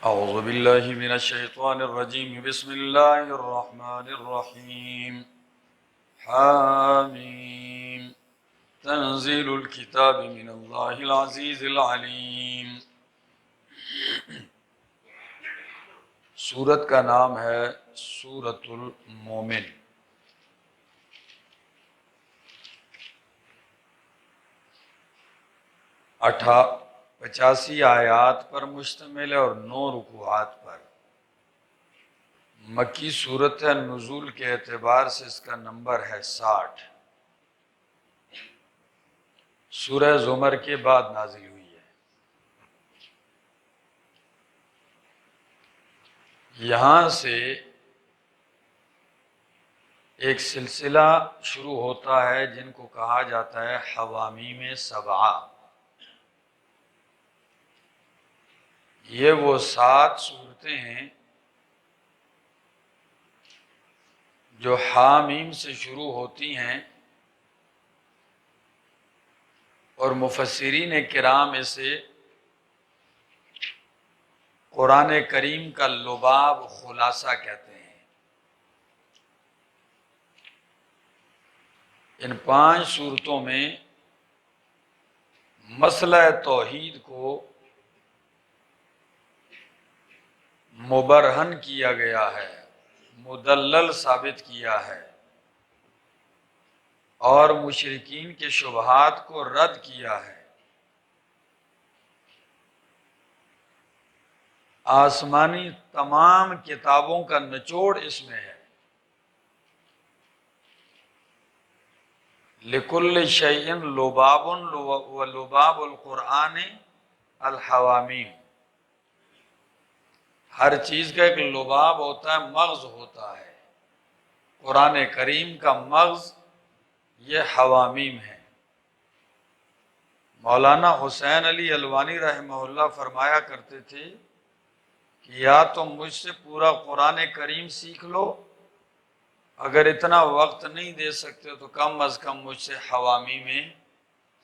اعوذ باللہ من الشیطان الرجیم بسم اللہ الرحمن الرحیم حامیم تنزیل الکتاب من اللہ العزیز العلیم۔ سورت کا نام ہے سورۃ المومن۔ 85 آیات پر مشتمل ہے اور 9 رکوعات پر۔ مکی صورت ہے، نزول کے اعتبار سے اس کا نمبر ہے 60۔ سورہ زمر کے بعد نازل ہوئی ہے۔ یہاں سے ایک سلسلہ شروع ہوتا ہے جن کو کہا جاتا ہے حوامیم سبعہ۔ یہ وہ 7 صورتیں ہیں جو حامیم سے شروع ہوتی ہیں، اور مفسرین کرام اسے قرآن کریم کا لباب خلاصہ کہتے ہیں۔ ان 5 صورتوں میں مسئلہ توحید کو مبرہن کیا گیا ہے، مدلل ثابت کیا ہے، اور مشرکین کے شبہات کو رد کیا ہے۔ آسمانی تمام کتابوں کا نچوڑ اس میں ہے۔ لِكُلِّ شَيْءٍ لُبَابٌ وَلُبَابُ الْقُرْآنِ الْحَوَامِيمُ۔ ہر چیز کا ایک لباب ہوتا ہے، مغز ہوتا ہے۔ قرآن کریم کا مغز یہ حوامیم ہے۔ مولانا حسین علی الوانی رحمہ اللہ فرمایا کرتے تھے کہ یا تم مجھ سے پورا قرآن کریم سیکھ لو، اگر اتنا وقت نہیں دے سکتے تو کم از کم مجھ سے حوامیم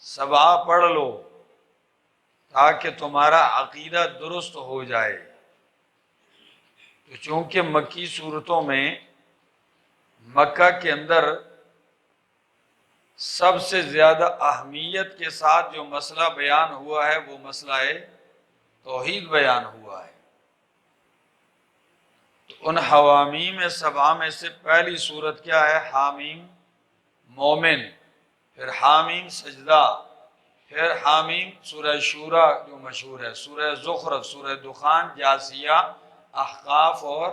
سبعہ پڑھ لو تاکہ تمہارا عقیدہ درست ہو جائے۔ تو چونکہ مکی صورتوں میں مکہ کے اندر سب سے زیادہ اہمیت کے ساتھ جو مسئلہ بیان ہوا ہے وہ مسئلہ توحید بیان ہوا ہے، تو ان حوامیم سبعہ میں سے پہلی صورت کیا ہے؟ حامیم مومن، پھر حامیم سجدہ، پھر حامیم سورہ شورى جو مشہور ہے، سورہ زخرف، سورہ دخان، جاثیہ، احقاف، اور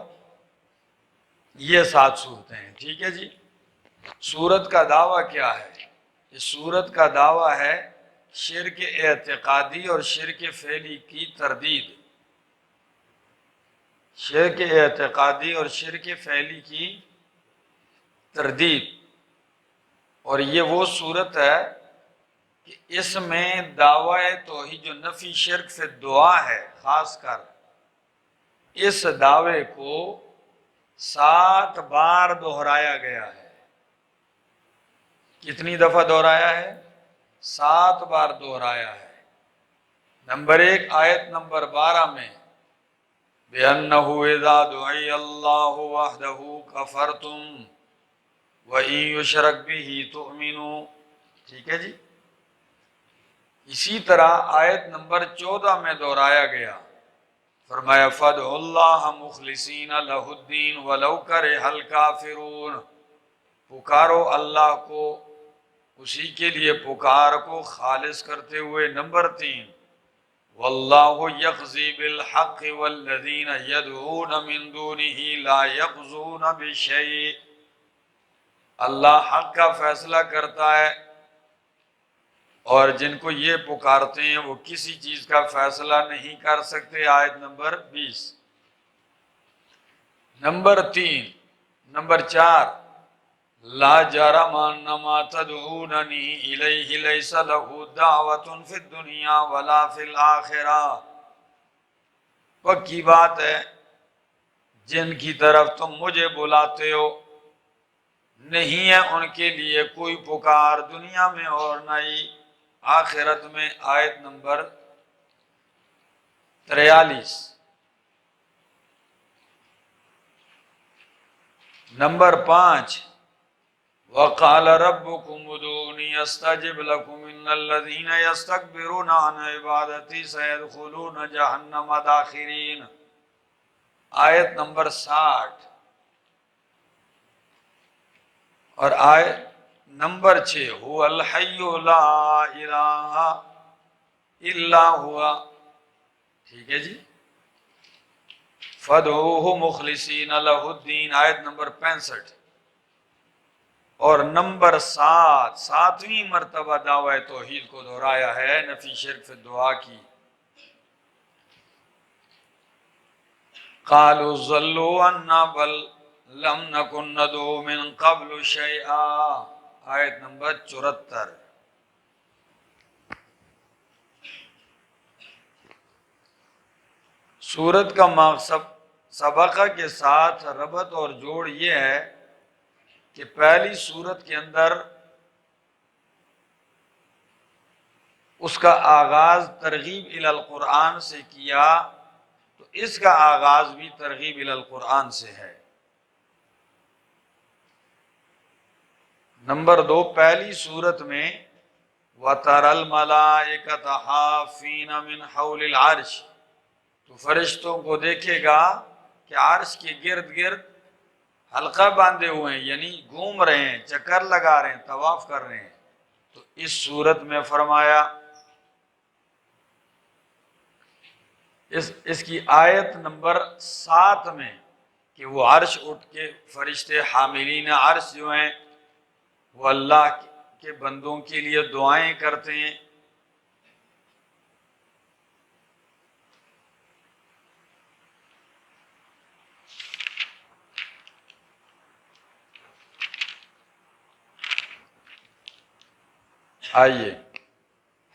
یہ 7 صورتیں ہیں۔ ٹھیک ہے جی۔ سورت کا دعویٰ کیا ہے؟ اس سورت کا دعویٰ ہے شرک اعتقادی اور شرک فعلی کی تردید۔ شرک اعتقادی اور شرک فعلی کی تردید، اور یہ وہ صورت ہے کہ اس میں دعویٰ توحید جو نفی شرک فی دعا ہے، خاص کر اس دعوے کو 7 بار دہرایا گیا ہے۔ کتنی دفعہ دہرایا ہے؟ 7 بار دہرایا ہے۔ نمبر 1 آیت نمبر 12 میں بِأَنَّهُ إِذَا دُعِيَ اللَّهُ وَحْدَهُ كَفَرْتُمْ وَإِن يُشْرَكْ بِهِ تُؤْمِنُوا۔ ٹھیک ہے جی۔ اسی طرح آیت نمبر 14 میں دہرایا گیا، فرمایا فَادْعُوا اللَّهَ مُخْلِصِينَ لَهُ الدِّينَ وَلَوْ كَرِهَ الْكَافِرُونَ۔ پکارو اللہ کو، اسی کے لیے پکار کو خالص کرتے ہوئے۔ نمبر 3 وَاللَّهُ يَقْضِي بِالْحَقِّ وَالَّذِينَ يَدْعُونَ مِن دُونِهِ لَا يَقْضُونَ بِشَيْءٍ۔ اللہ حق کا فیصلہ کرتا ہے، اور جن کو یہ پکارتے ہیں وہ کسی چیز کا فیصلہ نہیں کر سکتے۔ آیت نمبر 20۔ نمبر 3 نمبر 4 لا جرم ان ما تدعوننی الیہ لیس لہ دعوۃ فی الدنیا ولا فی الآخرہ۔ پکی بات ہے، جن کی طرف تم مجھے بلاتے ہو نہیں ہے ان کے لیے کوئی پکار دنیا میں اور نہ ہی آخرت میں۔ آیت نمبر 43۔ نمبر 5، وقال ربكم ادعوني استجب لكم ان الذين يستكبرون عن عبادتي سيدخلون جہنم داخرین۔ آیت نمبر 60 اور آیت نمبر 6، هو الحی لا الہ الا ہوا، ٹھیک ہے جی، فادعوہ مخلصین لہ الدین، آیت نمبر 65 اور نمبر 7، 7ویں مرتبہ دعوی توحید کو دہرایا ہے، نفی شرک فی الدعا کی۔ قالوا ضلوا عنا بل لم نکن ندعو من قبل شیئا، آیت نمبر 74۔ سورت کا مقصد سبقہ کے ساتھ ربط اور جوڑ یہ ہے کہ پہلی سورت کے اندر اس کا آغاز ترغیب الی القرآن سے کیا، تو اس کا آغاز بھی ترغیب الی القرآن سے ہے۔ نمبر 2، پہلی سورت میں وَتَرَى الْمَلَائِكَةَ حَافِّينَ مِنْ حَوْلِ الْعَرْشِ، تو فرشتوں کو دیکھے گا کہ عرش کے گرد گرد حلقہ باندھے ہوئے ہیں، یعنی گھوم رہے ہیں، چکر لگا رہے ہیں، طواف کر رہے ہیں۔ تو اس صورت میں فرمایا، اس کی آیت نمبر 7 میں کہ وہ عرش اٹھ کے فرشتے حاملین عرش جو ہیں وہ اللہ کے بندوں کے لیے دعائیں کرتے ہیں۔ آئیے،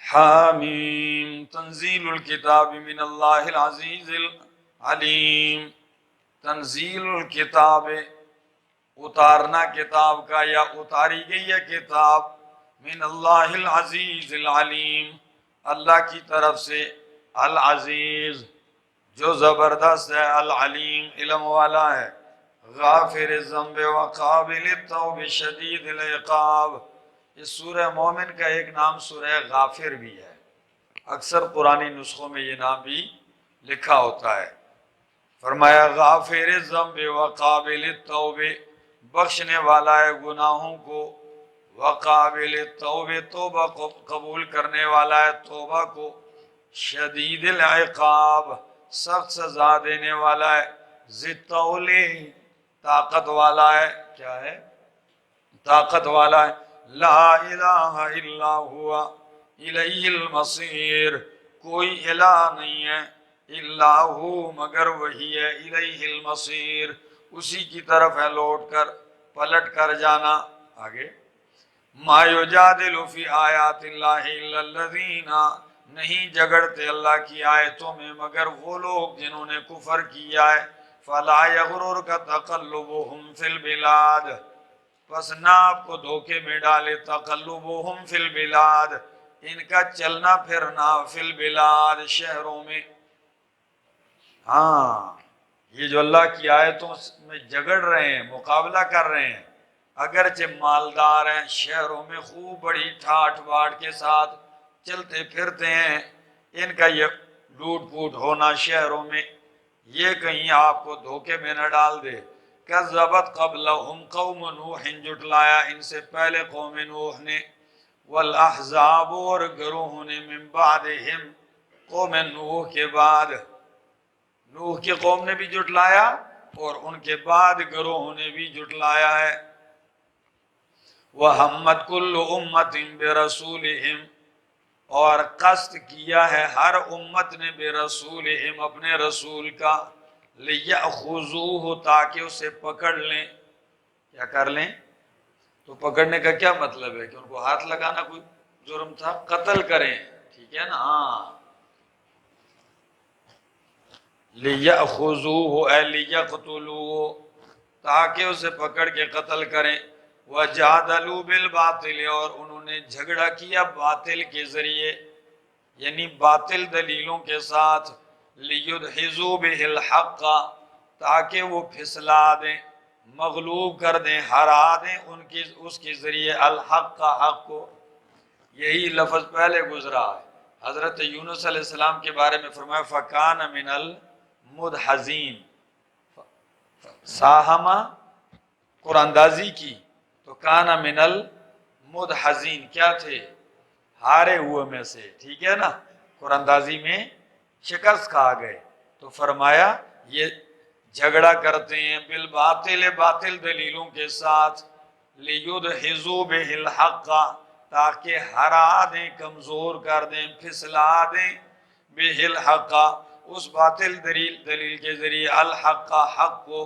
حامیم تنزیل الکتاب من اللہ العزیز العلیم، تنزیل الکتاب اتارنا کتاب کا یا اتاری گئی ہے کتاب، من اللہ العزیز العلیم اللہ کی طرف سے، العزیز جو زبردست ہے، العلیم علم والا ہے، غافر الذنب وقابل التوب شدید العقاب۔ اس سورہ مومن کا ایک نام سورہ غافر بھی ہے، اکثر قرآنی نسخوں میں یہ نام بھی لکھا ہوتا ہے۔ فرمایا غافر الذنب وقابل التوب، بخشنے والا ہے گناہوں کو، وقابل التوب توبہ کو قبول کرنے والا ہے توبہ کو، شدید العقاب سخت سزا دینے والا ہے، ذی الطول طاقت والا ہے، کیا ہے؟ طاقت والا ہے، لا الہ الا ہوا الیہ المصیر، کوئی الہ نہیں ہے الا ہو مگر وہی ہے، الیہ المصیر اسی کی طرف ہے لوٹ کر پلٹ کر جانا۔ آگے، ما یجادل فی آیات اللہ الا الذین، نہیں جگڑتے اللہ کی آیتوں میں مگر وہ لوگ جنہوں نے کفر کیا ہے، فلا یغررک تقلبہم فی البلاد، پس نہ آپ کو دھوکے میں ڈالے، تقلبہم فی البلاد ان کا چلنا پھرنا، فی البلاد شہروں میں۔ ہاں، یہ جو اللہ کی آیتوں میں جگڑ رہے ہیں، مقابلہ کر رہے ہیں، اگرچہ مالدار ہیں، شہروں میں خوب بڑی ٹھاٹ باٹ کے ساتھ چلتے پھرتے ہیں، ان کا یہ لوٹ پوٹ ہونا شہروں میں، یہ کہیں آپ کو دھوکے میں نہ ڈال دے۔ کذبت قبلہم قوم نوح، جھٹلایا ان سے پہلے قوم نوح نے، والاحزاب اور گروہوں نے، من بعدہم قوم نوح کے بعد، نوح کی قوم نے بھی جھٹلایا اور ان کے بعد گروہوں نے بھی جھٹلایا ہے۔ وَهَمَّتْ كُلُّ أُمَّةٍ بِرَسُولِهِمْ، اور قصد کیا ہے ہر امت نے، برسولہم اپنے رسول کا، لِيَأْخُذُوهُ تاکہ اسے پکڑ لیں۔ کیا کر لیں؟ تو پکڑنے کا کیا مطلب ہے کہ ان کو ہاتھ لگانا کوئی جرم تھا؟ قتل کریں، ٹھیک ہے نا؟ ہاں، لِيَأْخُذُوهُ اے لِيَقْتُلُوهُ تاکہ اسے پکڑ کے قتل کریں، وَجَادَلُوا بِالْبَاطِلِ اور انہوں نے جھگڑا کیا باطل کے ذریعے، یعنی باطل دلیلوں کے ساتھ، لِيُدْحِضُوا بِهِ الْحَقَّ تاکہ وہ پھسلا دیں مغلوب کر دیں، ہرا دیں ان کی اس کے ذریعے الحق کا حق کو۔ یہی لفظ پہلے گزرا ہے۔ حضرت یونس علیہ السلام کے بارے میں فرمایا فَكَانَ مِنَ الْمُدْحَضِينَ، ساہمہ قرآن اندازی کی تو کانا من المدحضین، کیا تھے؟ ہارے ہوئے میں سے، ٹھیک ہے نا، قرآن اندازی میں شکست کھا گئے۔ تو فرمایا یہ جھگڑا کرتے ہیں بالباطل، باطل دلیلوں کے ساتھ، لیدحضوا بہ الحق، تاکہ ہرا دیں، کمزور کر دیں، پھسلا دیں، بہ الحق، اس باطل دلیل کے ذریعے، الحق کا حق کو،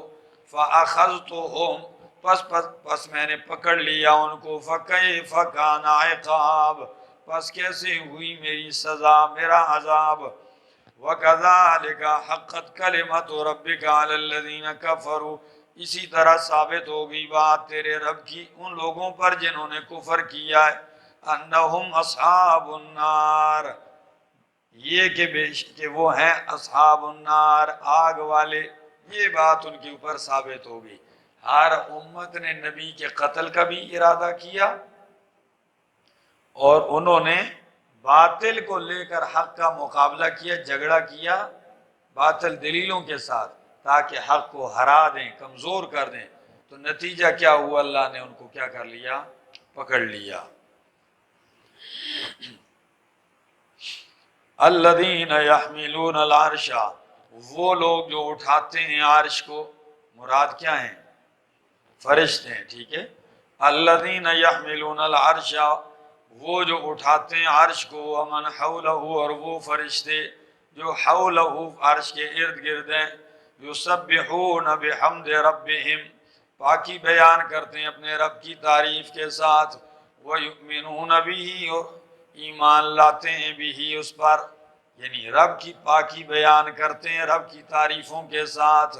فَأَخَذْتُهُمْ، پس میں نے پکڑ لیا ان کو، فَكَيْفَ كَانَ عِقَابِ، پس کیسے ہوئی میری سزا، میرا عذاب۔ وَكَذَلِكَ حَقَّتْ كَلِمَةُ رَبِّكَ عَلَى الَّذِينَ كَفَرُوا، اسی طرح ثابت ہو گئی بات تیرے رب کی ان لوگوں پر جنہوں نے کفر کیا ہے، انہم اصحاب النار، یہ کہ وہ ہیں اصحاب النار، آگ والے، یہ بات ان کے اوپر ثابت ہو گئی۔ ہر امت نے نبی کے قتل کا بھی ارادہ کیا، اور انہوں نے باطل کو لے کر حق کا مقابلہ کیا، جھگڑا کیا باطل دلیلوں کے ساتھ، تاکہ حق کو ہرا دیں، کمزور کر دیں۔ تو نتیجہ کیا ہوا؟ اللہ نے ان کو کیا کر لیا؟ پکڑ لیا۔ الذین یحملون العرش، وہ لوگ جو اٹھاتے ہیں عرش کو، مراد کیا ہیں؟ فرشتے ہیں، ٹھیک ہے۔ الذین یحملون العرش، وہ جو اٹھاتے ہیں عرش کو، ومن حولہ، اور وہ فرشتے جو حولہ عرش کے ارد گرد ہیں، یسبحون بحمد ربہم، پاکی بیان کرتے ہیں اپنے رب کی تعریف کے ساتھ، ویؤمنون بہ، اور ایمان لاتے ہیں بھی اس پر، یعنی رب کی پاکی بیان کرتے ہیں رب کی تعریفوں کے ساتھ،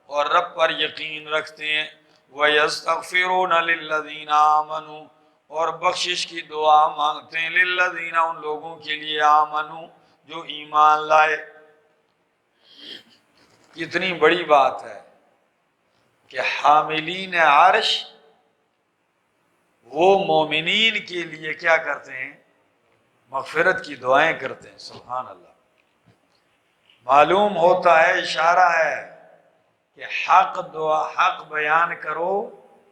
اور رب پر یقین رکھتے ہیں۔ وَيَسْتَغْفِرُونَ لِلَّذِينَ آمَنُوا، اور بخشش کی دعا مانگتے ہیں، لِلَّذِينَ، ان لوگوں کے لیے، آمنوا، جو ایمان لائے۔ کتنی بڑی بات ہے کہ حاملین عرش وہ مومنین کے لیے کیا کرتے ہیں؟ مغفرت کی دعائیں کرتے ہیں۔ سبحان اللہ۔ معلوم ہوتا ہے، اشارہ ہے کہ حق دعا، حق بیان کرو،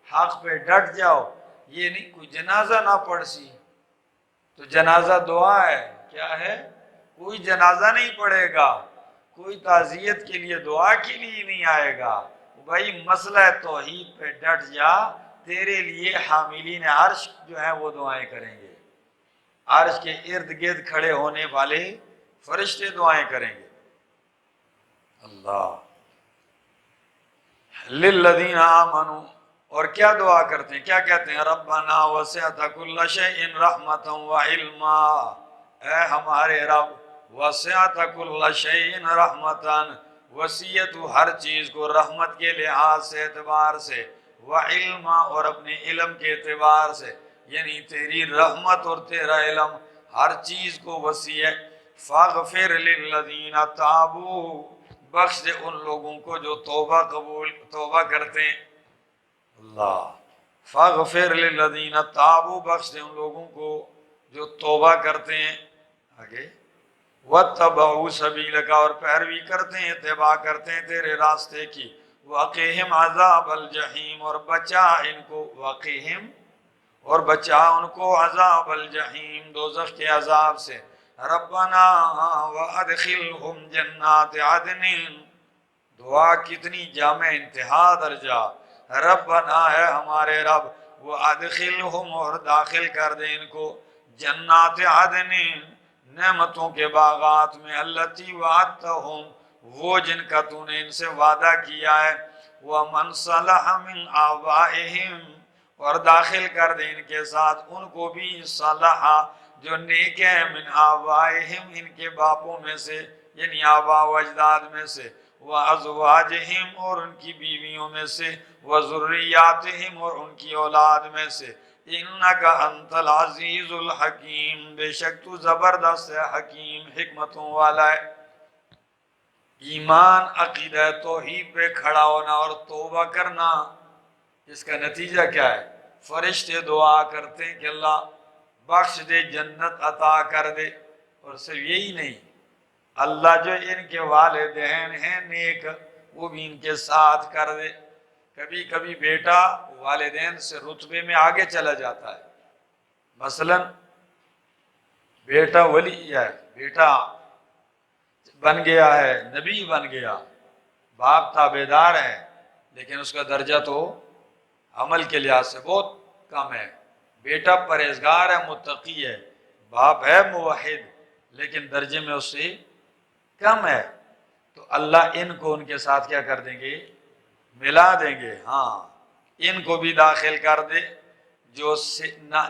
حق پہ ڈٹ جاؤ، یہ نہیں کوئی جنازہ نہ پڑھ سی تو جنازہ دعا ہے، کیا ہے؟ کوئی جنازہ نہیں پڑھے گا، کوئی تعزیت کے لیے دعا کے لیے نہیں آئے گا، بھائی مسئلہ توحید پہ ڈٹ جا، تیرے لیے حاملین عرش جو ہیں وہ دعائیں کریں گے، عرش کے ارد گرد کھڑے ہونے والے فرشتے دعائیں کریں گے۔ اللہ، للذین آمنوا، اور کیا دعا کرتے ہیں؟ کیا کہتے ہیں؟ ربنا وسعت کل شیء رحمۃ وعلما، اے ہمارے رب، وسعت کل شیء رحمۃ، وسیعت ہر چیز کو رحمت کے لحاظ سے، اعتبار سے، وعلما، اور اپنے علم کے اعتبار سے، یعنی تیری رحمت اور تیرا علم ہر چیز کو وسیع ہے۔ فاغفر للذین تابوا، بخش دے ان لوگوں کو جو توبہ کرتے ہیں۔ اللہ، فاغفر للذین تابوا، بخش دے ان لوگوں کو جو توبہ کرتے ہیں۔ آگے، واتبعوا سبیلک، اور پیروی کرتے ہیں، اتباع کرتے ہیں تیرے راستے کی۔ وقہم عذاب الجحیم، اور بچا ان کو، وقہم، اور بچا ان کو، عذاب الجحیم، دوزخ کے عذاب سے۔ ربنا وادخلہم جنات عدن، دعا کتنی جامع انتہا درجہ، ربنا، ہے ہمارے رب، وادخلہم، اور داخل کر دے ان کو، جنات عدن، نعمتوں کے باغات میں، التی وعدتہم، وہ جن کا تو نے ان سے وعدہ کیا ہے، ومن صلح من آبائہم، اور داخل کر دے ان کے ساتھ ان کو بھی، صلح، جو نیک ہیں، من آبائہم، ان کے باپوں میں سے، یعنی آبا و اجداد میں سے، وازواجہم، اور ان کی بیویوں میں سے، وذریاتہم، اور ان کی اولاد میں سے، انکا انت العزیز الحکیم، بے شک تو زبردست ہے، حکیم، حکمتوں والا ہے۔ ایمان، عقیدہ توحید پہ کھڑا ہونا اور توبہ کرنا، اس کا نتیجہ کیا ہے؟ فرشتے دعا کرتے ہیں کہ اللہ بخش دے، جنت عطا کر دے۔ اور صرف یہی نہیں، اللہ جو ان کے والدین ہیں نیک، وہ بھی ان کے ساتھ کر دے۔ کبھی کبھی بیٹا والدین سے رتبے میں آگے چلا جاتا ہے، مثلا بیٹا ولی ہے، بیٹا بن گیا ہے، نبی بن گیا، باپ تابعدار ہے، لیکن اس کا درجہ تو عمل کے لحاظ سے بہت کم ہے۔ بیٹا پرہیزگار ہے، متقی ہے، باپ ہے موحد، لیکن درجے میں اس سے کم ہے، تو اللہ ان کو ان کے ساتھ کیا کر دیں گے؟ ملا دیں گے۔ ہاں، ان کو بھی داخل کر دے جو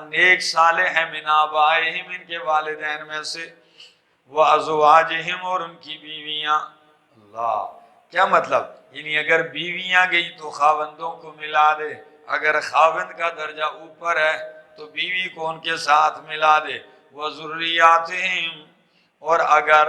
نیک صالح ہیں، من آبائہم، ان کے والدین میں سے، وازواجہم، اور ان کی بیویاں۔ اللہ، کیا مطلب؟ یعنی اگر بیویاں گئی تو خاوندوں کو ملا دے، اگر خاوند کا درجہ اوپر ہے تو بیوی کو ان کے ساتھ ملا دے، وذریاتہم، اور اگر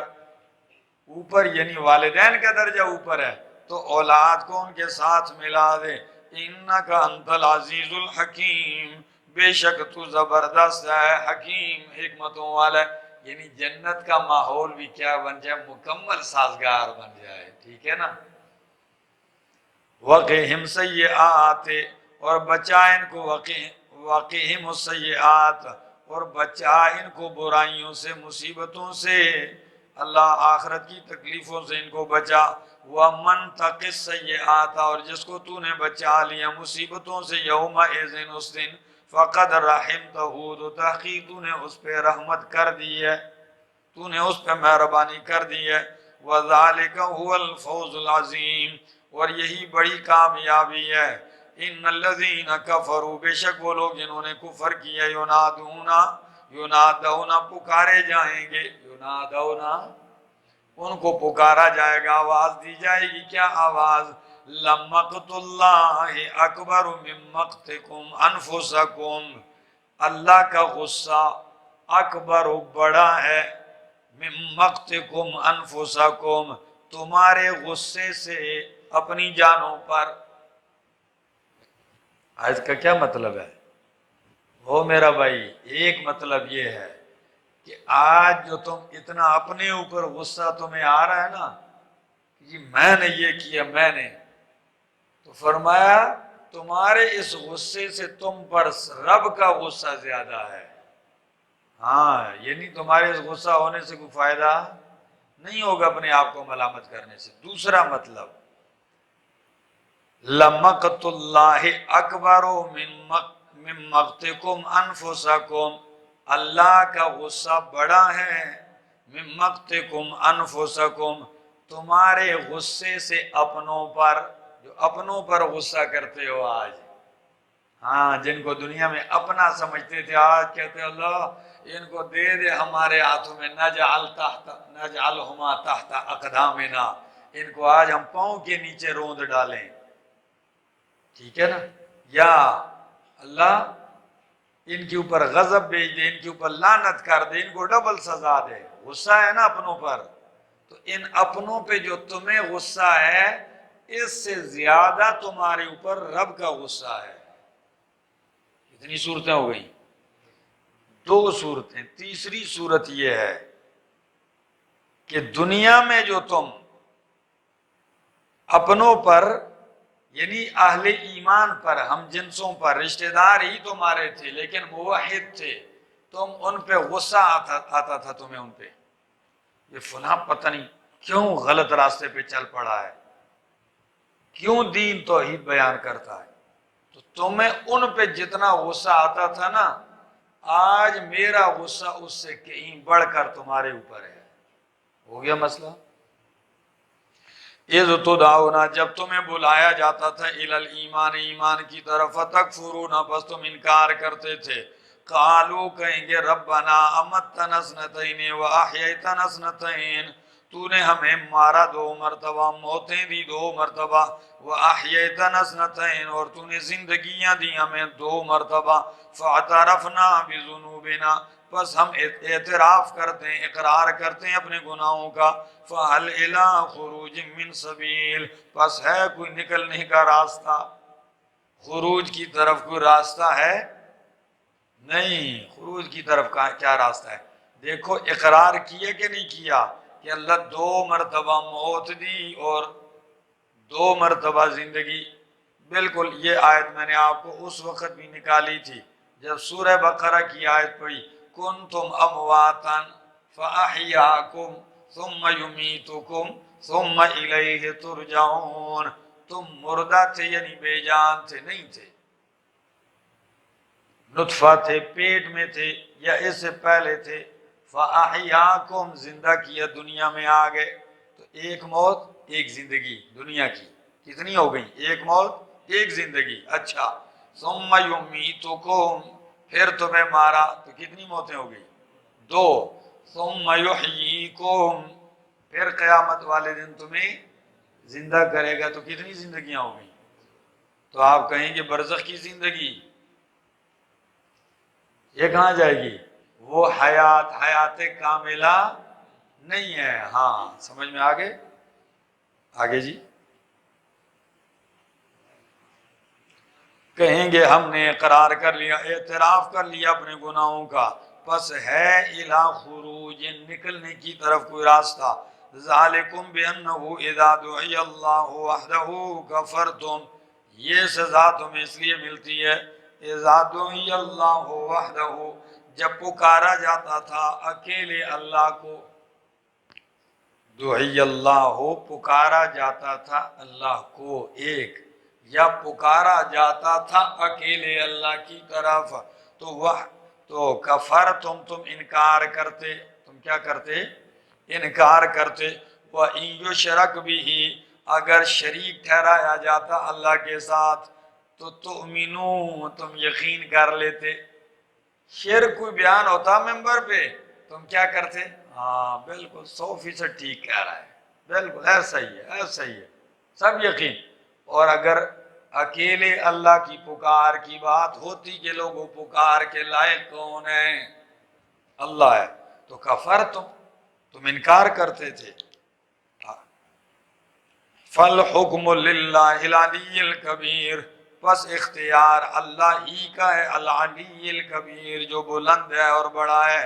اوپر یعنی والدین کا درجہ اوپر ہے تو اولاد کو ان کے ساتھ ملا دے۔ انکا انت العزیز الحکیم، بے شک تو زبردست ہے، حکیم، حکمتوں والا ہے۔ یعنی جنت کا ماحول بھی کیا بن جائے؟ مکمل سازگار بن جائے، ٹھیک ہے نا؟ وقہم سیئات، اور بچا ان کو، وقہم السیئات، اور بچا ان کو برائیوں سے، مصیبتوں سے، اللہ آخرت کی تکلیفوں سے ان کو بچا۔ وَمَن تَقِ السَّيِّئَاتَ، اور جس کو تو نے بچا لیا مصیبتوں سے، یومئذ، اس دن، فَقَدْ رَحِمْتَهُ، تو تحقیق تو نے اس پہ رحمت کر دی ہے، تو نے اس پہ مہربانی کر دی ہے۔ وَذَلِكَ هُوَ الْفَوْزُ الْعَظِيمُ، اور یہی بڑی کامیابی ہے۔ ان الذین کفروا، بے شک وہ لوگ جنہوں نے کفر کیا، ینادون، پکارے جائیں گے، ینادون، ان کو پکارا جائے گا، آواز دی جائے گی، کیا آواز؟ لَمَقْتُ اللَّهِ أَكْبَرُ مِن مَقْتِكُمْ أَنفُسَكُمْ، اللہ کا غصہ اکبر و بڑا ہے، من مقتکم انفسکم، تمہارے غصے سے اپنی جانوں پر۔ آج کا کیا مطلب ہے؟ وہ میرا بھائی، ایک مطلب یہ ہے کہ آج جو تم اتنا اپنے اوپر غصہ تمہیں آ رہا ہے نا، کہ میں نے یہ کیا، میں نے، تو فرمایا تمہارے اس غصے سے تم پر رب کا غصہ زیادہ ہے۔ ہاں، یعنی تمہارے اس غصہ ہونے سے کوئی فائدہ نہیں ہوگا اپنے آپ کو ملامت کرنے سے۔ دوسرا مطلب، لَمَقْتُ اللَّهِ أَكْبَرُ مِن مَقْتِكُمْ أَنفُسَكُمْ، اللہ کا غصہ بڑا ہے، مِن مَقْتِكُمْ أَنفُسَكُمْ، تمہارے غصے سے اپنوں پر، جو اپنوں پر غصہ کرتے ہو آج۔ ہاں، جن کو دنیا میں اپنا سمجھتے تھے، آج کہتے ہیں اللہ ان کو دے دے ہمارے ہاتھوں میں، نجعلہما تحت اقدامنا، ان کو آج ہم پاؤں کے نیچے روند ڈالیں، ٹھیک ہے نا؟ یا اللہ ان کے اوپر غضب بھیج دے، ان کے اوپر لعنت کر دے، ان کو ڈبل سزا دے۔ غصہ ہے نا اپنوں پر، تو ان اپنوں پہ جو تمہیں غصہ ہے، اس سے زیادہ تمہارے اوپر رب کا غصہ ہے۔ کتنی صورتیں ہو گئیں؟ دو صورتیں۔ تیسری صورت یہ ہے کہ دنیا میں جو تم اپنوں پر، یعنی اہل ایمان پر، ہم جنسوں پر، رشتہ دار ہی تمہارے تھے لیکن موحد تھے، تم ان پہ غصہ آتا تھا تمہیں ان پہ، یہ فلاں پتہ نہیں کیوں غلط راستے پہ چل پڑا ہے، کیوں دین توحید بیان کرتا ہے، تو تمہیں ان پہ جتنا غصہ آتا تھا نا، آج میرا غصہ اس سے کہیں بڑھ کر تمہارے اوپر ہے۔ ہو گیا مسئلہ؟ اذ تدعون، جب تمہیں بلایا جاتا تھا، الی الایمان، ایمان کی طرف، فتکفرون، بس تم انکار کرتے تھے، قالو، کہیں گے، ربنا امتنا اثنتین واحییتنا اثنتین، تو نے ہمیں مارا 2 مرتبہ، موتیں دی 2 مرتبہ، واحییتنا اثنتین، اور تو نے زندگیاں دی ہمیں 2 مرتبہ، فاعترفنا بذنوبنا، بس ہم اعتراف کرتے ہیں، اقرار کرتے ہیں اپنے گناہوں کا، فَهَلْ إِلَىٰ خُرُوجٍ مِّن سَبِيلٍ، بس ہے کوئی نکلنے کا راستہ، خروج کی طرف کوئی راستہ ہے؟ نہیں، خروج کی طرف کیا راستہ ہے؟ دیکھو اقرار کیے کہ نہیں کیا کہ اللہ 2 مرتبہ موت دی اور 2 مرتبہ زندگی؟ بالکل، یہ آیت میں نے آپ کو اس وقت بھی نکالی تھی جب سورہ بقرہ کی آیت پڑھی، کنتم امواتا فاحیاکم ثم یمیتکم ثم الیہ ترجعون۔ تم مردہ تھے یعنی بے جان تھے، نہیں تھے، نطفہ تھے، پیٹ میں تھے یا اس سے پہلے تھے، فاحیاکم زندہ کیا، دنیا میں آ گئے، تو ایک موت ایک زندگی دنیا کی کتنی ہو گئی؟ ایک موت ایک زندگی۔ اچھا، ثم یمیتکم پھر تمہیں مارا تو کتنی موتیں ہو گئی؟ 2۔ ثم یحییکم پھر قیامت والے دن تمہیں زندہ کرے گا تو کتنی زندگیاں ہو گئی؟ تو آپ کہیں گے برزخ کی زندگی یہ کہاں جائے گی؟ وہ حیات کاملہ نہیں ہے۔ ہاں سمجھ میں آگے؟ آگے جی، کہیں گے ہم نے اقرار کر لیا، اعتراف کر لیا اپنے گناہوں کا، پس ہے الی خروج نکلنے کی طرف کوئی راستہ، ذالکم بانہ اذا دعی اللہ وحدہ کفرتم، یہ سزا تمہیں اس لیے ملتی ہے اذا دعی اللہ وحدہ، جب پکارا جاتا تھا اکیلے اللہ کو، دعی اللہ پکارا جاتا تھا اللہ کو ایک، یا پکارا جاتا تھا اکیلے اللہ کی طرف، تو کفر تم انکار کرتے، تم کیا کرتے؟ انکار کرتے۔ وَإِن يُشْرَكْ بِهِ اگر شریک ٹھہرایا جاتا اللہ کے ساتھ تو تؤمنون تم یقین کر لیتے۔ شرک کوئی بیان ہوتا ممبر پہ تم کیا کرتے؟ ہاں بالکل 100% ٹھیک کہہ رہا ہے، بالکل ایسا ہی ہے، ایسا ہی ہے، سب یقین۔ اور اگر اکیلے اللہ کی پکار کی بات ہوتی کہ لوگوں پکار کے لائق کون ہے؟ اللہ ہے، تو کفر تم انکار کرتے تھے۔ فالحکم للہ العلی الکبیر، پس اختیار اللہ ہی کا ہے، العلی الکبیر جو بلند ہے اور بڑا ہے،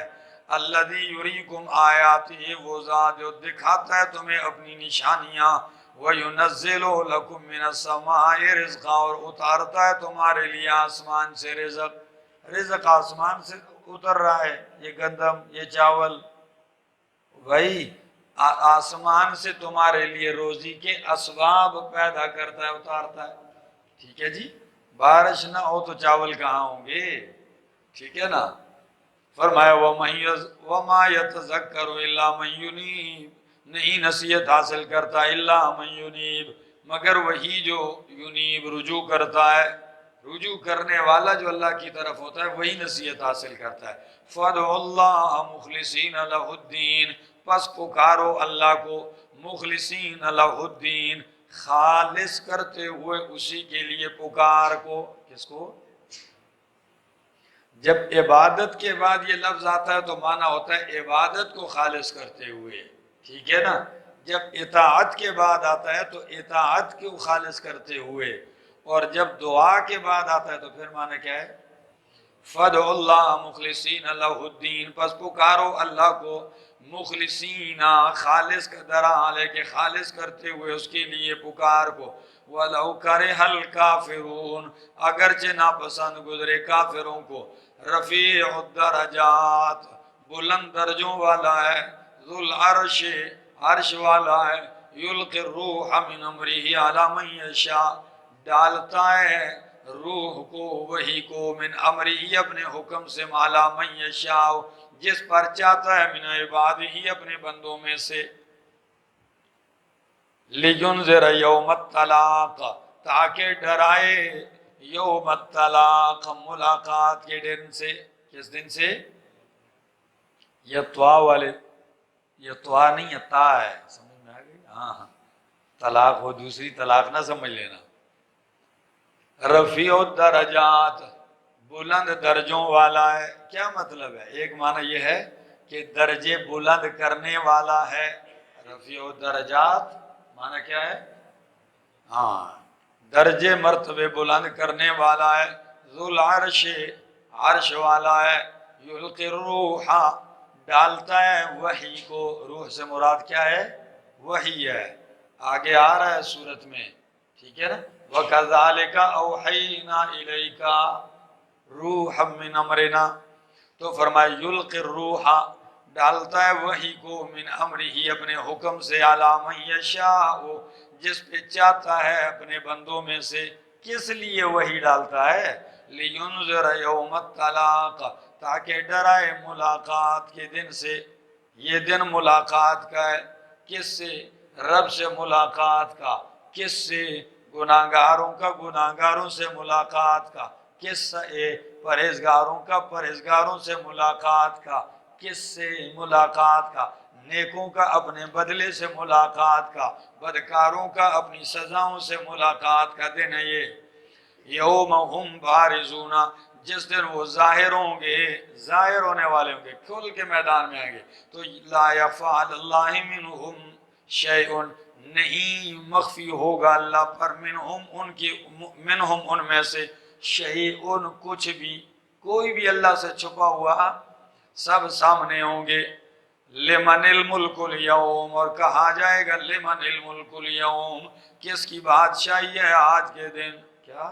الذی یریکم آیاتہ وہ ذات جو دکھاتا ہے تمہیں اپنی نشانیاں، وَيُنَزِّلُ لَكُم مِّنَ السَّمَاءِ رِزْقًا اور اتارتا ہے تمہارے لیے آسمان سے رزق، رزق آسمان سے اتر رہا ہے، یہ گندم یہ چاول، وہی آسمان سے تمہارے لیے روزی کے اسباب پیدا کرتا ہے، اتارتا ہے، ٹھیک ہے جی؟ بارش نہ ہو تو چاول کہاں ہوں گے؟ ٹھیک ہے نا؟ فرمایا وَمَا يَتَذَكَّرُ إِلَّا مَن يُنِيبُ نہیں نصیحت حاصل کرتا الا من ينیب مگر وہی جو یونیب رجوع کرتا ہے، رجوع کرنے والا جو اللہ کی طرف ہوتا ہے وہی نصیحت حاصل کرتا ہے۔ فَادْعُوا اللَّهَ مُخْلِصِينَ لَهُ الدِّينَ پس پکارو اللہ کو مخلصین لہ الدین خالص کرتے ہوئے اسی کے لیے پکار کو، کس کو؟ جب عبادت کے بعد یہ لفظ آتا ہے تو معنی ہوتا ہے عبادت کو خالص کرتے ہوئے، ٹھیک ہے نا؟ جب اطاعت کے بعد آتا ہے تو اطاعت کو خالص کرتے ہوئے، اور جب دعا کے بعد آتا ہے تو پھر معنی کیا ہے؟ فَادْعُوا اللَّهَ مُخْلِصِينَ لَهُ الدِّينَ پس پکارو اللہ کو مخلصین خالص لے کے خالص کرتے ہوئے اس کے لیے پکار کو، وَلَوْ كَرِهَ الْكَافِرُونَ اگرچہ ناپسند گزرے کافروں کو، رفیع الدرجات بلند درجوں والا ہے، ذو العرش عرش والا ہے، یلقی الروح من امرہ علی من یشاء ڈالتا ہے روح کو وحی کو من امرہ اپنے حکم سے مالا من یشاء جس پر چاہتا ہے من عبادہ اپنے بندوں میں سے، لِيُنذِرَ یوم الطلاق تاکہ ڈرائے یوم الطلاق ملاقات کے دن سے، کس دن سے؟ یتوا والے، یتوا نہیں یتا ہے، سمجھ میں آگئی؟ ہاں ہاں طلاق ہو دوسری طلاق نہ سمجھ لینا۔ رفیع الدرجات بلند درجوں والا ہے، کیا مطلب ہے؟ ایک معنی یہ ہے کہ درجے بلند کرنے والا ہے، رفیع الدرجات معنی کیا ہے؟ ہاں درجے مرتبے بلند کرنے والا ہے، ذو العرش عرش والا ہے، یلقی الروح ڈالتا ہے وحی کو، روح سے مراد کیا ہے؟ وحی ہے، آگے آ رہا ہے سورت میں، ٹھیک ہے نا؟ وَكَذَلِكَ أَوْحَيْنَا إِلَيْكَ روحا من امرنا، تو فرمایا یلقی الروح ڈالتا ہے وحی کو، من امرہ اپنے حکم سے، علی من یشاء جس پہ چاہتا ہے اپنے بندوں میں سے۔ کس لیے وحی ڈالتا ہے؟ لینذر یوم الطلاق تاکہ ڈرائے ملاقات کے دن سے۔ یہ دن ملاقات کا ہے، کس سے؟ رب سے ملاقات کا، کس سے؟ گناہگاروں کا گناہگاروں سے ملاقات کا، کس سے؟ پرہیزگاروں کا پرہیزگاروں سے ملاقات کا، کس سے ملاقات کا؟ نیکوں کا اپنے بدلے سے ملاقات کا، بدکاروں کا اپنی سزاؤں سے ملاقات کا دن ہے یہ۔ یوم ہم بارزون جس دن وہ ظاہر ہوں گے، ظاہر ہونے والے ہوں گے، کھل کے میدان میں آئیں گے، تو لا یخفی علی اللہ منہم شیء نہیں مخفی ہوگا اللہ پر، منہم ان میں سے، شیء کچھ بھی، کوئی بھی اللہ سے چھپا ہوا سب سامنے ہوں گے۔ لمن الملک اليوم اور کہا جائے گا لمن الملک اليوم کس کی بادشاہی ہے آج کے دن؟ کیا؟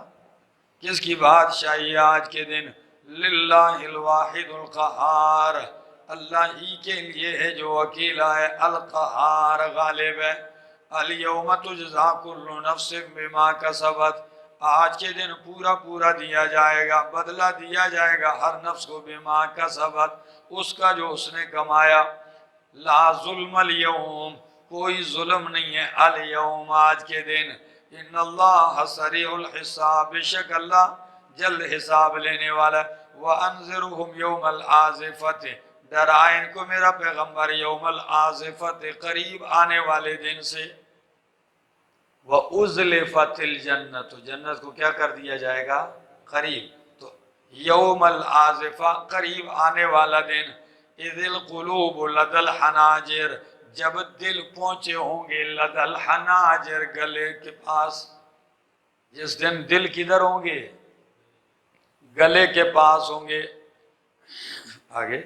کس کی بادشاہی ہے آج کے دن؟ للہ الواحد القہار اللہ ہی کے لیے ہے جو اکیلا ہے، القہار غالب ہے۔ الیوم تجزا کل نفس بما کسبت آج کے دن پورا پورا دیا جائے گا، بدلہ دیا جائے گا ہر نفس کو، بما کسبت اس کا جو اس نے کمایا۔ لا ظلم اليوم کوئی ظلم نہیں ہے، الیوم آج کے دن۔ ان اللہ سریع الحساب بے شک اللہ جلد حساب لینے والا ہے۔ وَأَنذِرْهُمْ يَوْمَ الْآزِفَةِ ڈرائے ان کو میرا پیغمبر یوم الآزفۃ قریب آنے والے دن سے۔ وَأُزْلِفَتِ الْجَنَّةُ جنت کو کیا کر دیا جائے گا؟ قریب۔ تو یوم الآزفہ قریب آنے والا دن، اِذِ الْقُلُوبُ لَدَى الْحَنَاجِرِ جب دل پہنچے ہوں گے، لَدَى الْحَنَاجِرِ گلے کے پاس۔ جس دن دل کدھر ہوں گے؟ گلے کے پاس ہوں گے۔ آگے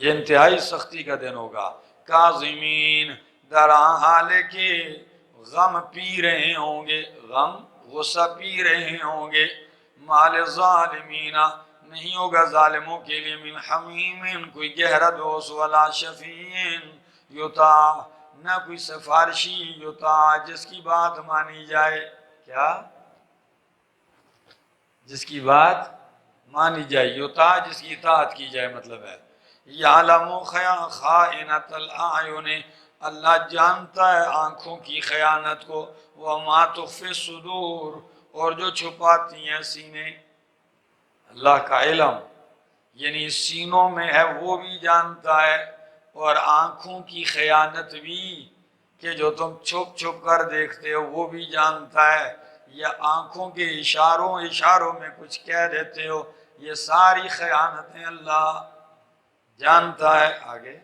یہ انتہائی سختی کا دن ہوگا۔ کاظمین در حال کے غم پی رہے ہوں گے، غم غصہ پی رہے ہوں گے، مال ظالمین نہیں ہوگا ظالموں کے لیے، من حمیم کوئی گہرا دوست، ولا شفیع یطاع نہ کوئی سفارشی یطاع جس کی بات مانی جائے۔ کیا؟ جس کی بات مانی جائے، یطاع جس کی اطاعت کی جائے مطلب ہے۔ یعلم خائنۃ الاعین اللہ جانتا ہے آنکھوں کی خیانت کو، وما تخفی الصدور اور جو چھپاتی ہیں سینے، اللہ کا علم یعنی سینوں میں ہے وہ بھی جانتا ہے، اور آنکھوں کی خیانت بھی کہ جو تم چھپ چھپ کر دیکھتے ہو وہ بھی جانتا ہے، یا آنکھوں کے اشاروں میں کچھ کہہ دیتے ہو، یہ ساری خیانتیں اللہ جانتا ہے۔ آگے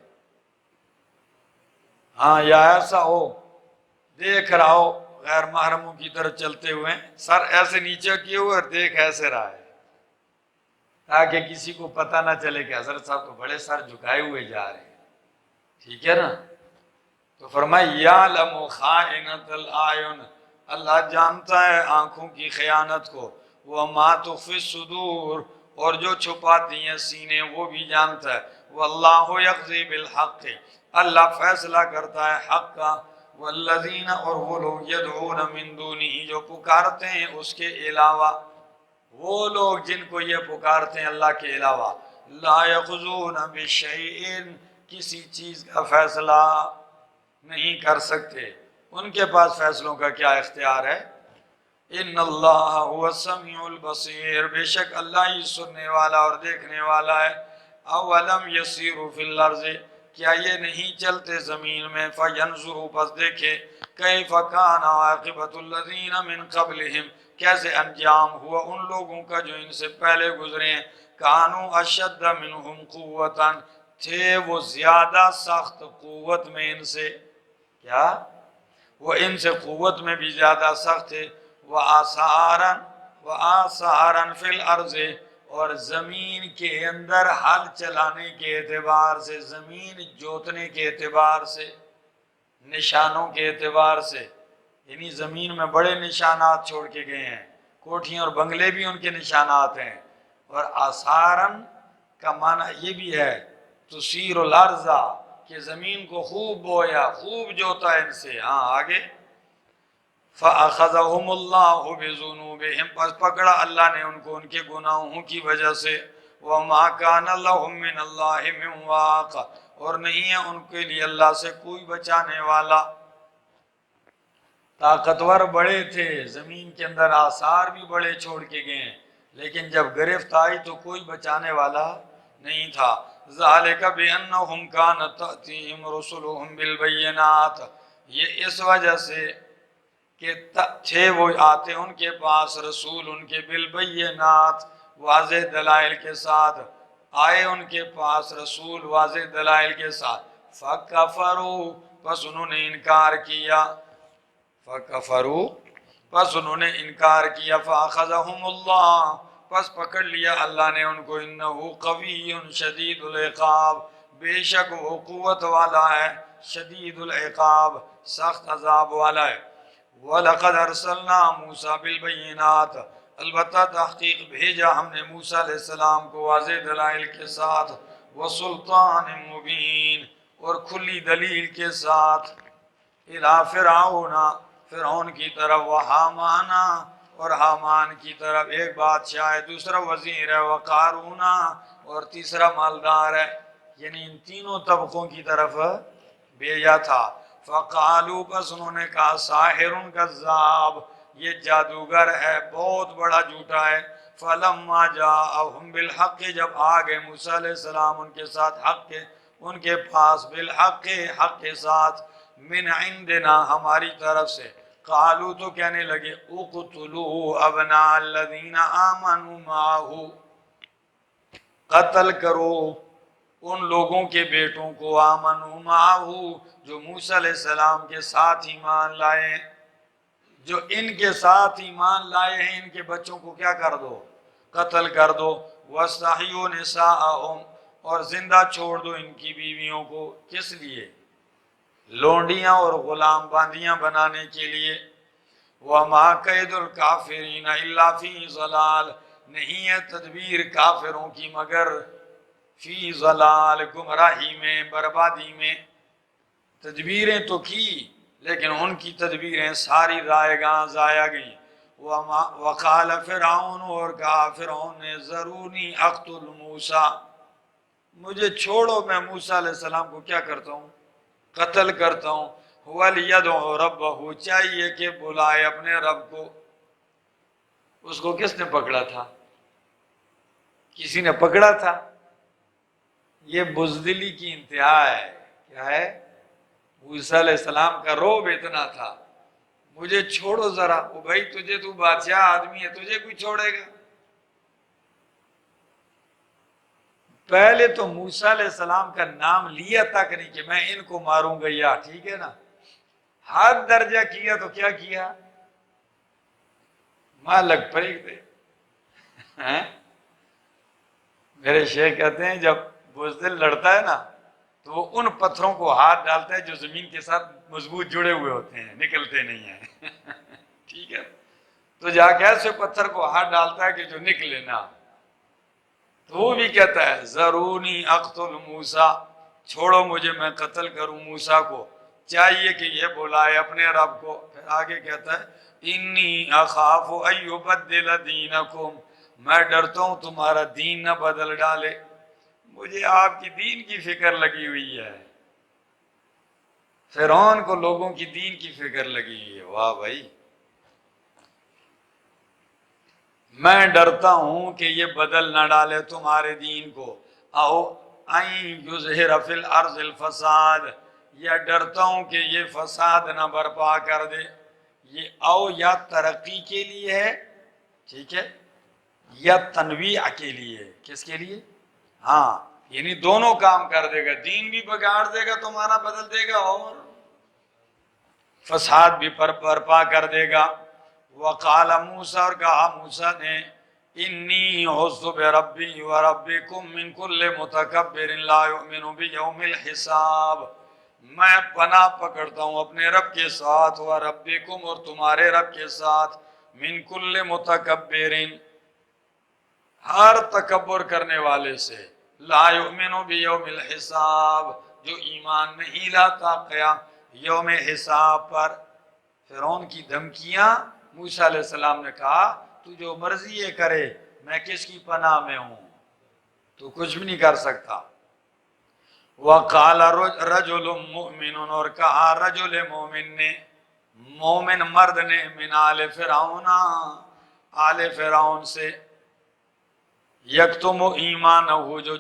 ہاں یا ایسا ہو دیکھ رہا ہو غیر محرموں کی طرف چلتے ہوئے، سر ایسے نیچے کیے ہوئے اور دیکھ ایسے رہا ہے، تاکہ کسی کو پتہ نہ چلے کہ حضرت صاحب تو بڑے سر جھکائے ہوئے جا رہے ہیں، ٹھیک ہے نا؟ تو فرمایا یعلم خائنۃ الاعین اللہ جانتا ہے آنکھوں کی خیانت کو، وما تخفی الصدور اور جو چھپاتی ہیں سینے وہ بھی جانتا ہے، واللہ یقضی بالحق اللہ فیصلہ کرتا ہے حق کا، والذین اور وہ لوگ یدعون من دونہ جو پکارتے ہیں اس کے علاوہ، وہ لوگ جن کو یہ پکارتے ہیں اللہ کے علاوہ، لا یقضون بشیء کسی چیز کا فیصلہ نہیں کر سکتے، ان کے پاس فیصلوں کا کیا اختیار ہے؟ ان اللہ هو السمیع البصیر بے شک اللہ ہی سننے والا اور دیکھنے والا ہے۔ اولم یسیروا فی الارض کیا یہ نہیں چلتے زمین میں، فینظروا پس دیکھے، کیف کان عاقبۃ الذین من قبلہم کیسے انجام ہوا ان لوگوں کا جو ان سے پہلے گزرے ہیں، کانوا اشد منہم قوۃ تھے وہ زیادہ سخت قوت میں ان سے، کیا؟ وہ ان سے قوت میں بھی زیادہ سخت تھے، وآثارا فی الارض، اور زمین کے اندر ہل چلانے کے اعتبار سے، زمین جوتنے کے اعتبار سے، نشانوں کے اعتبار سے، یعنی زمین میں بڑے نشانات چھوڑ کے گئے ہیں، کوٹھیاں اور بنگلے بھی ان کے نشانات ہیں۔ اور آثارن کا معنی یہ بھی ہے تثیر الارض، کہ زمین کو خوب بویا، خوب جوتا ان سے۔ ہاں آگے، فَأَخَذَهُمُ اللَّهُ بِذُنُوبِهِمْ، پس پکڑا اللہ نے ان کو ان کے گناہوں کی وجہ سے۔ وَمَا كَانَ لَهُم مِّنَ اللَّهِ مِن وَاقٍ، اور نہیں ہے ان کے لیے اللہ سے کوئی بچانے والا۔ طاقتور بڑے تھے، زمین کے اندر آثار بھی بڑے چھوڑ کے گئے، لیکن جب گرفت آئی تو کوئی بچانے والا نہیں تھا۔ ذَلِكَ بِأَنَّهُمْ كَانَتْ تَأْتِيهِمْ رُسُلُهُم بِالْبَيِّنَاتِ، یہ اس وجہ سے کہ تھے وہ آتے ان کے پاس رسول ان کے بالبینات، واضح دلائل کے ساتھ، آئے ان کے پاس رسول واضح دلائل کے ساتھ۔ فَكَفَرُوا، پس انہوں نے انکار کیا، فَكَفَرُوا، پس انہوں نے انکار کیا۔ فَأَخَذَهُمُ اللَّهُ، پس پکڑ لیا اللہ نے ان کو۔ إِنَّهُ قَوِيٌّ شَدِيدُ الْعِقَابِ، بے شک وہ قوت والا ہے، شدید العقاب، سخت عذاب والا ہے۔ وَلَقَدْ أَرْسَلْنَا مُوسَىٰ بِالْبَيِّنَاتِ، البتہ تحقیق بھیجا ہم نے موسیٰ علیہ السلام کو واضح دلائل کے ساتھ، وَسُلْطَانٍ مُبِينٍ، اور کھلی دلیل کے ساتھ، إِلَىٰ فِرْعَوْنَ، فرعون کی طرف، وَحَامَانَ، اور حامان کی طرف، ایک بادشاہ ہے، دوسرا وزیر ہے، وَقَارُونَ، اور تیسرا مالدار ہے، یعنی ان تینوں طبقوں کی طرف بھیجا تھا۔ فَقَالُوا، پس انہوں نے کہا، ساحر کذاب، یہ جادوگر ہے، بہت بڑا جھوٹا ہے۔ فَلَمَّا جَاءَهُم بِالْحَقِّ، جب آگئے موسیٰ علیہ السلام ان کے ساتھ حق کے، ان کے پاس، بالحق، حق کے ساتھ، من عندنا، ہماری طرف سے، قالوا، تو کہنے لگے، اقتلوا ابناء الذین آمنوا معه، قتل کرو ان لوگوں کے بیٹوں کو، آمنوا معه، جو موسیٰ علیہ السلام کے ساتھ ایمان لائے ہیں، جو ان کے ساتھ ایمان لائے ہیں، ان کے بچوں کو کیا کر دو؟ قتل کر دو۔ وَاسْتَحْيُوا نِسَاءَهُمْ، اور زندہ چھوڑ دو ان کی بیویوں کو، کس لیے؟ لونڈیاں اور غلام باندیاں بنانے کے لیے۔ وَمَا كَيْدُ الْكَافِرِينَ إِلَّا فِي ضَلَالٍ، نہیں ہے تدبیر کافروں کی مگر فی ضلال، گمراہی میں، بربادی میں۔ تدبیریں تو کی لیکن ان کی تدبیریں ساری رائے گاں ضائع گئیں۔ وقال فرعون، اور کہا فرعون نے، ذرونی اقتل موسیٰ، مجھے چھوڑو، میں موسیٰ علیہ السلام کو کیا کرتا ہوں؟ قتل کرتا ہوں۔ وَلْيَدْعُ رَبَّهُ، چاہیے کہ بلائے اپنے رب کو۔ اس کو کس نے پکڑا تھا؟ کسی نے پکڑا تھا؟ یہ بزدلی کی انتہا ہے۔ کیا ہے؟ موسیٰ علیہ السلام کا روب اتنا تھا، مجھے چھوڑو ذرا۔ او بھائی تجھے، تو بادشاہ آدمی ہے، تجھے کوئی چھوڑے گا؟ پہلے تو موسیٰ علیہ السلام کا نام لیا تک نہیں کہ میں ان کو ماروں گا، یا ٹھیک ہے نا، حد درجہ کیا تو کیا کیا؟ مالک پریک دے۔ میرے شیخ کہتے ہیں جب بزدل لڑتا ہے نا تو وہ ان پتھروں کو ہاتھ ڈالتا ہے جو زمین کے ساتھ مضبوط جڑے ہوئے ہوتے ہیں، نکلتے نہیں ہیں۔ ٹھیک ہے، تو جا کے ایسے پتھر کو ہاتھ ڈالتا ہے کہ جو نکلے نہ، تو وہ بھی کہتا ہے ذرونی اقتل موسیٰ، چھوڑو مجھے، میں قتل کروں موسیٰ کو، چاہیے کہ یہ بلائے اپنے رب کو۔ پھر آگے کہتا ہے انی اخاف ان یبدل دینکم، میں ڈرتا ہوں تمہارا دین نہ بدل ڈالے، مجھے آپ کی دین کی فکر لگی ہوئی ہے۔ فرعون کو لوگوں کی دین کی فکر لگی ہوئی ہے۔ واہ بھائی، میں ڈرتا ہوں کہ یہ بدل نہ ڈالے تمہارے دین کو، او این یظہر فی الارض الفساد، یا ڈرتا ہوں کہ یہ فساد نہ برپا کر دے۔ یہ او یا ترقی کے لیے ہے، ٹھیک ہے، یا تنویع کے لیے۔ کس کے لیے؟ ہاں، یعنی دونوں کام کر دے گا، دین بھی بگاڑ دے گا تمہارا، بدل دے گا، اور فساد بھی برپا کر دے گا۔ وقال موسیٰ، اور کہا موسیٰ نے، انی عذت بربی وربکم من کل متکبر لا یؤمن بیوم الحساب، میں پناہ پکڑتا ہوں اپنے رب کے ساتھ، وربکم، اور تمہارے رب کے ساتھ، من کل متکبر، ہر تکبر کرنے والے سے، لا یؤمن بیوم الحساب، جو ایمان نہیں لاتا قیام یوم حساب پر۔ فرعون کی دھمکیاں، موسیٰ علیہ السلام نے کہا تو جو مرضی یہ کرے، میں کس کی پناہ میں ہوں، تو کچھ بھی نہیں کر سکتا۔ وقال رجل مؤمن، اور کہا رجل مومن نے، مومن مرد نے، من آل فرعون، آل فرعون سے، یکتم ایمانہ، جو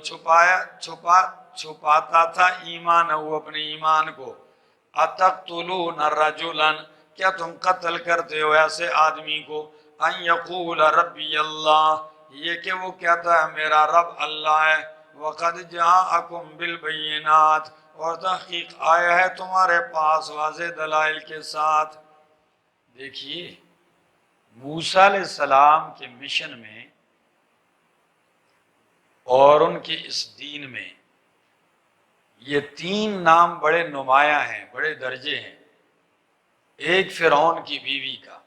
چھپاتا تھا ایمانہ، اپنے ایمان کو، اتقتلون رجلا، کیا تم قتل کرتے ہو ایسے آدمی کو، ان یقول ربی اللہ، یہ کہ وہ کہتا ہے میرا رب اللہ ہے، وقد جاءکم بالبینات، اور تحقیق آیا ہے تمہارے پاس واضح دلائل کے ساتھ۔ دیکھیے موسیٰ علیہ السلام کے مشن میں اور ان کے اس دین میں یہ تین نام بڑے نمایاں ہیں، بڑے درجے ہیں۔ ایک فرعون کی بیوی کا،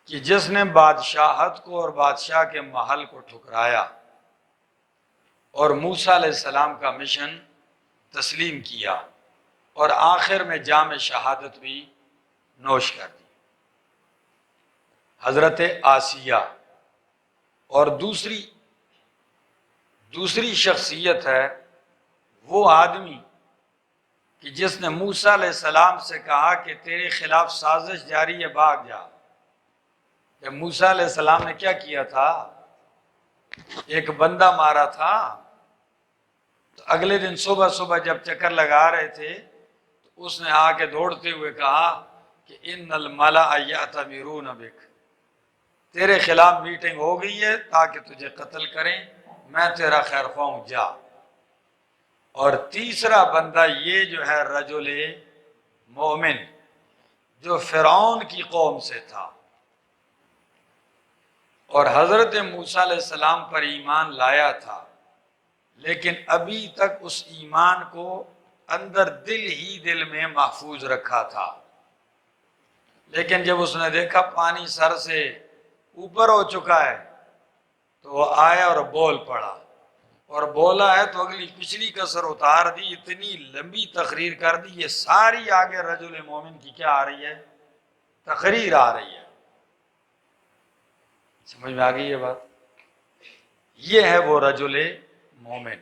کہ جس نے بادشاہت کو اور بادشاہ کے محل کو ٹھکرایا اور موسیٰ علیہ السلام کا مشن تسلیم کیا، اور آخر میں جام شہادت بھی نوش کر دی، حضرت آسیہ۔ اور دوسری شخصیت ہے وہ آدمی کہ جس نے موسیٰ علیہ السلام سے کہا کہ تیرے خلاف سازش جاری ہے، بھاگ جا۔ کہ موسیٰ علیہ السلام نے کیا کیا تھا، ایک بندہ مارا تھا، تو اگلے دن صبح صبح جب چکر لگا رہے تھے تو اس نے آ کے دوڑتے ہوئے کہا کہ ان الملأ یأتمرون بک، تیرے خلاف میٹنگ ہو گئی ہے تاکہ تجھے قتل کریں، میں تیرا خیر خواہ ہوں، جا۔ اور تیسرا بندہ یہ جو ہے رجل مومن، جو فرعون کی قوم سے تھا اور حضرت موسیٰ علیہ السلام پر ایمان لایا تھا، لیکن ابھی تک اس ایمان کو اندر دل میں محفوظ رکھا تھا۔ لیکن جب اس نے دیکھا پانی سر سے اوپر ہو چکا ہے تو وہ آیا اور بول پڑا، اور بولا ہے تو اگلی پچھلی کسر اتار دی، اتنی لمبی تقریر کر دی، یہ ساری آگے رجل مومن کی کیا آ رہی ہے، تقریر آ رہی ہے۔ سمجھ میں آ گئی یہ بات؟ یہ ہے وہ رجل مومن۔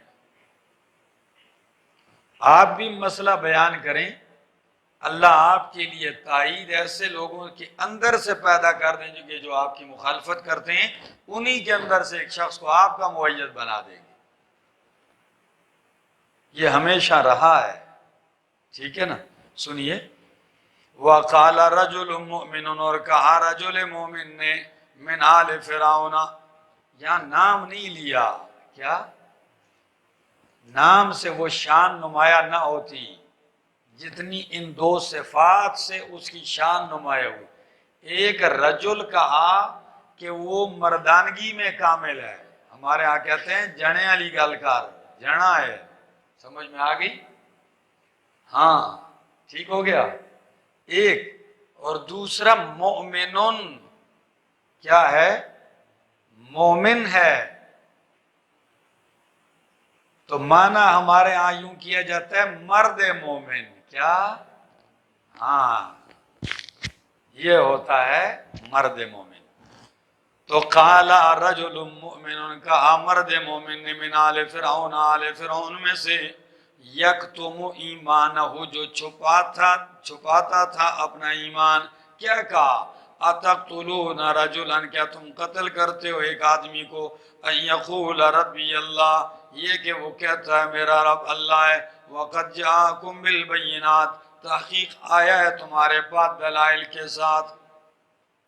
آپ بھی مسئلہ بیان کریں، اللہ آپ کے لیے تائید ایسے لوگوں کے اندر سے پیدا کر دیں جو آپ کی مخالفت کرتے ہیں، انہی کے اندر سے ایک شخص کو آپ کا مؤید بنا دیں گے۔ یہ ہمیشہ رہا ہے، ٹھیک ہے نا؟ سنیے، وَقَالَ رَجُلٌ مُؤْمِنٌ، اور کہا رجل مومن نے، من آل فرعون، یہاں نام نہیں لیا، کیا؟ نام سے وہ شان نمایاں نہ ہوتی جتنی ان دو صفات سے اس کی شان نمایاں ہوئی۔ ایک رجل کہا کہ وہ مردانگی میں کامل ہے، ہمارے ہاں کہتے ہیں جنے علی گلکار، جنا ہے، سمجھ میں آ گئی؟ ہاں ٹھیک ہو گیا ایک۔ اور دوسرا مؤمنون، کیا ہے؟ مومن ہے۔ تو معنی ہمارے ہاں یوں کیا جاتا ہے مرد مومن، کیا؟ ہاں یہ ہوتا ہے مرد مومن۔ تو قال رجل مؤمن، کہا مرد مومن نے، من آل فرعون، آل فرعون میں سے، یکتم ایمانہ، جو چھپاتا تھا اپنا ایمان، کیا کہا؟ اتقتلون رجلا، کیا تم قتل کرتے ہو ایک آدمی کو، ان یقول ربی اللہ، یہ کہ وہ کہتا ہے میرا رب اللہ ہے، وقد جاءکم بالبینات، تحقیق آیا ہے تمہارے پاس دلائل کے ساتھ،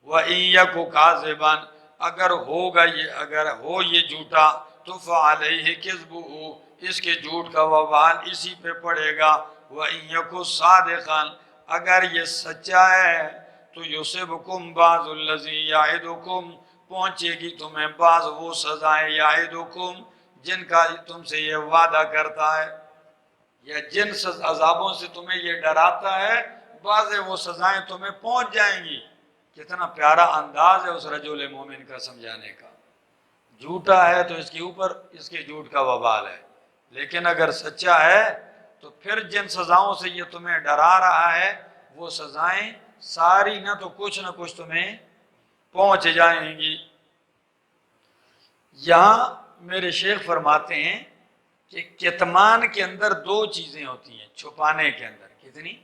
وَإِن يَكُ كَاذِبًا، اگر ہو یہ جھوٹا، تو فَعَلَيْهِ كِذْبُهُ، اس کے جھوٹ کا وبال اسی پہ پڑے گا، وَإِن يَكُ صَادِقًا، اگر یہ سچا ہے تو یصبکم بعض الذی یعدکم، پہنچے گی تمہیں بعض وہ سزائیں یعدکم جن کا تم سے یہ وعدہ کرتا ہے، یا جن عذابوں سے تمہیں یہ ڈراتا ہے، بعض وہ سزائیں تمہیں پہنچ جائیں گی۔ کتنا پیارا انداز ہے اس رجل مومن کا سمجھانے کا۔ جھوٹا ہے تو اس کے اوپر اس کے جھوٹ کا وبال ہے، لیکن اگر سچا ہے تو پھر جن سزاؤں سے یہ تمہیں ڈرا رہا ہے وہ سزائیں ساری نہ تو کچھ نہ کچھ تمہیں پہنچ جائیں گی۔ یہاں میرے شیخ فرماتے ہیں کہ کتمان کے اندر دو چیزیں ہوتی ہیں، چھپانے کے اندر کتنی؟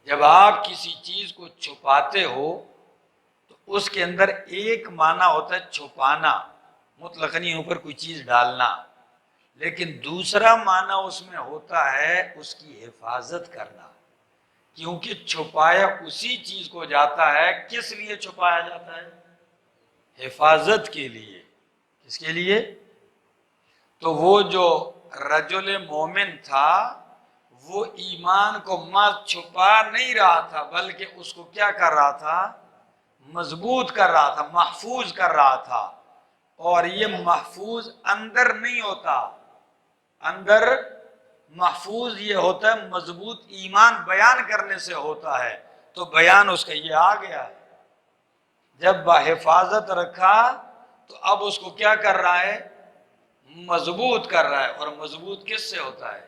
جب آپ کسی چیز کو چھپاتے ہو تو اس کے اندر ایک معنی ہوتا ہے چھپانا، مطلقاً اوپر کوئی چیز ڈالنا، لیکن دوسرا معنی اس میں ہوتا ہے اس کی حفاظت کرنا، کیونکہ چھپایا اسی چیز کو جاتا ہے، کس لیے چھپایا جاتا ہے؟ حفاظت کے لیے۔ کس کے لیے؟ تو وہ جو رجل مومن تھا وہ ایمان کو چھپا نہیں رہا تھا، بلکہ اس کو کیا کر رہا تھا؟ مضبوط کر رہا تھا، محفوظ کر رہا تھا۔ اور یہ محفوظ اندر نہیں ہوتا، اندر محفوظ یہ ہوتا ہے مضبوط ایمان بیان کرنے سے ہوتا ہے، تو بیان اس کا یہ آ گیا۔ جب بحفاظت رکھا تو اب اس کو کیا کر رہا ہے؟ مضبوط کر رہا ہے۔ اور مضبوط کس سے ہوتا ہے؟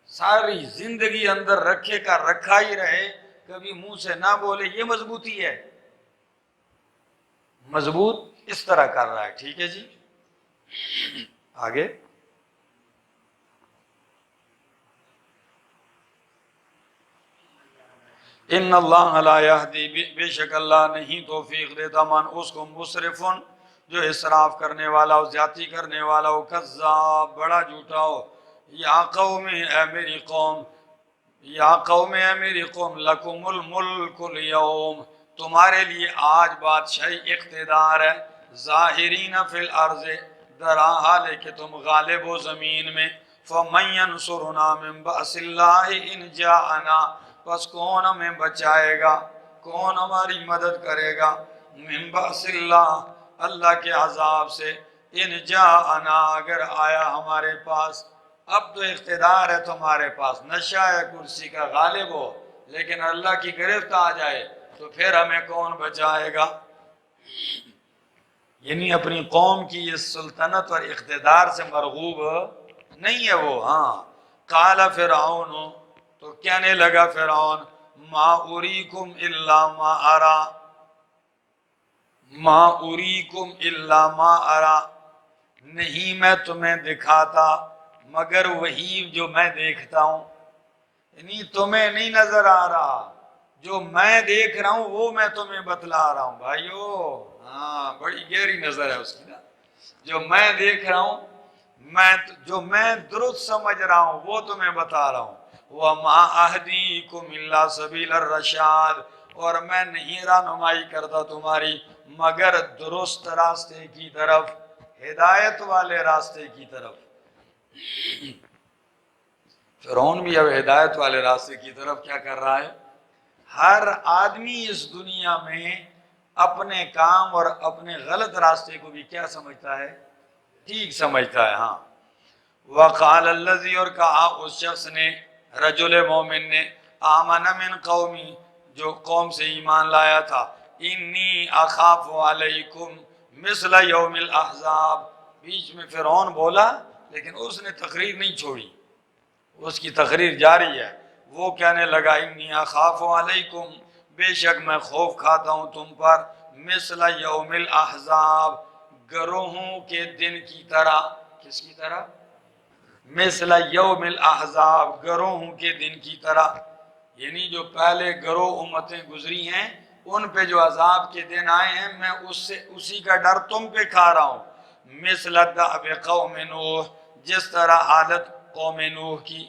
ساری زندگی اندر رکھے کا رکھا ہی رہے، کبھی منہ سے نہ بولے، یہ مضبوطی ہے۔ مضبوط اس طرح کر رہا ہے۔ ٹھیک ہے جی، آگے۔ ان اللہ لا یہدی، بے شک اللہ نہیں توفیق دیتا من اس کو مسرفن جو اسراف کرنے والا ہو، زیادتی کرنے والا ہو، کذاب بڑا جھوٹا ہو۔ یا قوم اے میری قوم، یا قوم اے میری قوم، لکم الملک اليوم، تمہارے لیے آج بادشاہی اقتدار ہے، ظاہرین فی الارض، در حال ہے کہ تم غالب ہو زمین میں، فمن ینصرنا من بأس اللہ ان جاءنا، پس کون ہمیں بچائے گا، کون ہماری مدد کرے گا، من بأس اللہ، اللہ کے عذاب سے، ان جاءنا، اگر آیا ہمارے پاس۔ اب تو اقتدار ہے تمہارے پاس، نشہ ہے کرسی کا، غالب ہو، لیکن اللہ کی گرفت آ جائے تو پھر ہمیں کون بچائے گا؟ یعنی اپنی قوم کی اس سلطنت اور اقتدار سے مرغوب نہیں ہے وہ۔ ہاں، قال فرعون، تو کہنے لگا فرعون، ما اریکم الا ما ارا، ما اریکم الا ما ارا، نہیں میں تمہیں دکھاتا مگر وہی جو میں دیکھتا ہوں، یعنی تمہیں نہیں نظر آ رہا، جو میں دیکھ رہا ہوں وہ میں تمہیں بتلا رہا ہوں۔ بھائیو، ہاں، بڑی گہری نظر ہے اس کی نا۔ جو میں دیکھ رہا ہوں، جو میں درست سمجھ رہا ہوں وہ تمہیں بتا رہا ہوں۔ وَمَا أَهْدِيكُمْ إِلَّا سَبِيلَ الرَّشَادِ، اور میں نہیں رہنمائی کرتا تمہاری مگر درست راستے کی طرف، ہدایت والے راستے کی طرف۔ فرعون بھی اب ہدایت والے راستے کی طرف کیا کر رہا ہے؟ ہر آدمی اس دنیا میں اپنے کام اور اپنے غلط راستے کو بھی کیا سمجھتا ہے؟ ٹھیک سمجھتا ہے۔ ہاں، وقال الذی، اور کہا اس شخص نے، رجل مومن نے، آمن من قومی، جو قوم سے ایمان لایا تھا، انی اخاف علیکم مثل یوم الاحزاب، بیچ میں فرعون بولا لیکن اس نے تقریر نہیں چھوڑی، اس کی تقریر جاری ہے۔ وہ کہنے لگا، انی اخاف علیکم، بے شک میں خوف کھاتا ہوں تم پر، مثل یوم الاحزاب، گروہوں کے دن کی طرح۔ کس کی طرح؟ مثل یوم الاحزاب، گروہوں کے دن کی طرح، یعنی جو پہلے گروہ امتیں گزری ہیں ان پہ جو عذاب کے دن آئے ہیں، میں اسی کا ڈر تم پہ کھا رہا ہوں۔ مثل دأب قوم نوح، جس طرح حالت قوم نوح کی،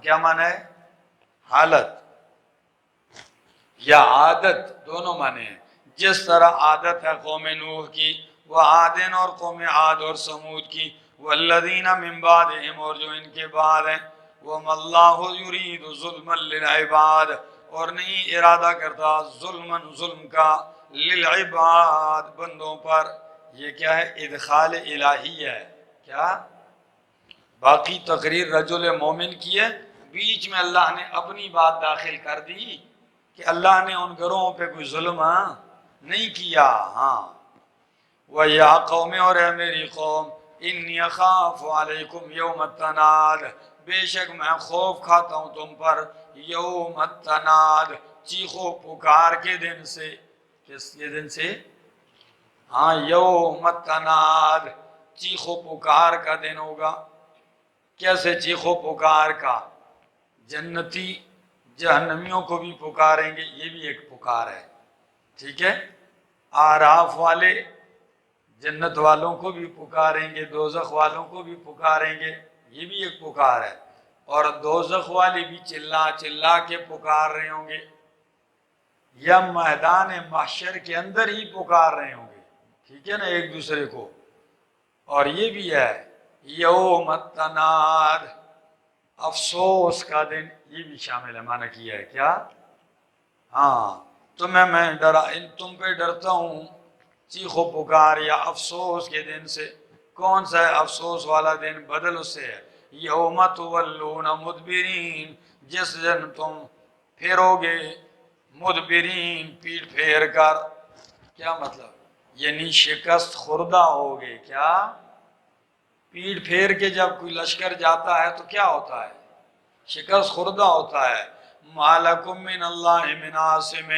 کیا معنی ہے؟ حالت یا عادت، دونوں معنی ہیں۔ جس طرح عادت ہے قوم نوح کی، وہ عادن، اور قوم عاد اور سمود کی، والذین من بعدہم، اور جو ان کے بعد ہیں، وَمَا اللَّهُ يُرِيدُ ظُلْمًا لِلْعِبَادِ، اور نہیں ارادہ کرتا ظلم کا للعباد بندوں پر۔ یہ کیا ہے؟ ادخال الہی ہے۔ کیا؟ باقی تقریر رجل مومن کی ہے، بیچ میں اللہ نے اپنی بات داخل کر دی کہ اللہ نے ان گروہوں پہ کوئی ظلم نہیں کیا۔ ہاں، وَيَا قَوْمِ، اور اے میری قوم، اِنِّي أَخَافُ عَلَيْكُمْ يَوْمَ التَّنَادِ، بے شک میں خوف کھاتا ہوں تم پر یوم التناد، چیخو پکار کے دن سے۔ کس کے دن سے؟ ہاں، یوم التناد، چیخو پکار کا دن ہوگا۔ کیسے چیخو پکار کا؟ جنتی جہنمیوں کو بھی پکاریں گے، یہ بھی ایک پکار ہے، ٹھیک ہے؟ آراف والے جنت والوں کو بھی پکاریں گے، دوزخ والوں کو بھی پکاریں گے، یہ بھی ایک پکار ہے۔ اور دوزخ والے بھی چلا چلا کے پکار رہے ہوں گے، یا میدان محشر کے اندر ہی پکار رہے ہوں گے، ٹھیک ہے نا، ایک دوسرے کو۔ اور یہ بھی ہے یوم التناد، افسوس کا دن، یہ بھی شامل ہے، معنی کیا ہے کیا؟ ہاں، میں تم پہ ڈرتا ہوں چیخو پکار یا افسوس کے دن سے۔ کون سا ہے افسوس والا دن؟ بدل اس سے ہے یوم تولون مدبرین، جس دن تم پھیرو گے مدبرین، پیٹ پھیر کر۔ کیا مطلب؟ یعنی شکست خوردہ ہوگے۔ کیا؟ پیٹ پھیر کے جب کوئی لشکر جاتا ہے تو کیا ہوتا ہے؟ شکست خوردہ ہوتا ہے۔ مَالَكُم مِّنَ اللَّهِ مِنْ عَاصِمٍ،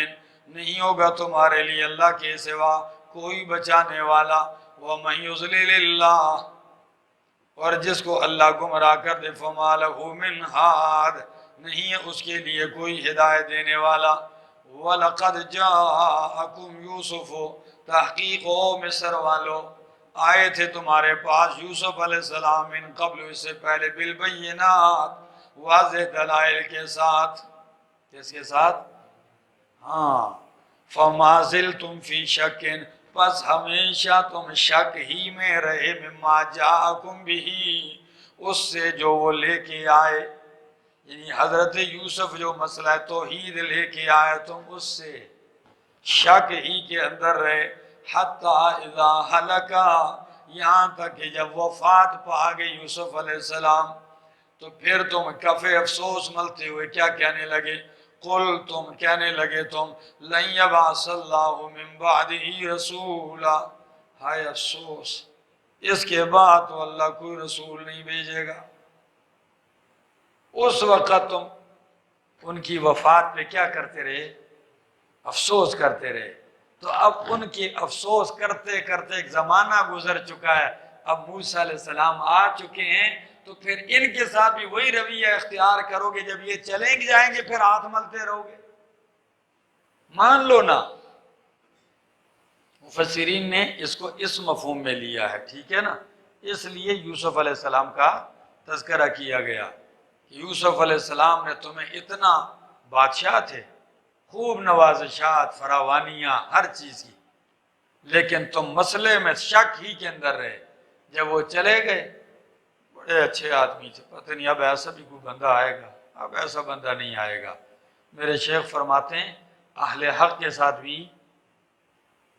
نہیں ہوگا تمہارے لیے اللہ کے سوا کوئی بچانے والا۔ وَمَن يُضْلِلِ اللَّهُ، اور جس کو اللہ گمراہ کر دے، فَمَا لَهُ مِنْ ہَادٍ، نہیں ہے اس کے لیے کوئی ہدایت دینے والا۔ وَلَقَدْ جَاءَكُمْ يُوسُفُ، تحقیق ہو مصر والو، آئے تھے تمہارے پاس یوسف علیہ السلام من قبل، اس سے پہلے، بالبینات، واضح دلائل کے ساتھ۔ کس کے ساتھ؟ ہاں، فَمَا زِلْتُمْ فِي شَكٍ، پس ہمیشہ تم شک ہی میں رہے، مما جاءکم بِهِ، اس سے جو وہ لے کے آئے، یعنی حضرت یوسف جو مسئلہ توحید لے کے آئے تم اس سے شک ہی کے اندر رہے۔ حَتَّى اِذَا هَلَكَ، یہاں تک کہ جب وفات پا گئی یوسف علیہ السلام، تو پھر تم کف افسوس ملتے ہوئے کیا کہنے لگے؟ قل، تم کہنے لگے تم، لن یبعث اللہ من بعدہ رسولا، ہائے افسوس، اس کے بعد تو اللہ کوئی رسول نہیں بھیجے گا۔ اس وقت تم ان کی وفات پہ کیا کرتے رہے؟ افسوس کرتے رہے۔ تو اب ان کی افسوس کرتے کرتے ایک زمانہ گزر چکا ہے، اب موسیٰ علیہ السلام آ چکے ہیں، تو پھر ان کے ساتھ بھی وہی رویہ اختیار کرو گے؟ جب یہ چلیں جائیں گے پھر ہاتھ ملتے رہو گے؟ مان لو نا۔ مفسرین نے اس کو اس مفہوم میں لیا ہے، ٹھیک ہے نا، اس لیے یوسف علیہ السلام کا تذکرہ کیا گیا۔ یوسف علیہ السلام نے تمہیں اتنا، بادشاہ تھے، خوب نوازشات، فراوانیاں ہر چیز کی، لیکن تم مسئلے میں شک ہی کے اندر رہے۔ جب وہ چلے گئے، بڑے اچھے آدمی تھے، پتہ نہیں اب ایسا بھی کوئی بندہ آئے گا، اب ایسا بندہ نہیں آئے گا۔ میرے شیخ فرماتے ہیں اہل حق کے ساتھ بھی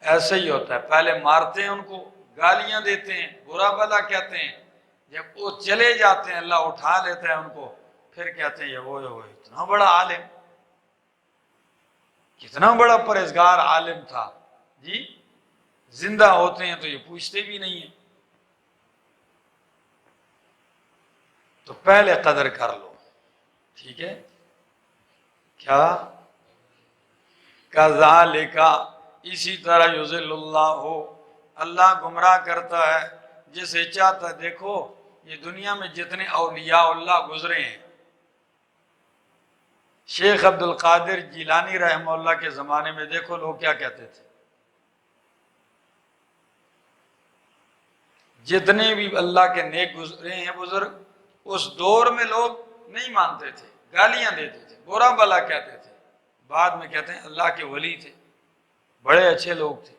ایسا ہی ہوتا ہے، پہلے مارتے ہیں ان کو، گالیاں دیتے ہیں، برا بھلا کہتے ہیں، جب وہ چلے جاتے ہیں اللہ اٹھا لیتا ہے ان کو، پھر کہتے ہیں یہ وہ اتنا بڑا عالم، کتنا بڑا پرہیزگار عالم تھا جی، زندہ ہوتے ہیں تو یہ پوچھتے بھی نہیں ہیں۔ تو پہلے قدر کر لو، ٹھیک ہے؟ کیا؟ کذالک، اسی طرح یضل اللہ، اللہ گمراہ کرتا ہے جسے چاہتا ہے۔ دیکھو یہ دنیا میں جتنے اولیاء اللہ گزرے ہیں، شیخ عبد القادر جیلانی رحمہ اللہ کے زمانے میں دیکھو لوگ کیا کہتے تھے، جتنے بھی اللہ کے نیک گزرے ہیں بزرگ، اس دور میں لوگ نہیں مانتے تھے، گالیاں دیتے تھے، برا بھلا کہتے تھے، بعد میں کہتے ہیں اللہ کے ولی تھے، بڑے اچھے لوگ تھے،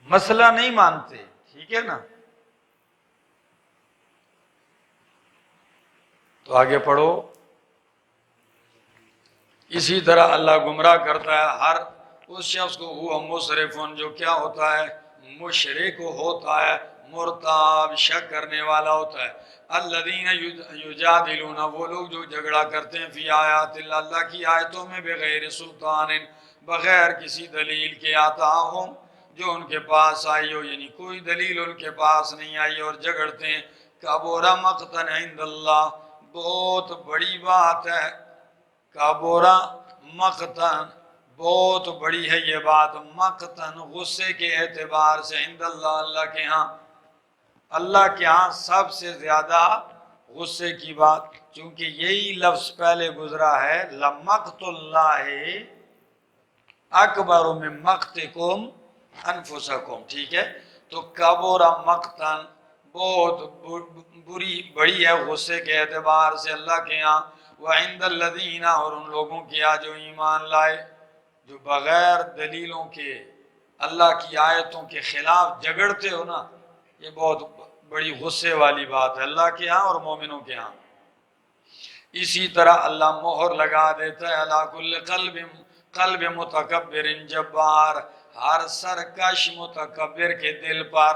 مسئلہ نہیں مانتے، ٹھیک ہے نا۔ تو آگے پڑھو، اسی طرح اللہ گمراہ کرتا ہے ہر اس شخص کو، وہ مسرفن جو کیا ہوتا ہے، مشرک ہوتا ہے، مرتاب شک کرنے والا ہوتا ہے۔ الذین یجادلون، وہ لوگ جو جھگڑا کرتے ہیں، فی آیات اللہ، اللہ کی آیتوں میں، بغیر سلطان، بغیر کسی دلیل کے، آتاہم، جو ان کے پاس آئی ہو، یعنی کوئی دلیل ان کے پاس نہیں آئی اور جھگڑتے ہیں۔ کبر مقتا عند اللہ، بہت بڑی بات ہے، کبرا مقتن، بہت بڑی ہے یہ بات، مقتن غصے کے اعتبار سے، عند اللہ، اللہ کے ہاں، اللہ کے ہاں سب سے زیادہ غصے کی بات، چونکہ یہی لفظ پہلے گزرا ہے، لمقت اللہ اکبر من مقتکم انفسکم، ٹھیک ہے؟ تو کبر مقتن، بہت بڑی ہے غصے کے اعتبار سے اللہ کے ہاں، وعند الذین، اور ان لوگوں کے ہاں جو ایمان لائے، جو بغیر دلیلوں کے اللہ کی آیتوں کے خلاف جھگڑتے ہو نا، یہ بہت بڑی غصے والی بات ہے اللہ کے ہاں اور مومنوں کے ہاں۔ اسی طرح اللہ مہر لگا دیتا ہے علی کل قلب متکبر جبار، ہر سرکش متکبر کے دل پر،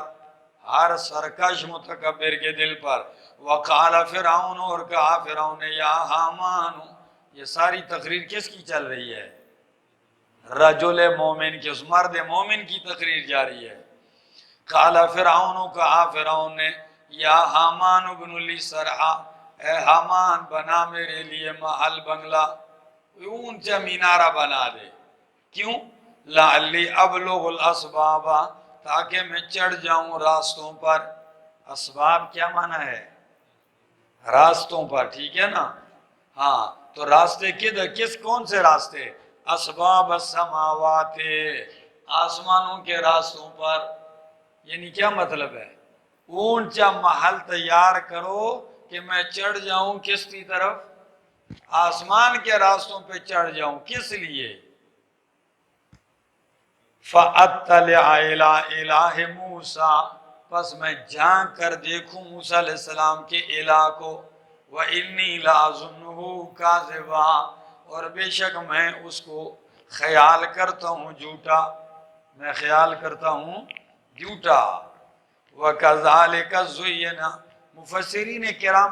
ہر سرکش متکبر کے دل پر۔ وقال فرعون، اور کہا فرعون نے، یا حامان، یہ ساری تقریر کس کی چل رہی ہے؟ رجل مومن کی، اس مرد مومن کی تقریر جاری ہے۔ قال فرعون، کہا فرعون نے، یا حامان ابن لی صرحا، اے حامان بنا میرے لیے محل بنگلہ، اونچا مینارہ بنا دے، کیوں؟ لعلی ابلغ الاسباب، تاکہ میں چڑھ جاؤں راستوں پر۔ اسباب کیا معنی ہے؟ راستوں پر، ٹھیک ہے نا؟ ہاں، تو راستے کس کون سے راستے؟ اسباب السماوات، آسمانوں کے راستوں پر، یعنی کیا مطلب ہے؟ اونچا محل تیار کرو کہ میں چڑھ جاؤں کس کی طرف؟ آسمان کے راستوں پہ چڑھ جاؤں، کس لیے؟ فَأَطَّلِعَ إِلَىٰ إِلَٰهِ مُوسَىٰ، پس میں جھانک کر دیکھوں موسیٰ علیہ السلام کے الہ کو، وَإِنِّي لَأَظُنُّهُ كَاذِبًا، اور بے شک میں اس کو خیال کرتا ہوں جھوٹا، میں خیال کرتا ہوں جھوٹا۔ وَكَذَلِكَ زُيِّنَ، مفسرین کرام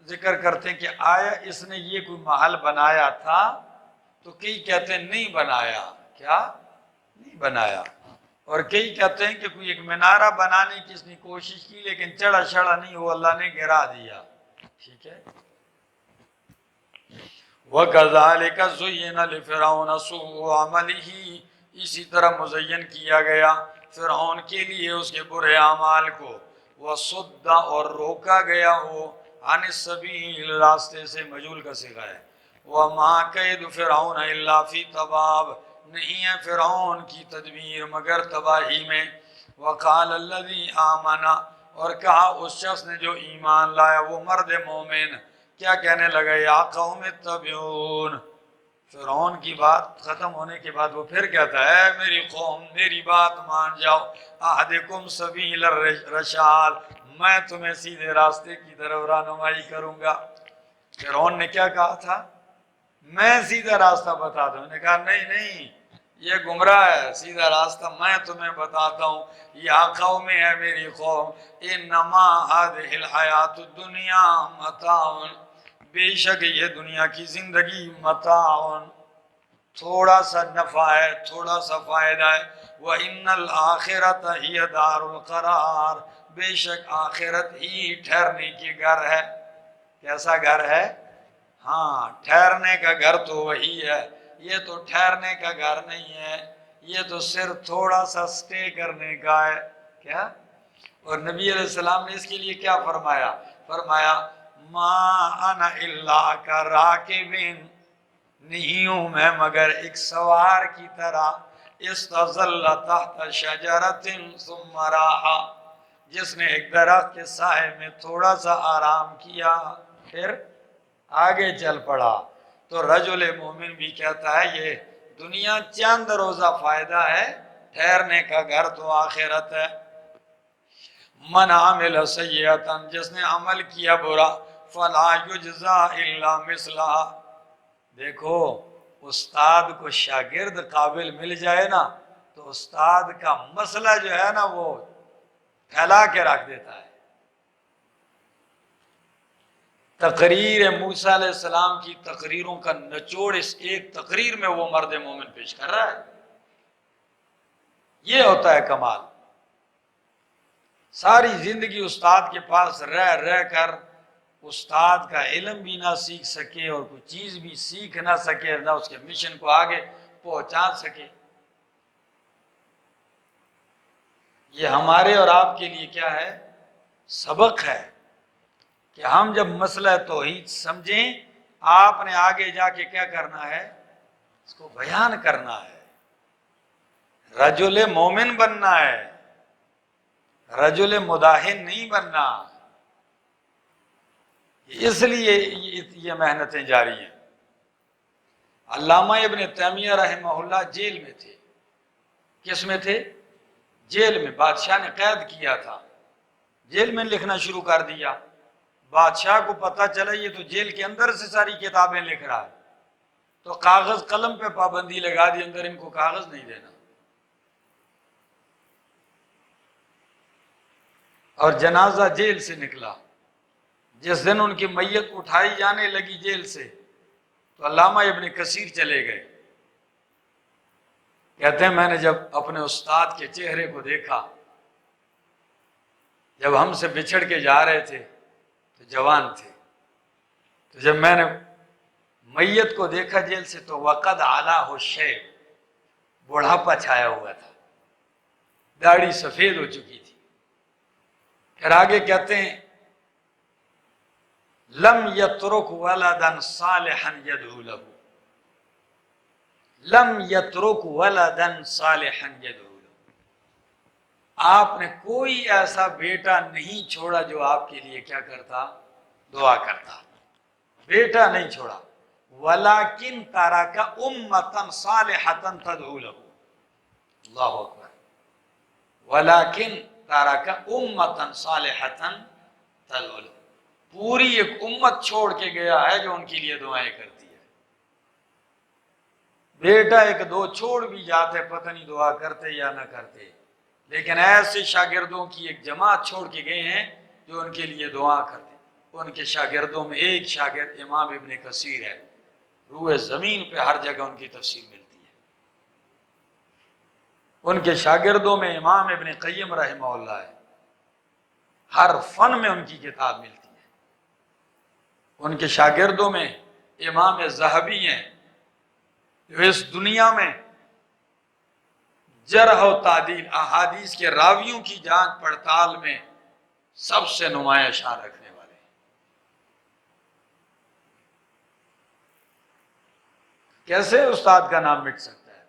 ذکر کرتے ہیں کہ آیا اس نے یہ کوئی محل بنایا تھا؟ تو کئی کہتے ہیں نہیں بنایا، کیا؟ نہیں بنایا، اور کئی کہتے ہیں کہ کوئی ایک منارہ بنانے کی اس نے کوشش کی لیکن چڑھا شڑا نہیں، وہ اللہ نے گرا دیا، ٹھیک ہے؟ وَكَذَلِكَ زُيِّنَ لِفِرْعَوْنَ سُوءُ عَمَلِهِ، اسی طرح مزین کیا گیا فرعون کے لیے اس کے برے اعمال کو، وَصُدَّ، اور روکا گیا وہ، عن السبیل، راستے سے، مجہول کا صیغہ ہے۔ وَمَا كَيْدُ فِرْعَوْنَ إِلَّا فِي تَبَابٍ، نہیں ہے فرعون کی تدبیر مگر تباہی میں۔ وَقَالَ الَّذِي آمَنَ، اور کہا اس شخص نے جو ایمان لایا، وہ مرد مومن، کیا کہنے لگا؟ یا قوم اتبعون، فرعون کی بات ختم ہونے کے بعد وہ پھر کہتا ہے، اے میری قوم میری بات مان جاؤ، اہدکم سبیل الرشاد، میں تمہیں سیدھے راستے کی طرف رہنمائی کروں گا۔ فرعون نے کیا کہا تھا؟ میں سیدھا راستہ بتاتا ہوں، انہوں نے کہا نہیں نہیں، یہ گمراہ ہے، سیدھا راستہ میں تمہیں بتاتا ہوں۔ یا قوم، ہے میری قوم، انما هذه الحیات الدنیا متاع، بے شک یہ دنیا کی زندگی متاع، تھوڑا سا نفع ہے، تھوڑا سا فائدہ ہے۔ وَإِنَّ الْآخِرَةَ هِيَ دَارُ الْقَرَارِ، بے شک آخرت ہی ٹھہرنے کی گھر ہے۔ کیسا گھر ہے؟ ہاں، ٹھہرنے کا گھر تو وہی ہے، یہ تو ٹھہرنے کا گھر نہیں ہے، یہ تو صرف تھوڑا سا سٹے کرنے کا ہے۔ کیا؟ اور نبی علیہ السلام نے اس کے لیے کیا فرمایا؟ فرمایا ما انا الا کراکب، نہیں ہوں میں مگر ایک سوار کی طرح، استظل تحت شجرۃ ثم راحا، جس نے ایک درخت کے سائے میں تھوڑا سا آرام کیا پھر آگے چل پڑا۔ تو رجل مومن بھی کہتا ہے یہ دنیا چند روزہ فائدہ ہے، ٹھہرنے کا گھر تو آخرت ہے۔ من عمل سیئۃ، جس نے عمل کیا برا، فلا یجزا الا مثلھا، دیکھو استاد کو شاگرد قابل مل جائے نا تو استاد کا مسئلہ جو ہے نا وہ پھیلا کے رکھ دیتا ہے۔ تقریر موسیٰ علیہ السلام کی تقریروں کا نچوڑ اس ایک تقریر میں وہ مرد مومن پیش کر رہا ہے۔ یہ ہوتا ہے کمال۔ ساری زندگی استاد کے پاس رہ رہ کر استاد کا علم بھی نہ سیکھ سکے اور کوئی چیز بھی سیکھ نہ سکے، نہ اس کے مشن کو آگے پہنچا سکے۔ یہ ہمارے اور آپ کے لیے کیا ہے؟ سبق ہے کہ ہم جب مسئلہ توحید سمجھیں، آپ نے آگے جا کے کیا کرنا ہے؟ اس کو بیان کرنا ہے، رجل مومن بننا ہے، رجل مداہن نہیں بننا۔ اس لیے یہ محنتیں جاری ہیں۔ علامہ ابن تیمیہ رحمہ اللہ جیل میں تھے۔ کس میں تھے؟ جیل میں۔ بادشاہ نے قید کیا تھا، جیل میں لکھنا شروع کر دیا۔ بادشاہ کو پتہ چلا یہ تو جیل کے اندر سے ساری کتابیں لکھ رہا ہے، تو کاغذ قلم پہ پابندی لگا دی، اندر ان کو کاغذ نہیں دینا۔ اور جنازہ جیل سے نکلا۔ جس دن ان کی میت اٹھائی جانے لگی جیل سے تو علامہ ابن کثیر چلے گئے۔ کہتے ہیں میں نے جب اپنے استاد کے چہرے کو دیکھا، جب ہم سے بچھڑ کے جا رہے تھے تو جوان تھے، تو جب میں نے میت کو دیکھا جیل سے تو وقد علیہ الشیب، بڑھاپا چھایا ہوا تھا، داڑھی سفید ہو چکی تھی۔ پھر آگے کہتے ہیں لم یترک ولدا صالحا یدعو له، لم یترک ولدا صالحا یدعو له، آپ نے کوئی ایسا بیٹا نہیں چھوڑا جو آپ کے لیے کیا کرتا؟ دعا کرتا۔ بیٹا نہیں چھوڑا۔ ولیکن ترک امتا صالحتا تدعو له، اللہ اکبر، ولیکن ترک امتا صالحتا تدعو له، پوری ایک امت چھوڑ کے گیا ہے جو ان کے لیے دعائیں کرتی ہے۔ بیٹا ایک دو چھوڑ بھی جاتے، پتہ نہیں دعا کرتے یا نہ کرتے، لیکن ایسے شاگردوں کی ایک جماعت چھوڑ کے گئے ہیں جو ان کے لیے دعا کرتے۔ ان کے شاگردوں میں ایک شاگرد امام ابن کثیر ہے، روئے زمین پہ ہر جگہ ان کی تفسیر ملتی ہے۔ ان کے شاگردوں میں امام ابن قیم رحمہ اللہ ہے، ہر فن میں ان کی کتاب ملتی ہے۔ ان کے شاگردوں میں امام ذہبی ہیں، جو اس دنیا میں جرح و تعدیل، احادیث کے راویوں کی جانچ پڑتال میں سب سے نمایاں شان رکھنے والے ہیں۔ کیسے استاد کا نام مٹ سکتا ہے؟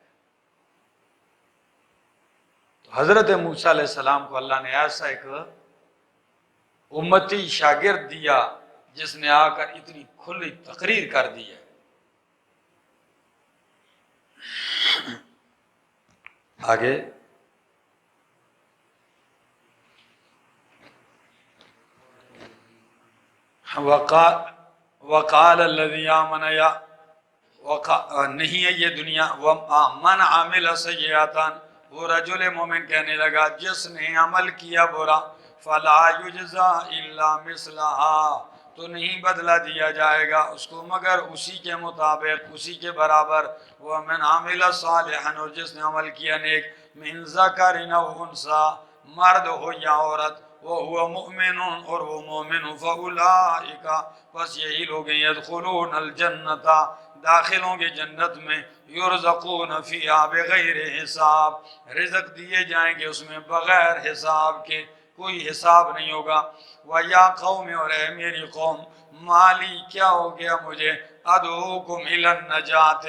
تو حضرت موسیٰ علیہ السلام کو اللہ نے ایسا ایک امتی شاگرد دیا جس نے آ کر اتنی کھلی تقریر کر دی ہے۔ آگے وقال الذی آمن یا نہیں ہے یہ دنیا، من عامل سیئاتن، وہ رجل مومن کہنے لگا جس نے عمل کیا برا، فلا یجزا الا مثلہا، تو نہیں بدلہ دیا جائے گا اس کو مگر اسی کے مطابق، اسی کے برابر۔ ومن عامل صالحا، اور جس نے عمل کیا نیک، من ذکر او انثی، مرد ہو یا عورت، وہو مؤمن، اور وہ مومن، فاولئک، پس یہی لوگ یدخلون الجنت، داخل ہوں گے جنت میں، یرزقون فیہا بغیر حساب، رزق دیے جائیں گے اس میں بغیر حساب کے، کوئی حساب نہیں ہوگا۔ وَيَا قَوْمِ، اور اے میری قوم، مالی کیا ہو گیا مجھے، ادعوکم الی النجات،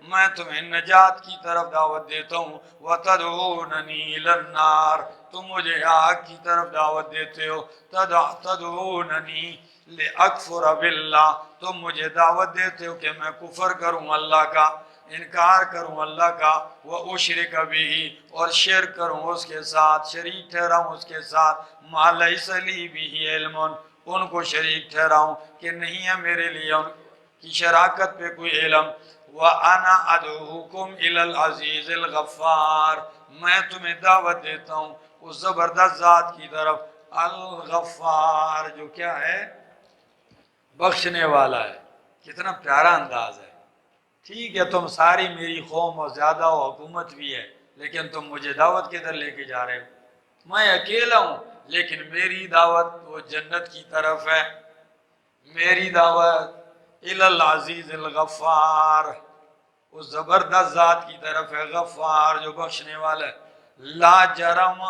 میں تمہیں نجات کی طرف دعوت دیتا ہوں، وَتَدْعُونَنِي الی النار، تم مجھے آگ کی طرف دعوت دیتے ہو، تَدْعُونَنِي لِأَكْفُرَ بِاللَّهِ، تم مجھے دعوت دیتے ہو کہ میں کفر کروں اللہ کا، انکار کروں اللہ کا، وَأُشْرِكَ بِهِ، اور شرک کروں اس کے ساتھ، شریک ٹھہراؤں اس کے ساتھ، مَا لَيْسَ لِي بِهِ عِلْمٌ، ان کو شریک ٹھہراؤں کہ نہیں ہے میرے لیے کی شراکت پہ کوئی علم۔ وَأَنَا أَدْعُوكُمْ إِلَى الْعَزِيزِ الْغَفَّارِ، میں تمہیں دعوت دیتا ہوں اس زبردست ذات کی طرف، الغفار، جو کیا ہے؟ بخشنے والا ہے۔ کتنا پیارا انداز ہے۔ ٹھیک ہے تم ساری میری قوم اور زیادہ و حکومت بھی ہے، لیکن تم مجھے دعوت کدھر لے کے جا رہے ہو؟ میں اکیلا ہوں لیکن میری دعوت وہ جنت کی طرف ہے، میری دعوت الی العزیز الغفار، اس زبردست ذات کی طرف ہے، غفار جو بخشنے والا ہے۔ لا جرم،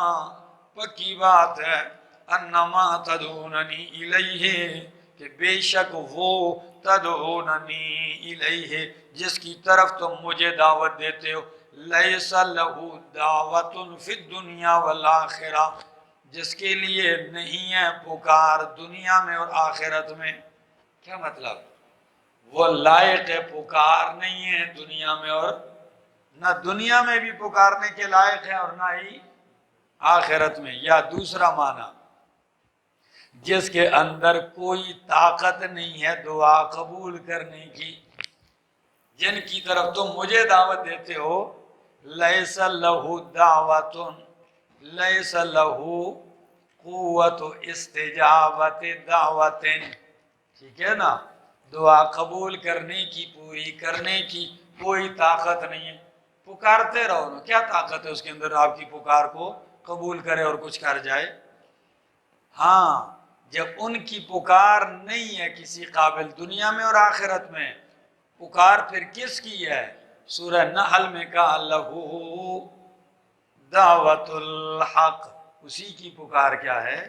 پکی بات ہے، انما تدعوننی الیہ، کہ بے شک وہ تدعوننی الیہ، جس کی طرف تم مجھے دعوت دیتے ہو، لیس لہ دعوت فی الدنیا والآخرہ، جس کے لیے نہیں ہے پکار دنیا میں اور آخرت میں۔ کیا مطلب؟ وہ لائق پکار نہیں ہے دنیا میں، اور نہ دنیا میں بھی پکارنے کے لائق ہے اور نہ ہی آخرت میں۔ یا دوسرا معنی، جس کے اندر کوئی طاقت نہیں ہے دعا قبول کرنے کی، جن کی طرف تم مجھے دعوت دیتے ہو، لیس لہ دعوت، لیس لہ قوت استجابت دعوت، ٹھیک ہے نا، دعا قبول کرنے کی، پوری کرنے کی کوئی طاقت نہیں ہے۔ پکارتے رہو نا، کیا طاقت ہے اس کے اندر آپ کی پکار کو قبول کرے اور کچھ کر جائے؟ ہاں، جب ان کی پکار نہیں ہے کسی قابل دنیا میں اور آخرت میں، پکار پھر کس کی ہے؟ سورہ نحل میں کہا لہو دعوت الحق، اسی کی پکار کیا ہے؟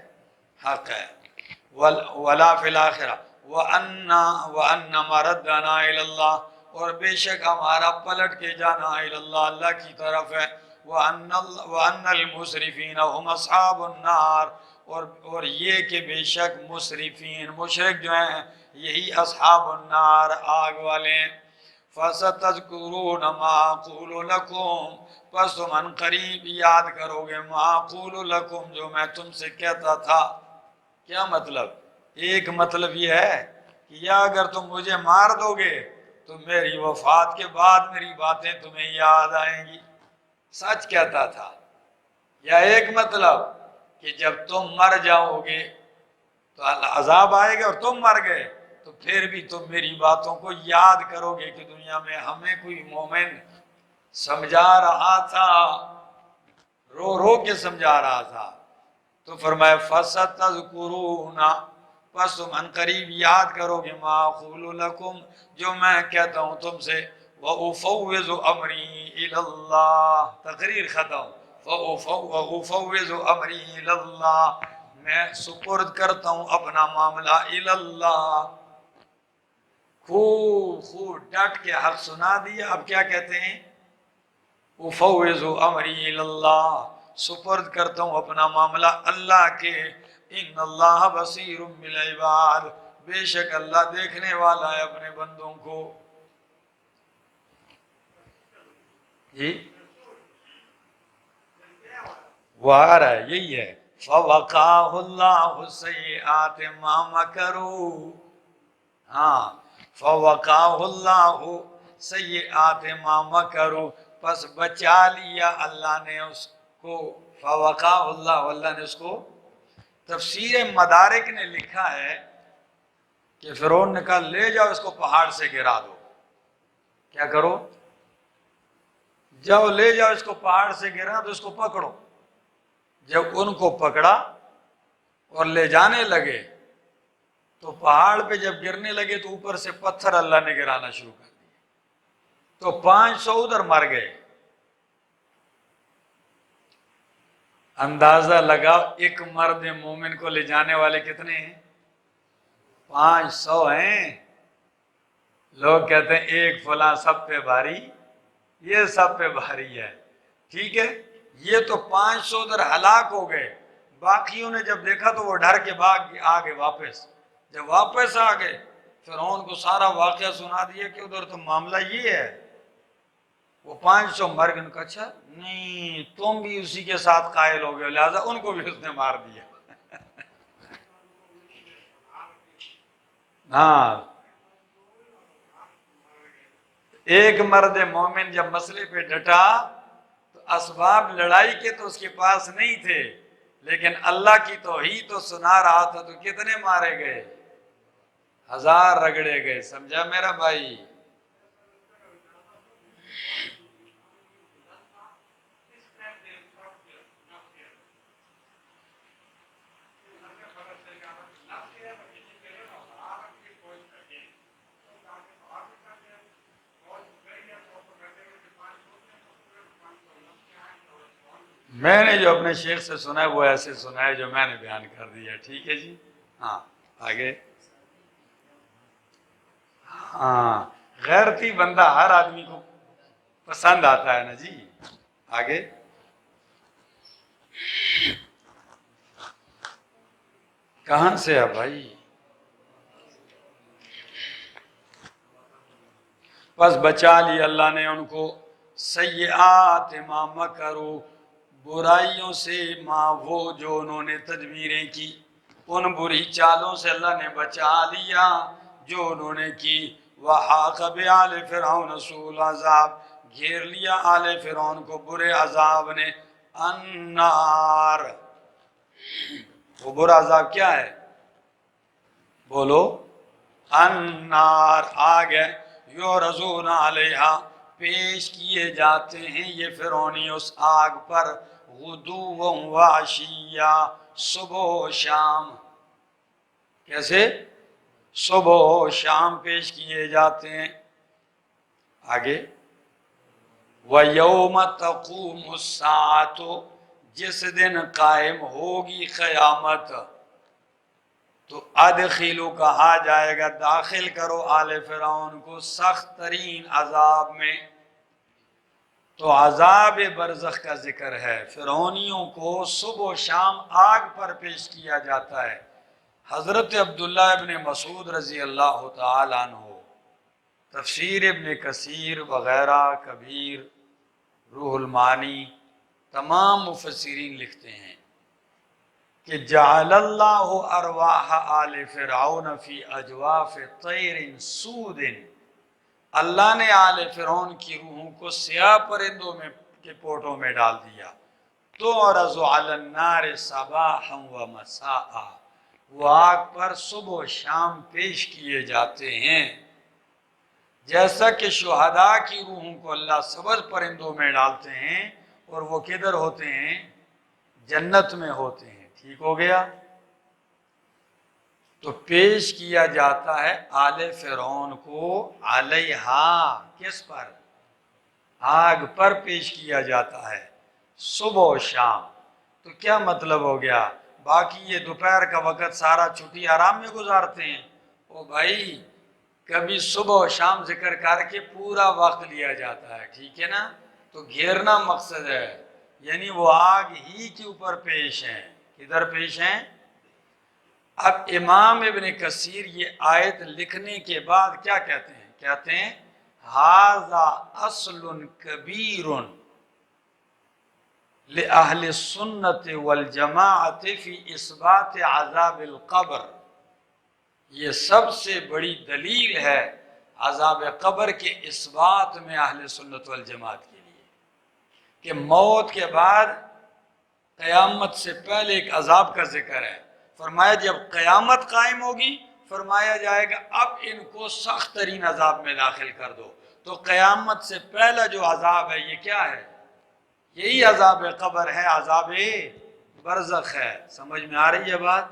حق ہے۔ ولا فی الآخرہ وَأَنَّ مَرَدَّنَا إِلَى اللَّهِ، اور بے شک ہمارا پلٹ کے جانا إِلَى اللَّهِ، اللہ کی طرف ہے۔ وَأَنَّ الْمُسْرِفِينَ هُمْ أَصْحَابُ النَّارِ، اور یہ کہ بے شک مسرفین، مشرک جو ہیں، یہی اصحاب النار، آگ والے ہیں۔ فَسَتَذْكُرُونَ مَا أَقُولُ لَكُمْ، پس تم ان قریب یاد کرو گے، مَا أَقُولُ لَكُمْ، جو میں تم سے کہتا تھا۔ کیا مطلب؟ ایک مطلب یہ ہے کہ یا اگر تم مجھے مار دو گے تو میری وفات کے بعد میری باتیں تمہیں یاد آئیں گی، سچ کہتا تھا۔ یا ایک مطلب کہ جب تم مر جاؤ گے تو عذاب آئے گا اور تم مر گئے تو پھر بھی تم میری باتوں کو یاد کرو گے کہ دنیا میں ہمیں کوئی مومن سمجھا رہا تھا، رو رو کے سمجھا رہا تھا۔ تو فرمایا فَسَتَذْكُرُونَ، پس تم ان قریب یاد کرو گے، مَا أَقُولُ لَكُمْ، جو میں کہتا ہوں تم سے، وَأُفَوِّضُ أَمْرِي إِلَى اللَّهِ، تقریر ختم۔ وَأُفَوِّضُ أَمْرِي إِلَى اللَّهِ، میں سپرد کرتا ہوں اپنا معاملہ إِلَى اللَّهِ۔ خوب ڈٹ کے حق سنا دیا، اب کیا کہتے ہیں؟ اُفَوِّضُ أَمْرِي إِلَى اللَّهِ، سپرد کرتا ہوں اپنا معاملہ اللہ کے، ان اللہ بصیر بالعباد، بے شک اللہ دیکھنے والا ہے اپنے بندوں کو۔ جی وہ آ رہا ہے، یہی ہے، فَوَقَاهُ اللَّهُ سَيِّئَاتِ مَا مَكَرُوا، ہاں، فَوَقَاهُ اللَّهُ سَيِّئَاتِ مَا مَكَرُوا، پس بچا لیا اللہ نے اس کو، فَوَقَاهُ اللَّهُ، اللہ نے اس کو۔ تفسیر مدارک نے لکھا ہے کہ فرعون نے کہا لے جاؤ اس کو پہاڑ سے گرا دو۔ کیا کرو؟ جاؤ لے جاؤ اس کو پہاڑ سے گرا دو، اس کو پکڑو۔ جب ان کو پکڑا اور لے جانے لگے تو پہاڑ پہ جب گرنے لگے تو اوپر سے پتھر اللہ نے گرانا شروع کر دیا، تو 500 ادھر مر گئے۔ اندازہ لگاؤ ایک مرد مومن کو لے جانے والے کتنے ہیں؟ 500 ہیں۔ لوگ کہتے ہیں ایک فلاں سب پہ بھاری، یہ سب پہ بھاری ہے، ٹھیک ہے، یہ تو 500 ادھر ہلاک ہو گئے۔ باقیوں نے جب دیکھا تو وہ ڈر کے بھاگ آگے واپس، جب واپس آ گئے فرعون کو سارا واقعہ سنا دیا کہ ادھر تو معاملہ یہ ہے۔ وہ 500 مر گئے، کہا اچھا نہیں تم بھی اسی کے ساتھ قائل ہو گئے، لہذا ان کو بھی اس نے مار دیا۔ ہاں ایک مرد مومن جب مسئلے پہ ڈٹا تو اسباب لڑائی کے تو اس کے پاس نہیں تھے، لیکن اللہ کی توحید تو سنا رہا تھا، تو کتنے مارے گئے؟ 1000 رگڑے گئے. سمجھا میرا بھائی؟ میں نے جو اپنے شیخ سے سنا ہے وہ ایسے سنا ہے جو میں نے بیان کر دیا. ٹھیک ہے جی. ہاں آگے. ہاں غیرتی بندہ ہر آدمی کو پسند آتا ہے نا جی. آگے. کہاں سے ہے بھائی؟ بس بچا لی اللہ نے ان کو سیئات ما مکروا، برائیوں سے، ماں وہ جو انہوں نے تدبیریں کی، ان بری چالوں سے اللہ نے بچا لیا جو انہوں نے کی. وحاق بآل فرعون سوء العذاب، گھیر لیا آل فرعون کو برے عذاب نے. النار، وہ برا عذاب کیا ہے؟ بولو. النار، آگ ہے. یعرضون علیہا، پیش کیے جاتے ہیں یہ فرعونی اس آگ پر، غدوا و عشیا، صبح و شام. کیسے؟ صبح و شام پیش کیے جاتے ہیں. آگے. وَيَوْمَ تَقُومُ السَّاعَةُ، جس دن قائم ہوگی قیامت تو ادخلوا، کہا جائے گا داخل کرو آل فرعون کو سخت ترین عذاب میں. تو عذاب برزخ کا ذکر ہے. فرعونیوں کو صبح و شام آگ پر پیش کیا جاتا ہے. حضرت عبداللہ ابن مسعود رضی اللہ تعالیٰ عنہ، تفسیر ابن کثیر وغیرہ، کبیر، روح المعانی، تمام مفسرین لکھتے ہیں کہ جعل اللہ ارواح آل فرعون فی اجواف طیر سود، اللہ نے آل فرعون کی روحوں کو سیاہ پرندوں میں کے پوٹوں میں ڈال دیا. تعرض علی النار صباحا و مساء، وہ آگ پر صبح و شام پیش کیے جاتے ہیں. جیسا کہ شہداء کی روحوں کو اللہ سبز پرندوں میں ڈالتے ہیں اور وہ کدھر ہوتے ہیں؟ جنت میں ہوتے ہیں. ٹھیک ہو گیا؟ تو پیش کیا جاتا ہے آل فرعون کو علیہا، کس پر؟ آگ پر پیش کیا جاتا ہے صبح و شام. تو کیا مطلب ہو گیا؟ باقی یہ دوپہر کا وقت سارا چھٹی آرام میں گزارتے ہیں. او بھائی، کبھی صبح و شام ذکر کر کے پورا وقت لیا جاتا ہے. ٹھیک ہے نا؟ تو گھیرنا مقصد ہے، یعنی وہ آگ ہی کے اوپر پیش ہیں. کدھر پیش ہیں؟ اب امام ابن کثیر یہ آیت لکھنے کے بعد کیا کہتے ہیں؟ کہتے ہیں ھذا اصل کبیر لأہل السنت والجماعت فی اثبات عذاب القبر. یہ سب سے بڑی دلیل ہے عذاب قبر کے اثبات میں اہل سنت والجماعت کے لیے، کہ موت کے بعد قیامت سے پہلے ایک عذاب کا ذکر ہے. فرمایا جب قیامت قائم ہوگی، فرمایا جائے گا اب ان کو سخت ترین عذاب میں داخل کر دو. تو قیامت سے پہلا جو عذاب ہے یہ کیا ہے؟ یہی عذاب قبر ہے، عذاب برزخ ہے. سمجھ میں آ رہی ہے بات؟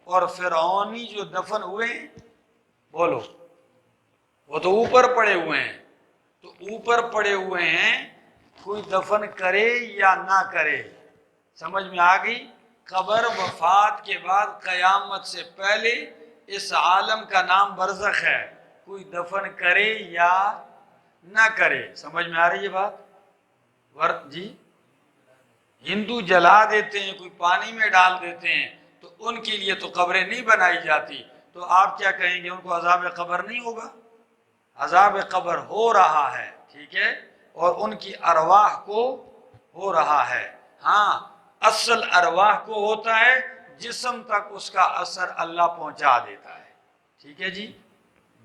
اور فرعونی جو دفن ہوئے ہیں، بولو، وہ تو اوپر پڑے ہوئے ہیں. تو اوپر پڑے ہوئے ہیں، کوئی دفن کرے یا نہ کرے، سمجھ میں آ گئی؟ قبر وفات کے بعد قیامت سے پہلے اس عالم کا نام برزخ ہے، کوئی دفن کرے یا نہ کرے. سمجھ میں آ رہی ہے بات؟ جی، ہندو جلا دیتے ہیں، کوئی پانی میں ڈال دیتے ہیں، تو ان کے لیے تو قبریں نہیں بنائی جاتی. تو آپ کیا کہیں گے؟ ان کو عذاب قبر نہیں ہوگا؟ عذاب قبر ہو رہا ہے. ٹھیک ہے؟ اور ان کی ارواح کو ہو رہا ہے. ہاں، اصل ارواح کو ہوتا ہے، جسم تک اس کا اثر اللہ پہنچا دیتا ہے. ٹھیک ہے جی؟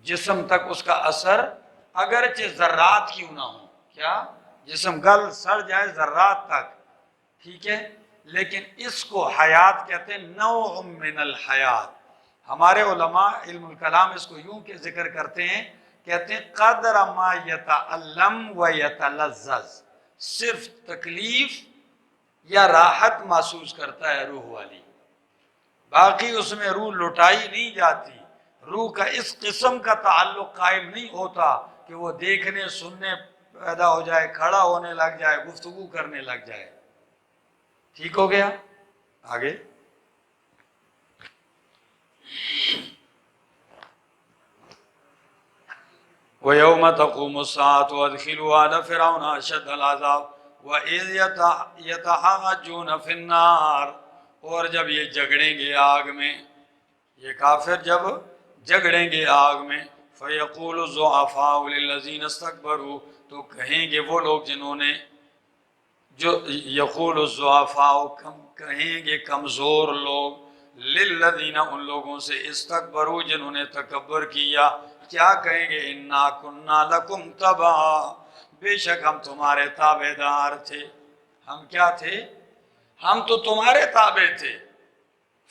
جسم تک اس کا اثر اگرچہ ذرات کیوں نہ ہوں. کیا؟ جسم گل سڑ جائے ذرات تک، ٹھیک ہے، لیکن اس کو حیات کہتے ہیں، نوع من الحیات. ہمارے علماء علم الکلام اس کو یوں کہ ذکر کرتے ہیں، کہتے ہیں قدر ما یتعلم و یتلذذ، صرف تکلیف یا راحت محسوس کرتا ہے روح والی، باقی اس میں روح لٹائی نہیں جاتی. روح کا اس قسم کا تعلق قائم نہیں ہوتا کہ وہ دیکھنے سننے پیدا ہو جائے، کھڑا ہونے لگ جائے، گفتگو کرنے لگ جائے. ٹھیک ہو گیا؟ آگے وَيَوْمَ تَقُومُ السَّاعَةُ وَادْخِلُوا آلَ فِرْعَوْنَ أَشَدَّ الْعَذَابِ وَإِذْ يَتَحَاجُّونَ فِي النَّارِ، اور جب یہ جھگڑیں گے آگ میں، یہ کافر جب جھگڑیں گے آگ میں، فَيَقُولُ الضُّعَفَاءُ لِلَّذِينَ اسْتَكْبَرُوا، تو کہیں گے وہ لوگ جنہوں نے، جو یقول الضعفاء، کہیں گے کمزور لوگ، للذین، ان لوگوں سے، استکبروا، جنہوں نے تکبر کیا، کیا کہیں گے؟ انا کننا لکم تبعا، بے شک ہم تمہارے تابع دار تھے. ہم کیا تھے؟ ہم تو تمہارے تابع تھے.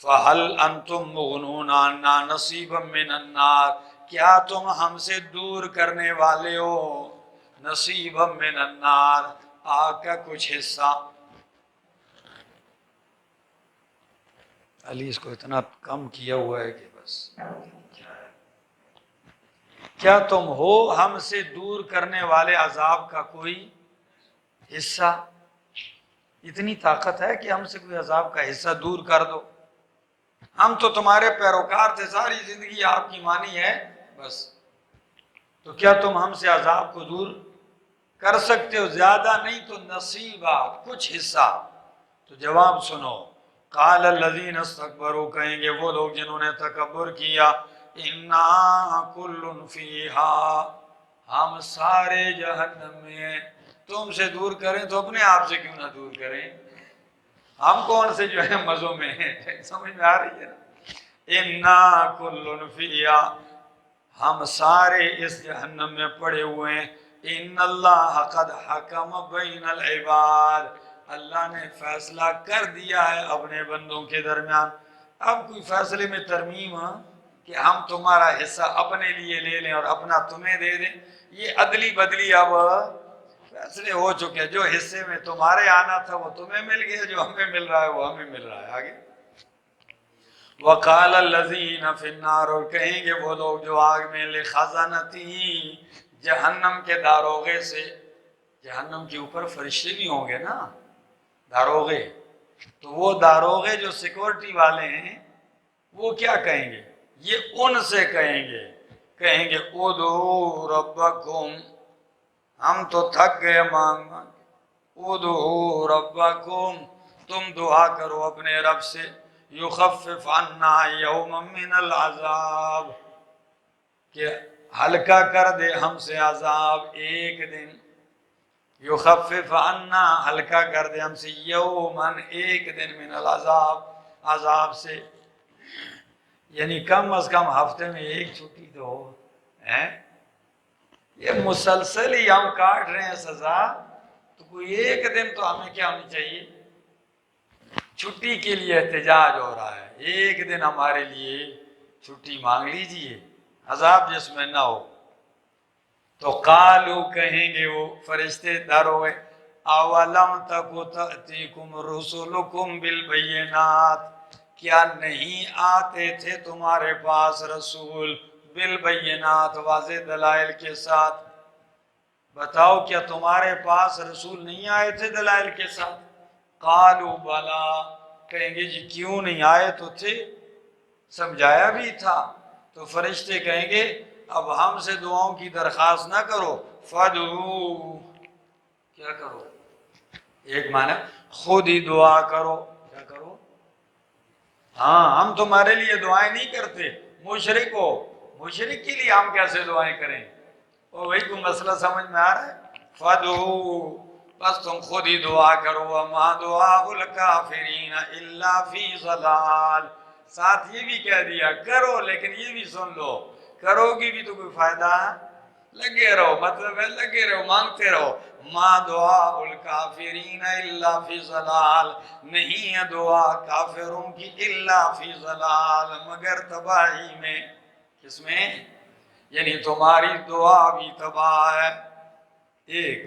فہل انتم مغنون عنا نصیبا من النار، کیا تم ہم سے دور کرنے والے ہو نصیبا من النار، آگ کا کچھ حصہ. علی اس کو اتنا کم کیا ہوا ہے کہ بس، کیا تم ہو ہم سے دور کرنے والے عذاب کا کوئی حصہ؟ اتنی طاقت ہے کہ ہم سے کوئی عذاب کا حصہ دور کر دو؟ ہم تو تمہارے پیروکار تھے، ساری زندگی آپ کی مانی ہے بس، تو کیا تم ہم سے عذاب کو دور کر سکتے ہو؟ زیادہ نہیں تو نصیبہ، کچھ حصہ. تو جواب سنو، قال الذین استکبروا، کہیں گے وہ لوگ جنہوں نے تکبر کیا، انا کل فیہا، ہم سارے جہنم میں ہیں. تم سے دور کریں تو اپنے آپ سے کیوں نہ دور کریں؟ ہم کون سے جو ہے مزوں میں ہیں؟ سمجھ میں آ رہی ہے نا؟ انا کل فیہا، ہم سارے اس جہنم میں پڑے ہوئے ہیں. ان اللہ قد حکم بین العباد، اللہ نے فیصلہ کر دیا ہے اپنے بندوں کے درمیان. اب کوئی فیصلے میں ترمیم کہ ہم تمہارا حصہ اپنے لیے لے لیں اور اپنا تمہیں دے دیں، یہ عدلی بدلی اب فیصلے ہو چکے. جو حصے میں تمہارے آنا تھا وہ تمہیں مل گیا، جو ہمیں مل رہا ہے وہ ہمیں مل رہا ہے. آگے وَقَالَ الَّذِينَ فِي النَّارِ، اور کہیں گے وہ لوگ جو آگ میں، لِخَزَنَتِهِ، جہنم کے داروغے سے. جہنم کے اوپر فرشتے بھی ہوں گے نا، داروغے. تو وہ داروغے جو سیکورٹی والے ہیں وہ کیا کہیں گے؟ یہ ان سے کہیں گے ادعوا ربکم، ہم تو تھک گئے مانگ مانگ، ادعوا ربکم، تم دعا کرو اپنے رب سے، یخفف عنا یوما من العذاب، کہ ہلکا کر دے ہم سے عذاب ایک دن. یخفف عنا، ہلکا کر دے ہم سے، یومن، ایک دن، من العذاب، عذاب سے. یعنی کم از کم ہفتے میں ایک چھٹی تو ہو. یہ مسلسل ہی ہم کاٹ رہے ہیں سزا، تو کوئی ایک دن تو ہمیں کیا ہونی چاہیے؟ چھٹی کے لیے احتجاج ہو رہا ہے، ایک دن ہمارے لیے چھٹی مانگ لیجئے، عذاب جس میں نہ ہو. تو قالو، کہیں گے وہ فرشتے داروغے، اولم تک تأتیکم رسلکم بالبینات، کیا نہیں آتے تھے تمہارے پاس رسول بالبینات، واضح دلائل کے ساتھ؟ بتاؤ کیا تمہارے پاس رسول نہیں آئے تھے دلائل کے ساتھ؟ قالوا بلا، کہیں گے جی کیوں نہیں آئے تو تھے، سمجھایا بھی تھا. تو فرشتے کہیں گے اب ہم سے دعاؤں کی درخواست نہ کرو، فادعو، کیا کرو؟ ایک معنی خود ہی دعا کرو. کیا کرو؟ ہاں، ہم تمہارے لیے دعائیں نہیں کرتے، مشرک ہو، مشرک کے لیے ہم کیسے دعائیں کریں؟ اور وہی کو مسئلہ سمجھ میں آ رہا ہے؟ فادعو، بس تم خود ہی دعا کرو. وما دعاء الکافرین الا فی ضلال، ساتھ یہ بھی کہہ دیا کرو، لیکن یہ بھی سن لو، کرو گی بھی تو کوئی فائدہ لگے رہو، مطلب ہے لگے رہو، مانگتے رہو۔ ما دعاء الکافرین الا فی ضلال، نہیں ہے دعا کافروں کی الا فی ضلال، مگر تباہی میں۔ کس میں؟ یعنی تمہاری دعا بھی تباہ ہے۔ ایک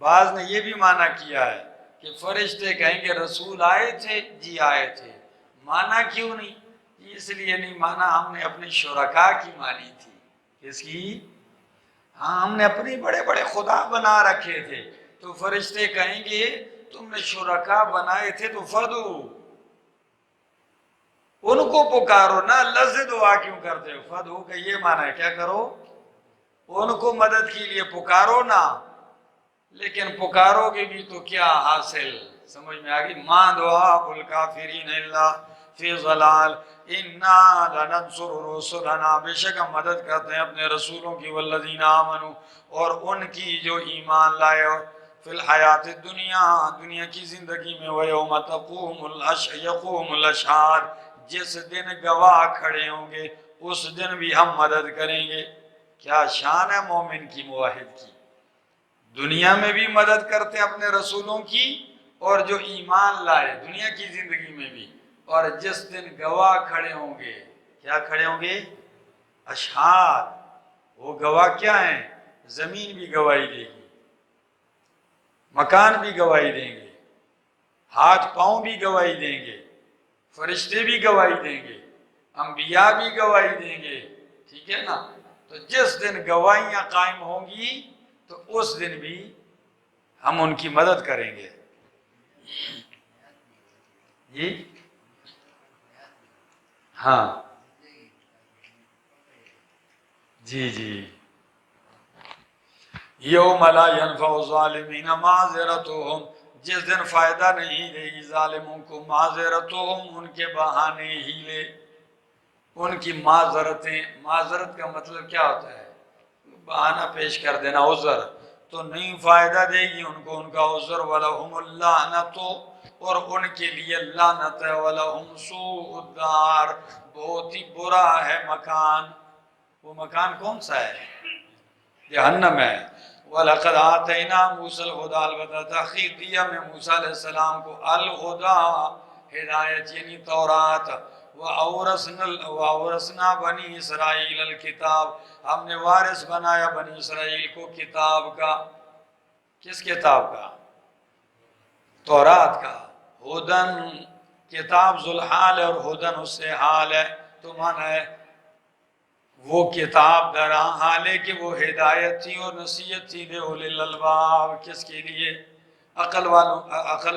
بعض نے یہ بھی معنی کیا ہے کہ فرشتے کہیں گے رسول آئے تھے، جی آئے تھے، معنی کیوں نہیں؟ اس لیے نہیں مانا، ہم نے اپنے شرکاء کی مانی تھی۔ کس کی؟ ہاں، ہم نے اپنے بڑے بڑے خدا بنا رکھے تھے، تو فرشتے کہیں گے تم نے شرکاء بنائے تھے تو فدو، ان کو پکارو نا، اللہ سے دعا کیوں کرتے ہو؟ فدو کا یہ معنی ہے کیا کرو؟ ان کو مدد کے لیے پکارو نا، لیکن پکارو گے بھی تو کیا حاصل؟ سمجھ میں آگئی؟ ما دعاء الکافرین الا فی ضلال انا لننصر رسلنا، بے شک ہم مدد کرتے ہیں اپنے رسولوں کی، والذین آمنوا، اور ان کی جو ایمان لائے، فی الحیات الدنیا، دنیا کی زندگی میں، ویوم یقوم الاشہاد، جس دن گواہ کھڑے ہوں گے اس دن بھی ہم مدد کریں گے۔ کیا شان ہے مومن کی، موحد کی، دنیا میں بھی مدد کرتے ہیں اپنے رسولوں کی، اور جو ایمان لائے دنیا کی زندگی میں بھی، اور جس دن گواہ کھڑے ہوں گے، کیا کھڑے ہوں گے؟ اشہاد۔ وہ گواہ کیا ہیں؟ زمین بھی گواہی دے گی، مکان بھی گواہی دیں گے، ہاتھ پاؤں بھی گواہی دیں گے، فرشتے بھی گواہی دیں گے، انبیاء بھی گواہی دیں گے، ٹھیک ہے نا؟ تو جس دن گواہیاں قائم ہوں گی تو اس دن بھی ہم ان کی مدد کریں گے۔ جی ہاں جی جی، یوم لا ینفع الظالمین معذرتہم، جس دن فائدہ نہیں دے گی ظالموں کو معذرتہم، ان کے بہانے ہیلے، ان کی معذرتیں۔ معذرت کا مطلب کیا ہوتا ہے؟ بہانہ پیش کر دینا، عذر، تو نہیں فائدہ دے گی ان کو ان کا عذر۔ وَلَهُمُ اللَّعْنَةُ، اور ان کے لیے لعنت ہے، وَلَهُمْ سُوءُ الدَّارِ، بہت ہی برا ہے مکان۔ وہ مکان کون سا ہے؟ جہنم ہے۔ وَلَقَدْ آتَيْنَا مُوسَى الْهُدَىٰ، البتہ تحقیق دیا میں موسیٰ علیہ السلام کو الہدیٰ، ہدایت یعنی تورات، وَأَوْرَثْنَا بَنِي اسرائیل الکتاب، ہم نے وارث بنایا بنی اسرائیل کو کتاب کا۔ کس کتاب کا؟ تورات کا۔ ہدن، کتاب ذوالحال ہے، اور ہدن اس سے حال ہے، تو معنی ہے وہ کتاب در حال ہے کہ وہ ہدایت تھی اور نصیحت تھی لِأُولِي الْأَلْبَابِ، کس کے لیے؟ عقل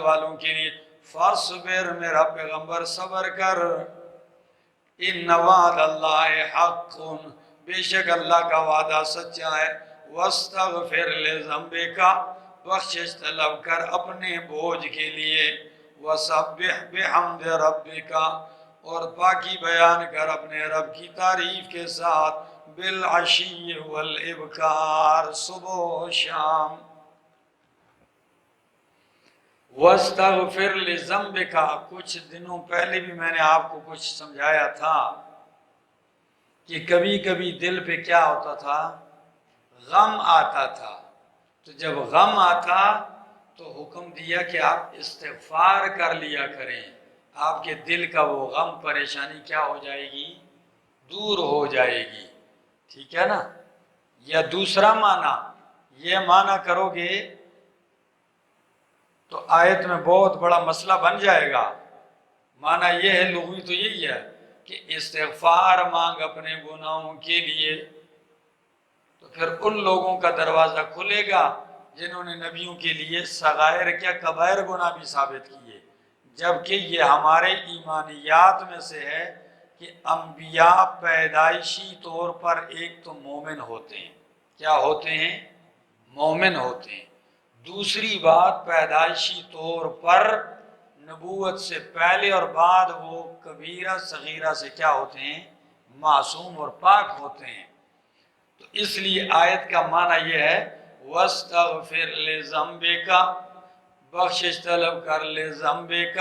والوں کے لیے۔ فَاصْبِرْ، میرا پیغمبر صبر کر، ان وعد اللہ حق، بے شک اللہ کا وعدہ سچا ہے۔ وَاسْتَغْفِرْ لِذَنبِكَ، بخشش طلب کر اپنے بوجھ کے لیے۔ وَسَبِّحْ بِحَمْدِ رَبِّكَ، اور پاکی بیان کر اپنے رب کی تعریف کے ساتھ، بالعشی والابکار، صبح و شام۔ وَاسْتَغْفِرْ لِذَنبِكَ، کچھ دنوں پہلے بھی میں نے آپ کو کچھ سمجھایا تھا کہ کبھی کبھی دل پہ کیا ہوتا تھا؟ غم آتا تھا، تو جب غم آتا تو حکم دیا کہ آپ استغفار کر لیا کریں، آپ کے دل کا وہ غم پریشانی کیا ہو جائے گی؟ دور ہو جائے گی، ٹھیک ہے نا؟ یا دوسرا معنی، یہ معنی کرو گے تو آیت میں بہت بڑا مسئلہ بن جائے گا۔ معنی یہ ہے، لغوی تو یہی ہے کہ استغفار مانگ اپنے گناہوں کے لیے، تو پھر ان لوگوں کا دروازہ کھلے گا جنہوں نے نبیوں کے لیے صغائر کیا کبائر گناہ بھی ثابت کیے، جبکہ یہ ہمارے ایمانیات میں سے ہے کہ انبیاء پیدائشی طور پر ایک تو مومن ہوتے ہیں۔ کیا ہوتے ہیں؟ مومن ہوتے ہیں۔ دوسری بات، پیدائشی طور پر نبوت سے پہلے اور بعد وہ کبیرہ صغیرہ سے کیا ہوتے ہیں؟ معصوم اور پاک ہوتے ہیں۔ تو اس لیے آیت کا معنی یہ ہے، وَاسْتَغْفِرْ لِذَنبِكَ، بخشش طلب کر، لِذَنبِكَ،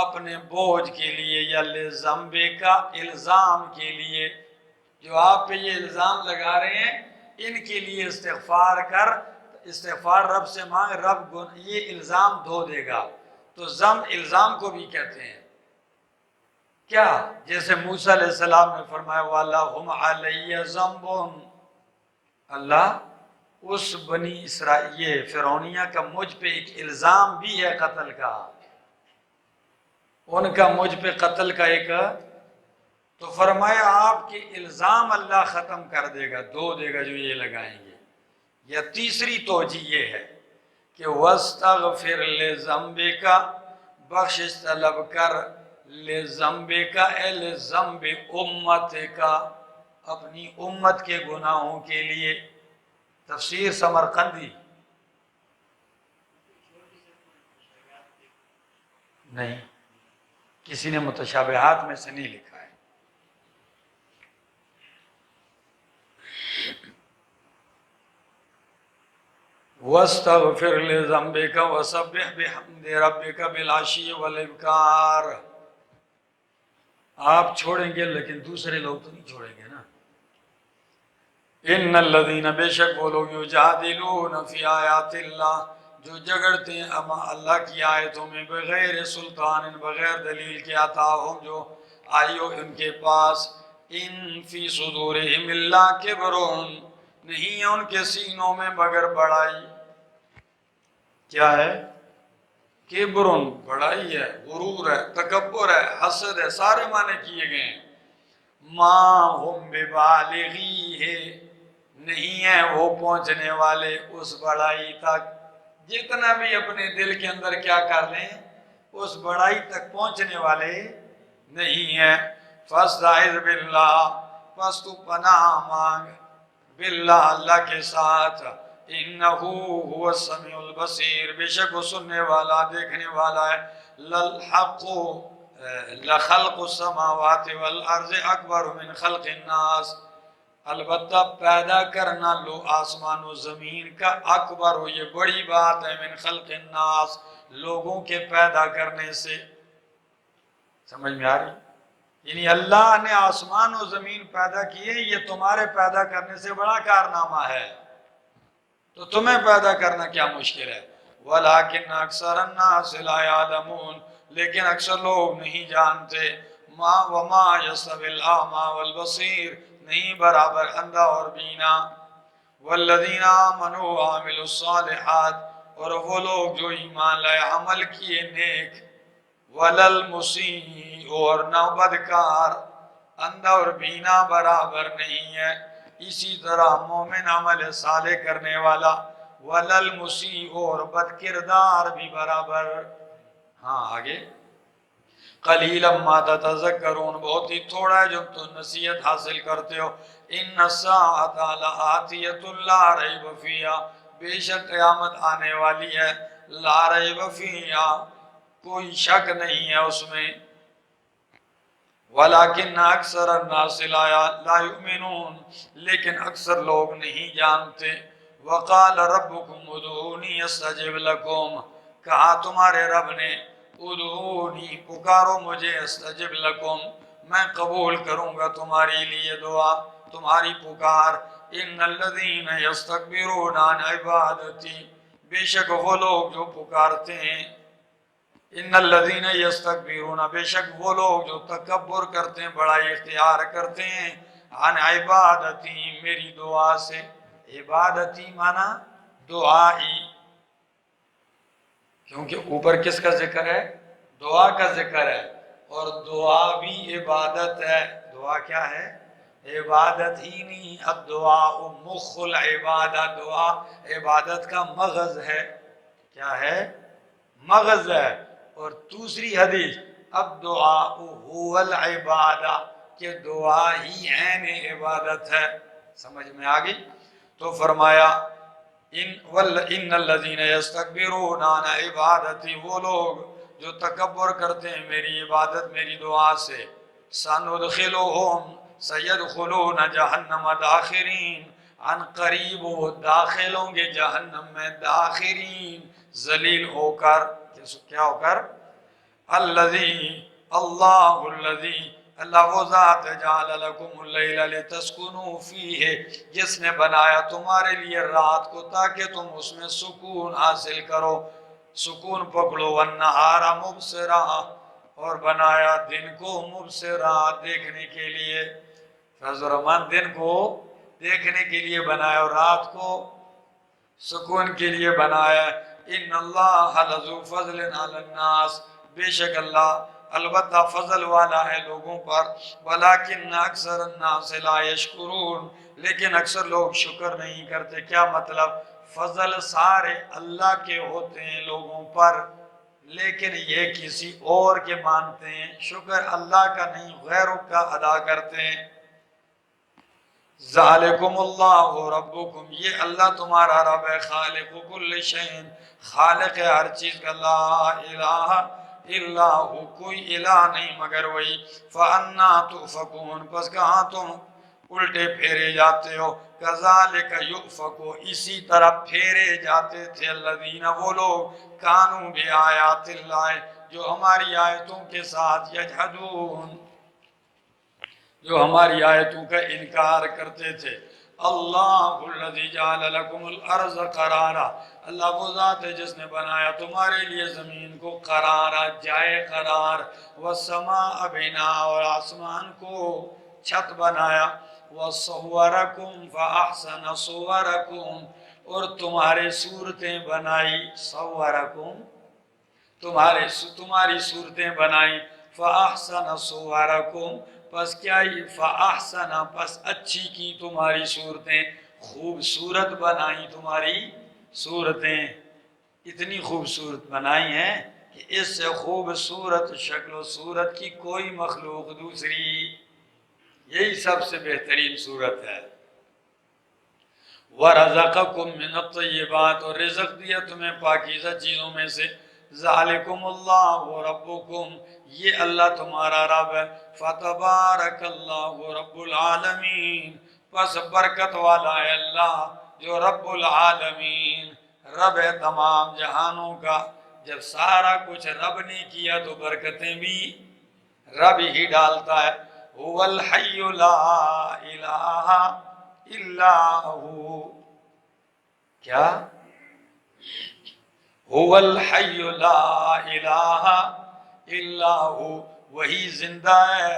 اپنے بوجھ کے لیے، یا لِذَنبِكَ، الزام کے لیے، جو آپ پہ یہ الزام لگا رہے ہیں ان کے لیے استغفار کر، استغفار رب سے مانگ، رب یہ الزام دھو دے گا۔ تو ضم الزام کو بھی کہتے ہیں کیا؟ جیسے موسیٰ علیہ السلام نے فرمایا وَلَهُمْ عَلَيَّ ذَنْبٌ، اللہ اس بنی اسرائیل فرعونیہ کا مجھ پہ ایک الزام بھی ہے قتل کا، ان کا مجھ پہ قتل کا ایک، تو فرمایا آپ کے الزام اللہ ختم کر دے گا، دھو دے گا جو یہ لگائیں گے۔ یا تیسری توجہ یہ ہے کہ وَاسْتَغْفِرْ لِذَنْبِكَ، بخشش طلب کر، لِذَنْبِكَ اے لِذَنْبِ اُمَّتِكَ، اپنی امت کے گناہوں کے لیے۔ تفسیر سمرقندی نہیں، کسی نے متشابہات میں سے نہیں لکھا ہے۔ وَاسْتَغْفِرْ لِذَنْبِكَ وَسَبِّحْ بِحَمْدِ رَبِّكَ بِالْعَشِيِّ وَالْإِبْكَارِ۔ آپ چھوڑیں گے لیکن دوسرے لوگ تو نہیں چھوڑیں گے نا۔ ان الذین، بے شک وہ لوگ یجادلون فی آیات اللہ، جو جھگڑتے ہیں اللہ کی آیتوں میں، بغیر سلطان، بغیر دلیل کے، آتاہم جو آئی ہو ان کے پاس، ان فی صدورہم الا کبر، نہیں ہے ان کے سینوں میں مگر بڑائی۔ کیا ہے؟ کبر، بڑائی ہے، غرور ہے، تکبر ہے، حسد ہے، سارے معنی کیے گئے ہیں۔ ما ہم ببالغی ہے، نہیں ہیں وہ پہنچنے والے اس بڑائی تک، جتنا بھی اپنے دل کے اندر کیا کر لیں اس بڑائی تک پہنچنے والے نہیں ہیں۔ فاستعذ باللہ، پس تو پناہ مانگ، باللہ اللہ کے ساتھ، انہو هو السمیع البصیر، بے شک وہ سننے والا دیکھنے والا ہے۔ للحق لخلق السماوات والارض اکبر من خلق الناس، البتہ پیدا کرنا لو آسمان و زمین کا اکبر ہو، یہ بڑی بات ہے، من خلق الناس، لوگوں کے پیدا کرنے سے۔ سمجھ میں آ رہی؟ یعنی اللہ نے آسمان و زمین پیدا کیے، یہ تمہارے پیدا کرنے سے بڑا کارنامہ ہے، تو تمہیں پیدا کرنا کیا مشکل ہے۔ وَلَٰكِنَّ أَكْثَرَ النَّاسِ لَا يَعْلَمُونَ، لیکن اکثر لوگ نہیں جانتے۔ وَمَا يَسْتَوِي الْأَعْمَى وَالْبَصِيرُ، نہیں برابر اندھا اور بینا۔ وَالَّذِينَ آمَنُوا وَعَمِلُوا الصَّالِحَاتِ، اور وہ لوگ جو ایمان لائے عمل کیے نیک۔ وَلَلْمُسِيءُ، اور نہ بدکار، اندھا اور بینا برابر نہیں ہے۔ اسی طرح مومن عمل صالح کرنے والا، وَلَلْمُسِيءُ، اور بد کردار بھی برابر۔ ہاں آگے، قلیلا ما تتذکرون، بہت ہی تھوڑا ہے جو تم نصیحت حاصل کرتے ہو۔ ان الساعۃ لآتیۃ لا ریب فیہا، بے شک قیامت آنے والی ہے، لا ریب فیہا، کوئی شک نہیں ہے اس میں۔ ولیکن اکثر الناس لا یؤمنون، لیکن اکثر لوگ نہیں جانتے۔ وقال ربکم ادعونی استجب لکم، کہا تمہارے رب نے ادعونی، پکارو مجھے، استجب لکم، میں قبول کروں گا تمہاری لیے دعا، تمہاری پکار۔ ان الذین یستکبرون عن عبادتی، بے شک وہ لوگ جو پکارتے ہیں، ان الذین یستکبرون، بے شک وہ لوگ جو تکبر کرتے ہیں، بڑائی اختیار کرتے ہیں، عن عبادتی، میری دعا سے۔ عبادتی معنی دعائی، کیونکہ اوپر کس کا ذکر ہے؟ دعا کا ذکر ہے، اور دعا بھی عبادت ہے۔ دعا کیا ہے؟ عبادت ہی نہیں، الدعاء مخ العبادہ، دعا عبادت کا مغز ہے۔ کیا ہے؟ مغز ہے۔ اور دوسری حدیث الدعاء هو العبادہ، کہ دعا ہی عین عبادت ہے۔ سمجھ میں آگئی؟ تو فرمایا ان الذین یستکبرون عن عبادتی، وہ لوگ جو تکبر کرتے ہیں میری عبادت، میری دعا سے، سندخلہم، سیدخلون جہنم داخرین، عن قریب وہ داخل ہوں گے جہنم میں، داخرین، ذلیل ہو کر، کیا ہو کر؟ اللہ الذی اللہ وہ ذات ہے جعل لکم اللیل لتسکنوا فیہ، جس نے بنایا تمہارے لیے رات کو تاکہ تم اس میں سکون حاصل کرو، سکون پکڑو، والنہار مبصرا، اور بنایا دن کو مبصرا، دیکھنے کے لیے، فضل الرحمن دن کو دیکھنے کے لیے بنایا اور رات کو سکون کے لیے بنایا۔ ان اللہ لذو فضل علی الناس، بے شک اللہ البتہ فضل والا ہے لوگوں پر، ولیکن اکثر الناس لا یشکرون، لیکن اکثر لوگ شکر نہیں کرتے۔ کیا مطلب؟ فضل سارے اللہ کے ہوتے ہیں لوگوں پر، لیکن یہ کسی اور کے مانتے ہیں، شکر اللہ کا نہیں غیروں کا ادا کرتے ہیں۔ ذالکم اللہ ربکم، یہ اللہ تمہارا رب ہے، خالق کل شیء، خالق ہے ہر چیز کا، لا الہ الا ہو، کوئی الہ نہیں مگر وہی، فانا تؤفکون، پس کہاں تم الٹے پھیرے جاتے ہو، کذالک یؤفکو، اسی طرح پھیرے جاتے تھے الذین، وہ لوگ، کانوا بآیات اللہ، جو ہماری آیتوں کے ساتھ یجحدون، جو ہماری آیتوں کا انکار کرتے تھے۔ اللہ الذی جعل لکم الارض قرارا، اللہ وہ ذات ہے جس نے بنایا تمہارے لیے زمین کو قرارا، جائے قرار، والسماء بناء، اور آسمان کو چھت بنایا، وصورکم فاحسن صورکم، اور تمہارے صورتیں بنائی، صورکم، تمہاری صورتیں بنائی، فاحسن صورکم، پس کیا یہ فاحسن، پس اچھی کی تمہاری صورتیں، خوبصورت بنائی تمہاری صورتیں، اتنی خوبصورت بنائی ہیں کہ اس سے خوبصورت شکل و صورت کی کوئی مخلوق دوسری، یہی سب سے بہترین صورت ہے۔ وَرَزَقَكُم مِّنَ الطَّيِّبَاتِ، اور رزق دیا تمہیں پاکیزہ چیزوں میں سے، ذَلِكُمُ اللَّهُ رَبُّكُمْ، یہ اللہ تمہارا رب ہے، فَتَبَارَكَ اللَّهُ رَبُّ الْعَالَمِينَ، پس برکت والا ہے اللہ جو رب العالمین، رب ہے تمام جہانوں کا۔ جب سارا کچھ رب نے کیا تو برکتیں بھی رب ہی ڈالتا ہے۔ هُوَ الْحَيُّ لَا إِلَٰهَ الا ہو، کیا؟ هو الحی لا الہ الا ہو، وہی زندہ ہے،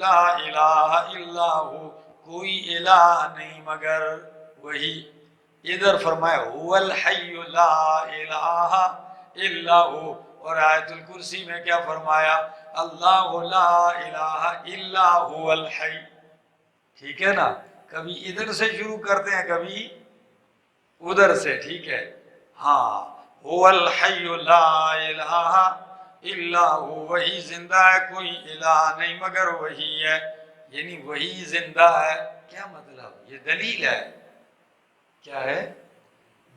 لا الہ الا ہو، کوئی الہ نہیں مگر وہی۔ ادھر فرمایا هو الحی لا الہ الا ہو، اور آیت الکرسی میں کیا فرمایا؟ اللہ لا الہ الا هو الحی، ٹھیک ہے نا؟ کبھی ادھر سے شروع کرتے ہیں کبھی ادھر سے، ٹھیک ہے؟ ہاں، هو الحی لا الہ الا ہو، وہی زندہ ہے، کوئی الہ نہیں مگر وہی ہے، یعنی وہی زندہ ہے۔ کیا مطلب؟ یہ دلیل ہے، کیا ہے؟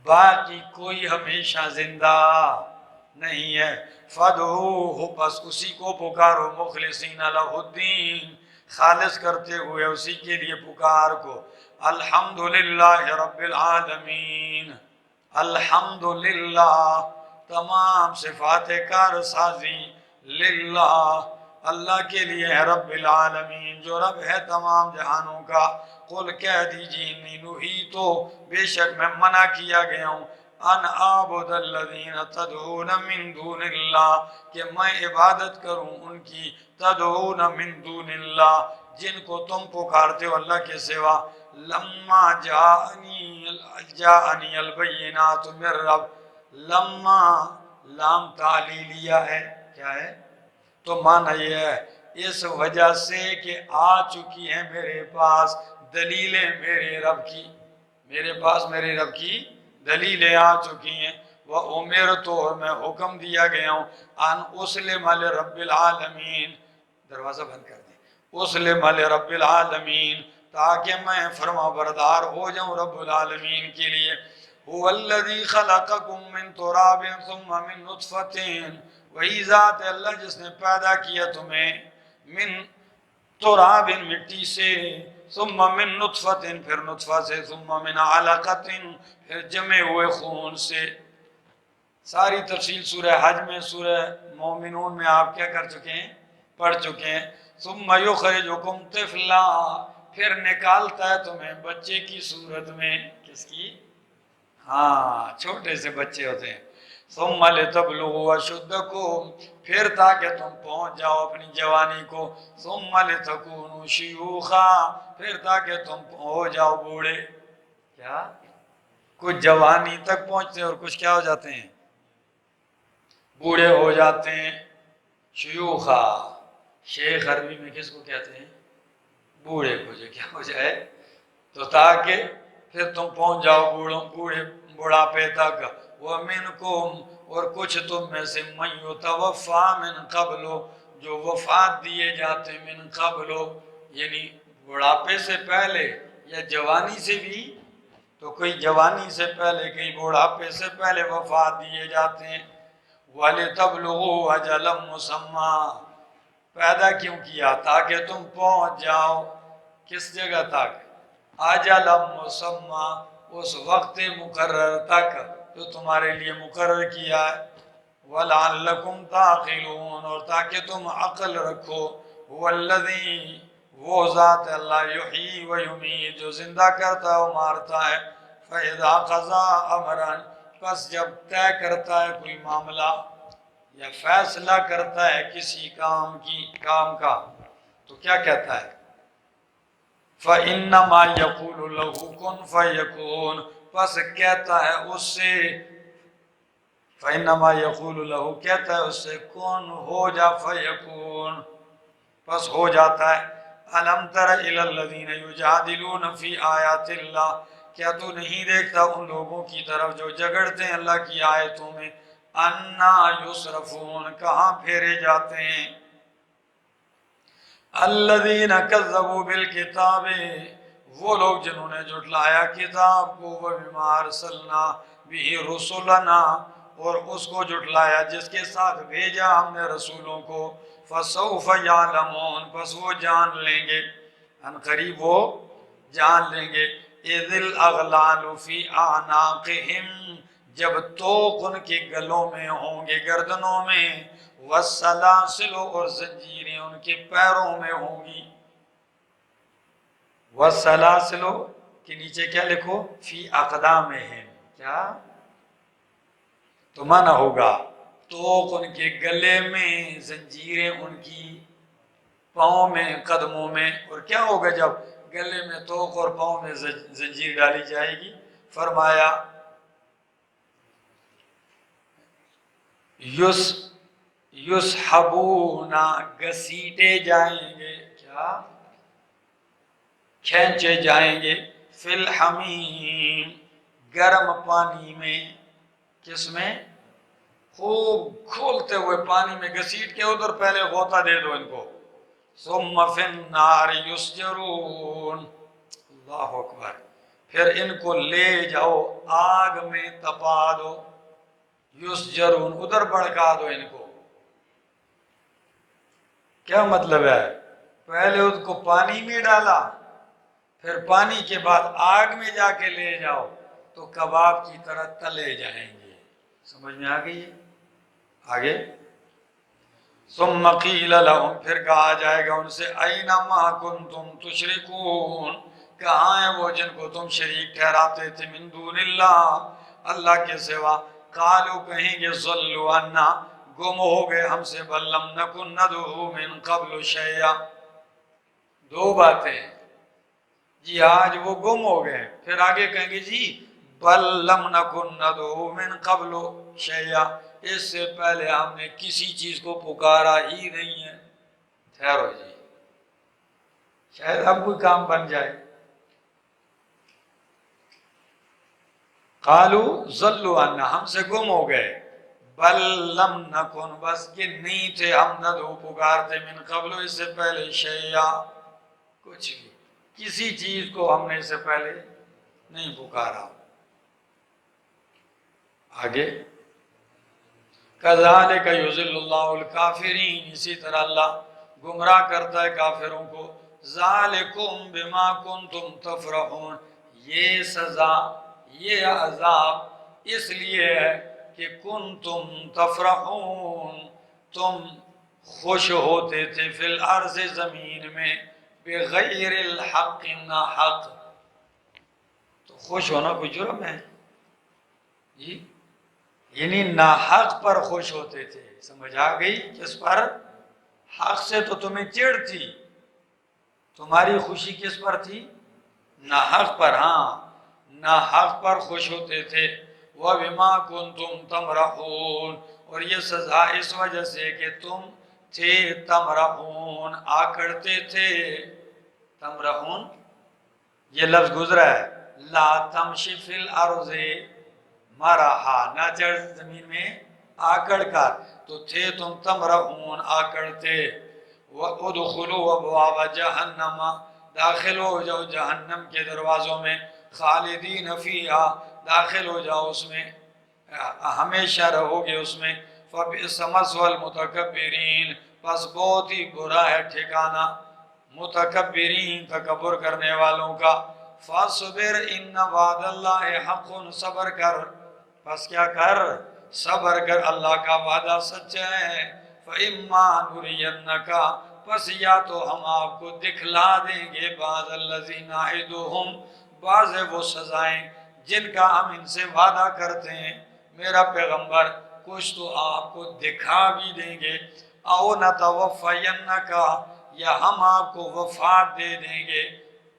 باقی کوئی ہمیشہ زندہ نہیں ہے۔ فَادْعُوهُ، پس اسی کو پکارو، مخلصین لہ الدین، خالص کرتے ہوئے اسی کے لیے پکار کو۔ الحمدللہ رب العالمین، الحمدللہ، تمام صفات کارسازی للہ، اللہ کے لیے ہے، رب العالمین، جو رب ہے تمام جہانوں کا۔ قل کہہ دیجیے، انی نہیتو، بے شک میں منع کیا گیا ہوں، ان اعبد الذین تدعون من دون اللہ، کہ میں عبادت کروں ان کی، تدعون من دون اللہ، جن کو تم پکارتے ہو اللہ کے سوا، لما جاءنی البینات من رب، لما لام تعلیلیہ ہے، کیا ہے؟ تو معنی یہ ہے اس وجہ سے کہ آ چکی ہیں میرے پاس دلیلیں میرے رب کی، میرے پاس میرے رب کی دلیلیں آ چکی ہیں، وَأُمِرْتُ، اور میں حکم دیا گیا ہوں، ان اسلم لرب العالمین، دروازہ بند کر دیں، اسلم لرب العالمین، تاکہ میں فرما بردار ہو جاؤں رب العالمین کے لیے۔ هُوَ الَّذِي خَلَقَكُم مِّن تُرَابٍ ثُمَّ مِّن نُطْفَةٍ، وہی ذات ہے اللہ جس نے پیدا کیا تمہیں من تراب، مٹی سے، ثم من نطفت، پھر نطفہ سے، ثم من علقت، پھر جمے ہوئے خون سے۔ ساری تفصیل سورہ حج میں، سورہ مومنون میں آپ کیا کر چکے ہیں؟ پڑھ چکے ہیں۔ ثم یخرجکم طفلا، پھر نکالتا ہے تمہیں بچے کی صورت میں. کس کی؟ ہاں چھوٹے سے بچے ہوتے ہیں. ثم لتبلغوا اشدکم، پھر تاکہ تم پہنچ جاؤ اپنی جوانی کو. ثم لتکونوا شیوخا، پھر تاکہ تم ہو جاؤ بوڑھے. کیا؟ کچھ جوانی تک پہنچتے ہیں اور کچھ کیا ہو جاتے ہیں؟ بوڑھے ہو جاتے ہیں. شیوخا، شیخ عربی میں کس کو کہتے ہیں؟ بوڑھے کو جو کیا ہو جائے. تو تاکہ پھر تم پہنچ جاؤ بوڑھے بڑھاپے تک. وَمِنْكُمْ، اور کچھ تم میں سے مَن يُتَوَفَّى مِنْ قَبْلُ، جو وفات دیے جاتے من قبل، یعنی بڑھاپے سے پہلے یا جوانی سے بھی. تو کوئی جوانی سے پہلے کوئی بڑھاپے سے پہلے وفات دیے جاتے ہیں. وَلِتَبْلُغُوا أَجَلًا مُّسَمًّى، پیدا کیوں کیا؟ تاکہ تم پہنچ جاؤ کس جگہ تک؟ اجل مسمى، اس وقت مقرر تک جو تمہارے لیے مقرر کیا ہے. وَلَعَلَّكُمْ تَعْقِلُونَ، اور تاکہ تم عقل رکھو. هو الذی، وہ ذات اللہ، یحیی و یمیت، جو زندہ کرتا ہے و مارتا ہے. فَإِذَا قَضَىٰ أَمْرًا، پس جب طے کرتا ہے کوئی معاملہ یا فیصلہ کرتا ہے کسی کام کا، تو کیا کہتا ہے؟ فَإِنَّمَا يَقُولُ لَهُ كُن فَيَكُونُ، پس کہتا ہے اس سے، فَإِنَّمَا يَقُولُ لَهُ، کہتا ہے اس سے، کن ہو جا، فَيَكُونُ، پس ہو جاتا ہے. أَلَمْ تَرَ إِلَى الَّذِينَ يُجَادِلُونَ فِي آيَاتِ اللَّهِ، کیا تو نہیں دیکھتا ان لوگوں کی طرف جو جھگڑتے ہیں اللہ کی آیتوں میں. أَنَّا يُصْرَفُونَ، کہاں پھیرے جاتے ہیں. الذین کذبوا بالکتاب، وہ لوگ جنہوں نے جھٹلایا کتاب کو. وبما ارسلنا به رسلنا، اور اس کو جھٹلایا جس کے ساتھ بھیجا ہم نے رسولوں کو. فسوف یعلمون، پس وہ جان لیں گے، ان قریب وہ جان لیں گے. اذ الاغلال فی اعناقہم، جب توق ان کے گلوں میں ہوں گے، گردنوں میں. والسلاسل، اور زنجیریں ان کے پیروں میں ہوں گی. والسلاسل کے نیچے کیا لکھو؟ فی اقدامہم، کیا تو مانا ہوگا توق ان کے گلے میں، زنجیریں ان کی پاؤں میں، قدموں میں. اور کیا ہوگا جب گلے میں توق اور پاؤں میں زنجیر ڈالی جائے گی؟ فرمایا یسحبون، گھسیٹے جائیں گے. کیا؟ کھینچے جائیں گے. فی الحمیم، گرم پانی میں. کس میں؟ خوب کھولتے ہوئے پانی میں گھسیٹ کے ادھر پہلے غوطہ دے دو ان کو. ثم فی النار یسجرون، اللہ اکبر، پھر ان کو لے جاؤ آگ میں تپا دو. یسجرون، ادھر بھڑکا دو ان کو. کیا مطلب ہے؟ پہلے ان کو پانی میں ڈالا، پھر پانی کے بعد آگ میں جا کے لے جاؤ تو کباب کی طرح تلے جائیں گے. سمجھ میں آ گئی ہے؟ آگے ثم قیل لہم، پھر کہا جائے گا ان سے، این ما کنتم تشرکون، کہاں ہیں وہ جن کو تم شریک ٹھہراتے تھے، من دون اللہ، اللہ کے سوا. قالوا، کہیں گے، ضلوا عنا، گم ہو گئے ہم سے. بل لم نکن ندعو من قبل شیئا، دو باتیں جی، آج وہ گم ہو گئے. پھر آگے کہیں گے جی بل لم نکن ندعو من قبل شیئا، اس سے پہلے ہم نے کسی چیز کو پکارا ہی نہیں ہے. ٹھہرو جی، شاید اب کوئی کام بن جائے. قالوا ضلوا عنا، ہم سے گم ہو گئے. بل لم نکن، بس یہ نہیں تھے ہم، ندعو پکارتے، من قبل، اس سے پہلے، شیئا، کچھ بھی، کسی چیز کو ہم نے اس سے پہلے نہیں پکارا. آگے کذالک یضل اللہ الکافرین، اسی طرح اللہ گمراہ کرتا ہے کافروں کو. ذالکم بما کنتم تفرحون، یہ سزا، یہ عذاب اس لیے ہے کہ کنتم تفرحون، تم خوش ہوتے تھے فی الارض زمین میں بغیر الحق نہ حق. تو خوش ہونا کوئی جرم ہے جی؟ یعنی ناحق پر خوش ہوتے تھے. سمجھ آ گئی؟ کس پر؟ حق سے تو تمہیں چڑ تھی، تمہاری خوشی کس پر تھی؟ ناحق پر. ہاں ناحق پر خوش ہوتے تھے. وَبِمَا كُنْتُمْ تَمْرَحُونَ، اور یہ سزا اس وجہ سے کہ تم تھے تمرحون، آکڑتے تھے. تمرحون یہ لفظ گزرا ہے، لا تمشی فی الارض مرحا، نہ چڑھ زمین میں آکڑ کر. تو تھے تم تمرحون، آکڑتے. وَادْخُلُوا أَبْوَابَ جَهَنَّمَ، داخل ہو جاؤ جہنم کے دروازوں میں. خالدین فیہا، داخل ہو جاؤ اس میں، ہمیشہ رہو گے اس میں. فَبِئْسَ مَثْوَى الْمُتَكَبِّرِينَ، پس بہت ہی برا ہے ٹھکانہ متکبرین، تکبر کرنے والوں کا. فَاصْبِرْ إِنَّ وَعْدَ اللَّهِ حَقٌّ، صبر کر. پس کیا کر؟ صبر کر، اللہ کا وعدہ سچا ہے. فَإِمَّا نُرِيَنَّكَ، پس یا تو ہم آپ کو دکھلا دیں گے بعض الَّذِينَ نَعِدُهُمْ، بعض وہ سزائیں جن کا ہم ان سے وعدہ کرتے ہیں. میرا پیغمبر کچھ تو آپ کو دکھا بھی دیں گے. اَوْ نَتَوَفَّيَنَّكَ، یا ہم آپ کو وفات دے دیں گے،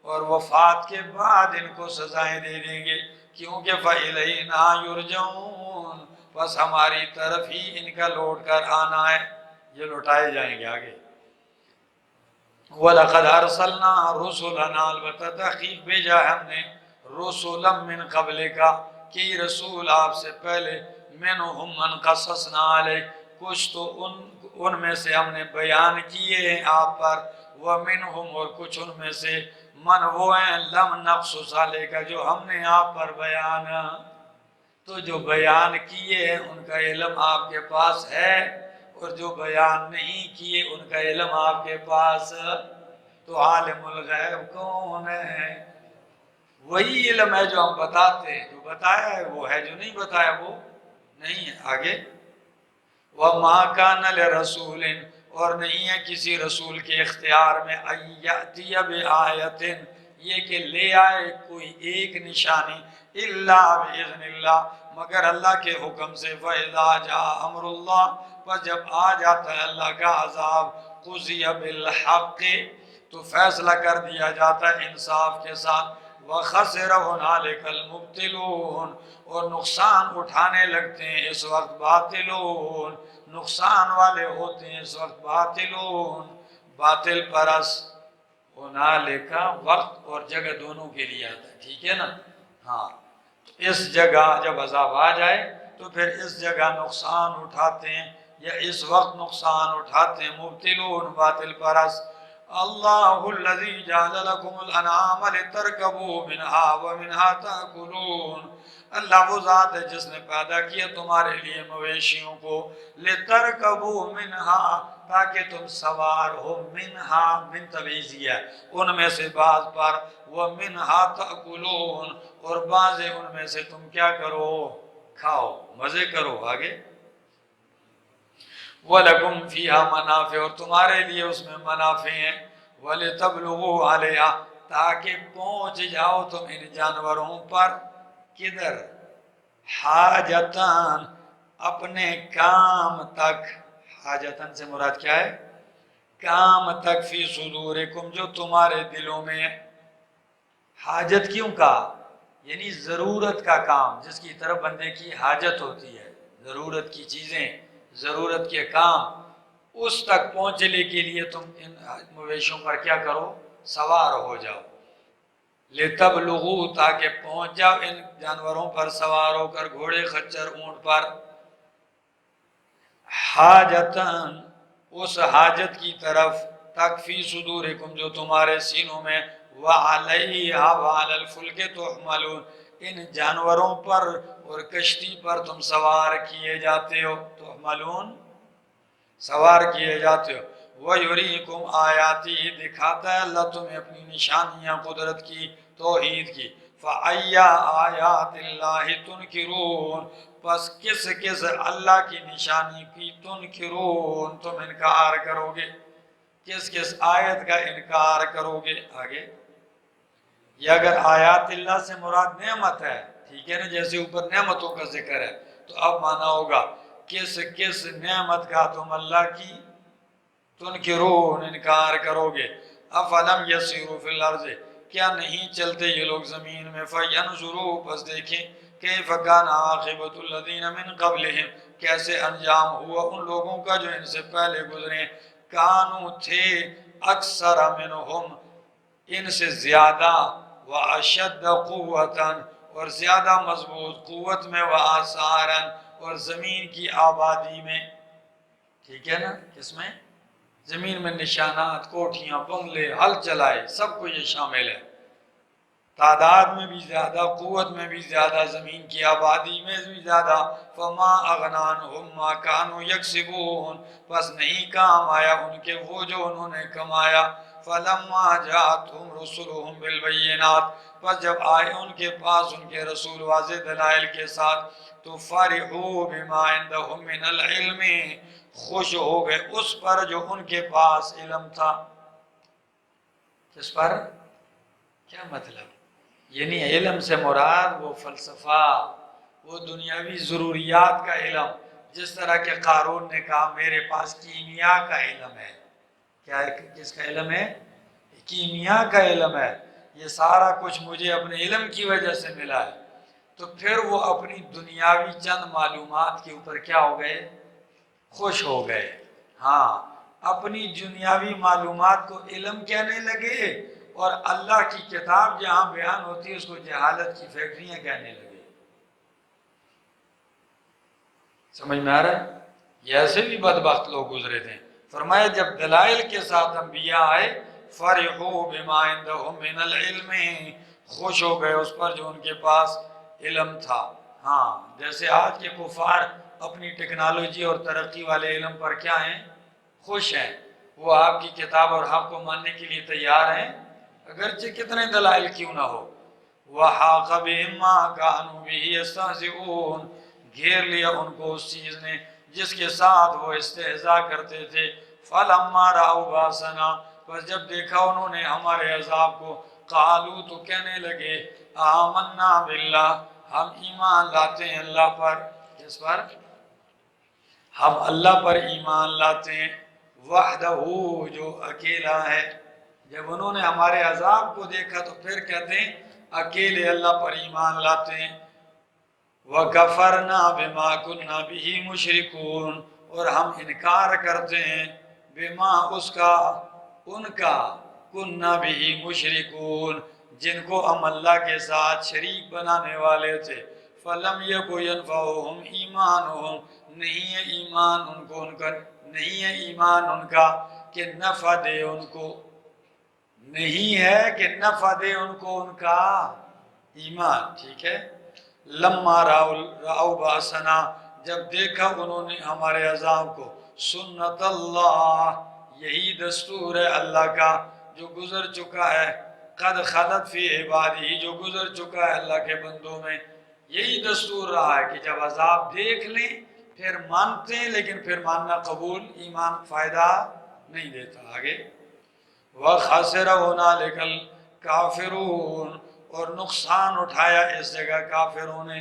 اور وفات کے بعد ان کو سزائیں دے دیں گے. کیونکہ فَإِلَيْنَا يُرْجَعُونَ، بس ہماری طرف ہی ان کا لوٹ کر آنا ہے، یہ لوٹائے جائیں گے آگے. وَلَقَدْ أَرْسَلْنَا رُسُلَنَا، البتہ تحقیق بھیجا ہم نے رُسُلًا مِّن قَبْلِكَ، کی رسول آپ سے پہلے. مِّنْهُمْ مَنْ قَصَصْنَا عَلَيْكَ، کچھ تو ان میں سے ہم نے بیان کیے ہیں آپ پر. وَمِنْهُمْ، اور کچھ ان میں سے من وہ ہیں لَمْ نَقْصُصْ عَلَيْكَ، جو ہم نے آپ پر بیان، تو جو بیان کیے ہیں ان کا علم آپ کے پاس ہے، اور جو بیان نہیں کیے ان کا علم آپ کے پاس. تو عالم الغیب کون ہے؟ وہی علم ہے جو ہم بتاتے ہیں. جو بتایا ہے وہ ہے، جو نہیں بتایا وہ نہیں ہے. آگے وَمَا كَانَ لِرَسُولٍ، اور نہیں ہے کسی رسول کے اختیار میں أَن يَأْتِيَ بِآیَةٍ، یہ کہ لے آئے کوئی ایک نشانی، إِلَّا بِإِذْنِ اللَّهِ، مگر اللہ کے حکم سے. فَإِذَا جَاءَ أَمْرُ اللَّهِ، پس جب آ جاتا ہے اللہ کا عذاب. قُضِيَ بِالْحَقِّ، تو فیصلہ کر دیا جاتا ہے انصاف کے ساتھ. وَخَسِرَ هُنَالِكَ الْمُبْطِلُونَ، اور نقصان اٹھانے لگتے ہیں اس وقت باطلون، نقصان والے ہوتے ہیں اس وقت باطلون، باطل پرست. هُنَالِكَ وقت اور جگہ دونوں کے لیے آتا ہے، ٹھیک ہے نا؟ ہاں، اس جگہ جب عذاب آ جائے تو پھر اس جگہ نقصان اٹھاتے ہیں، یا اس وقت نقصان اٹھاتے ہیں مبتلون، باطل پرست. اللہ الذی جعل لکم الانعام لترکبوا منہا ومنہا تاکلون، اللہ وہ ذات ہے جس نے پیدا کیا تمہارے لیے مویشیوں کو. لترکبوا منہا، تاکہ تم سوار ہو. منہا، من تبعیضیہ، ان میں سے بعض پر. ومنہا تاکلون، اور بعض ان میں سے تم کیا کرو؟ کھاؤ، مزے کرو. آگے وَلَكُمْ فِيهَا مَنَافِعُ، اور تمہارے لیے اس میں منافع ہیں. وَلِتَبْلُغُوا عَلَيْهَا، تاکہ پہنچ جاؤ تم ان جانوروں پر. کدھر؟ حاجتاً، اپنے کام تک. حاجتاً سے مراد کیا ہے؟ کام تک. فی صدورکم، جو تمہارے دلوں میں ہے. حاجت کیوں کہا؟ یعنی ضرورت کا کام، جس کی طرف بندے کی حاجت ہوتی ہے، ضرورت کی چیزیں، ضرورت کے کام، اس تک پہنچنے کے لیے تم ان مویشوں پر کیا کرو؟ سوار ہو جاؤ. لِتَبْلُغُوا، تاکہ پہنچ جاؤ ان جانوروں پر سوار ہو کر، گھوڑے، خچر، اونٹ پر. حاجتاً، اس حاجت کی طرف تک. فی صدورکم، جو تمہارے سینوں میں. وَعَلَيْهَا وَعَلَى الْفُلْكِ تُحْمَلُونَ، ان جانوروں پر اور کشتی پر تم سوار کیے جاتے ہو. تحملون، سوار کیے جاتے ہو. وَيُرِيكُمْ آیَاتِهِ، دکھاتا ہے اللہ تمہیں اپنی نشانیاں قدرت کی، توحید کی. فَأَيَّ آیَاتِ اللَّهِ تُنْکِرُونَ، پس کس کس اللہ کی نشانی کی تنکرون تم انکار کرو گے، کس کس آیت کا انکار کرو گے؟ آگے یہ اگر آیات اللہ سے مراد نعمت ہے، ٹھیک ہے نا، جیسے اوپر نعمتوں کا ذکر ہے، تو اب مانا ہوگا کس کس نعمت کا تم اللہ کی تنکرون انکار کرو گے۔ افلم یسیروا فی الارض، کیا نہیں چلتے یہ لوگ زمین میں، فینظروا، پس دیکھیں، کیف کان عاقبۃ الذین من قبلہم، کیسے انجام ہوا ان لوگوں کا جو ان سے پہلے گزرے، کانوا تھے، اکثر منہم، ان سے زیادہ، واشد قوتا، اور زیادہ مضبوط قوت میں، وآثارا، اور زمین کی آبادی میں، ٹھیک ہے نا، کس میں؟ زمین میں نشانات، کوٹھیاں، بنگلے، ہل چلائے، سب کو یہ شامل ہے، تعداد میں بھی زیادہ، قوت میں بھی زیادہ، زمین کی آبادی میں بھی زیادہ۔ فما اغنی عنہم ما کانوا یکسبون، پس نہیں کام آیا ان کے وہ جو انہوں نے کمایا۔ فلما جاءتہم رسلہم بالبینات، پس جب آئے ان کے پاس ان کے رسول واضح دلائل کے ساتھ، تو فرحوا بما عندہم من العلم، خوش ہو گئے اس پر جو ان کے پاس علم تھا۔ کس پر؟ کیا مطلب؟ یعنی علم سے مراد وہ فلسفہ، وہ دنیاوی ضروریات کا علم، جس طرح کہ قارون نے کہا میرے پاس کیمیا کا علم ہے۔ کیا کس کا علم ہے؟ کیمیا کا علم ہے، یہ سارا کچھ مجھے اپنے علم کی وجہ سے ملا ہے۔ تو پھر وہ اپنی دنیاوی چند معلومات کے اوپر کیا ہو گئے؟ خوش ہو گئے۔ ہاں، اپنی دنیاوی معلومات کو علم کہنے لگے، اور اللہ کی کتاب جہاں بیان ہوتی ہے اس کو جہالت کی فیکٹریاں کہنے لگے۔ سمجھ میں آ رہا ہے؟ یہ ایسے بھی بدبخت لوگ گزرے تھے۔ فرمایا جب دلائل کے ساتھ انبیاء آئے، فرحوا بما عندہم من العلم، خوش ہو گئے اس پر جو ان کے پاس علم تھا۔ ہاں، جیسے آج کے کفار اپنی ٹیکنالوجی اور ترقی والے علم پر کیا ہیں؟ خوش ہیں، وہ آپ کی کتاب اور حق کو ماننے کے لیے تیار ہیں، اگرچہ کتنے دلائل کیوں نہ ہو۔ وَحَاقَ بِهِم مَّا كَانُوا بِهِ يَسْتَهْزِئُونَ، گھیر لیا ان کو اس چیز نے جس کے ساتھ وہ استہزاء کرتے تھے۔ فَلَمَّا رَأَوْا بَأْسَنَا، پس جب دیکھا انہوں نے ہمارے عذاب کو، قالوا، تو کہنے لگے، آمنا باللہ، ہم ایمان لاتے ہیں اللہ پر۔ کس پر؟ ہم اللہ پر ایمان لاتے ہیں، وحدہ، جو اکیلا ہے۔ جب انہوں نے ہمارے عذاب کو دیکھا تو پھر کہتے ہیں اکیلے اللہ پر ایمان لاتے ہیں۔ وَكَفَرْنَا بِمَا كُنَّا بِهِ مُشْرِكُونَ، اور ہم انکار کرتے ہیں بما، اس کا، ان کا، كُنَّا بِهِ مُشْرِكُونَ، جن کو ہم اللہ کے ساتھ شریک بنانے والے تھے۔ فَلَمْ يَكُ يَنْفَعُهُمْ إِيمَانُهُمْ، نہیں ہے ایمان ان کو، ان کا نہیں ہے ایمان ان کا کہ نفع دے ان کو، نہیں ہے کہ نفع دے ان کو ان کا ایمان، ٹھیک ہے۔ لما رأوا بأسنا، جب دیکھا انہوں نے ہمارے عذاب کو، سنت اللہ، یہی دستور ہے اللہ کا جو گزر چکا ہے، قد خلت فی عبادی، جو گزر چکا ہے اللہ کے بندوں میں، یہی دستور رہا ہے کہ جب عذاب دیکھ لیں پھر مانتے ہیں، لیکن پھر ماننا قبول، ایمان فائدہ نہیں دیتا۔ آگے وَخَسِرَ هُنَالِكَ الْكَافِرُونَ، اور نقصان اٹھایا اس جگہ کافروں نے۔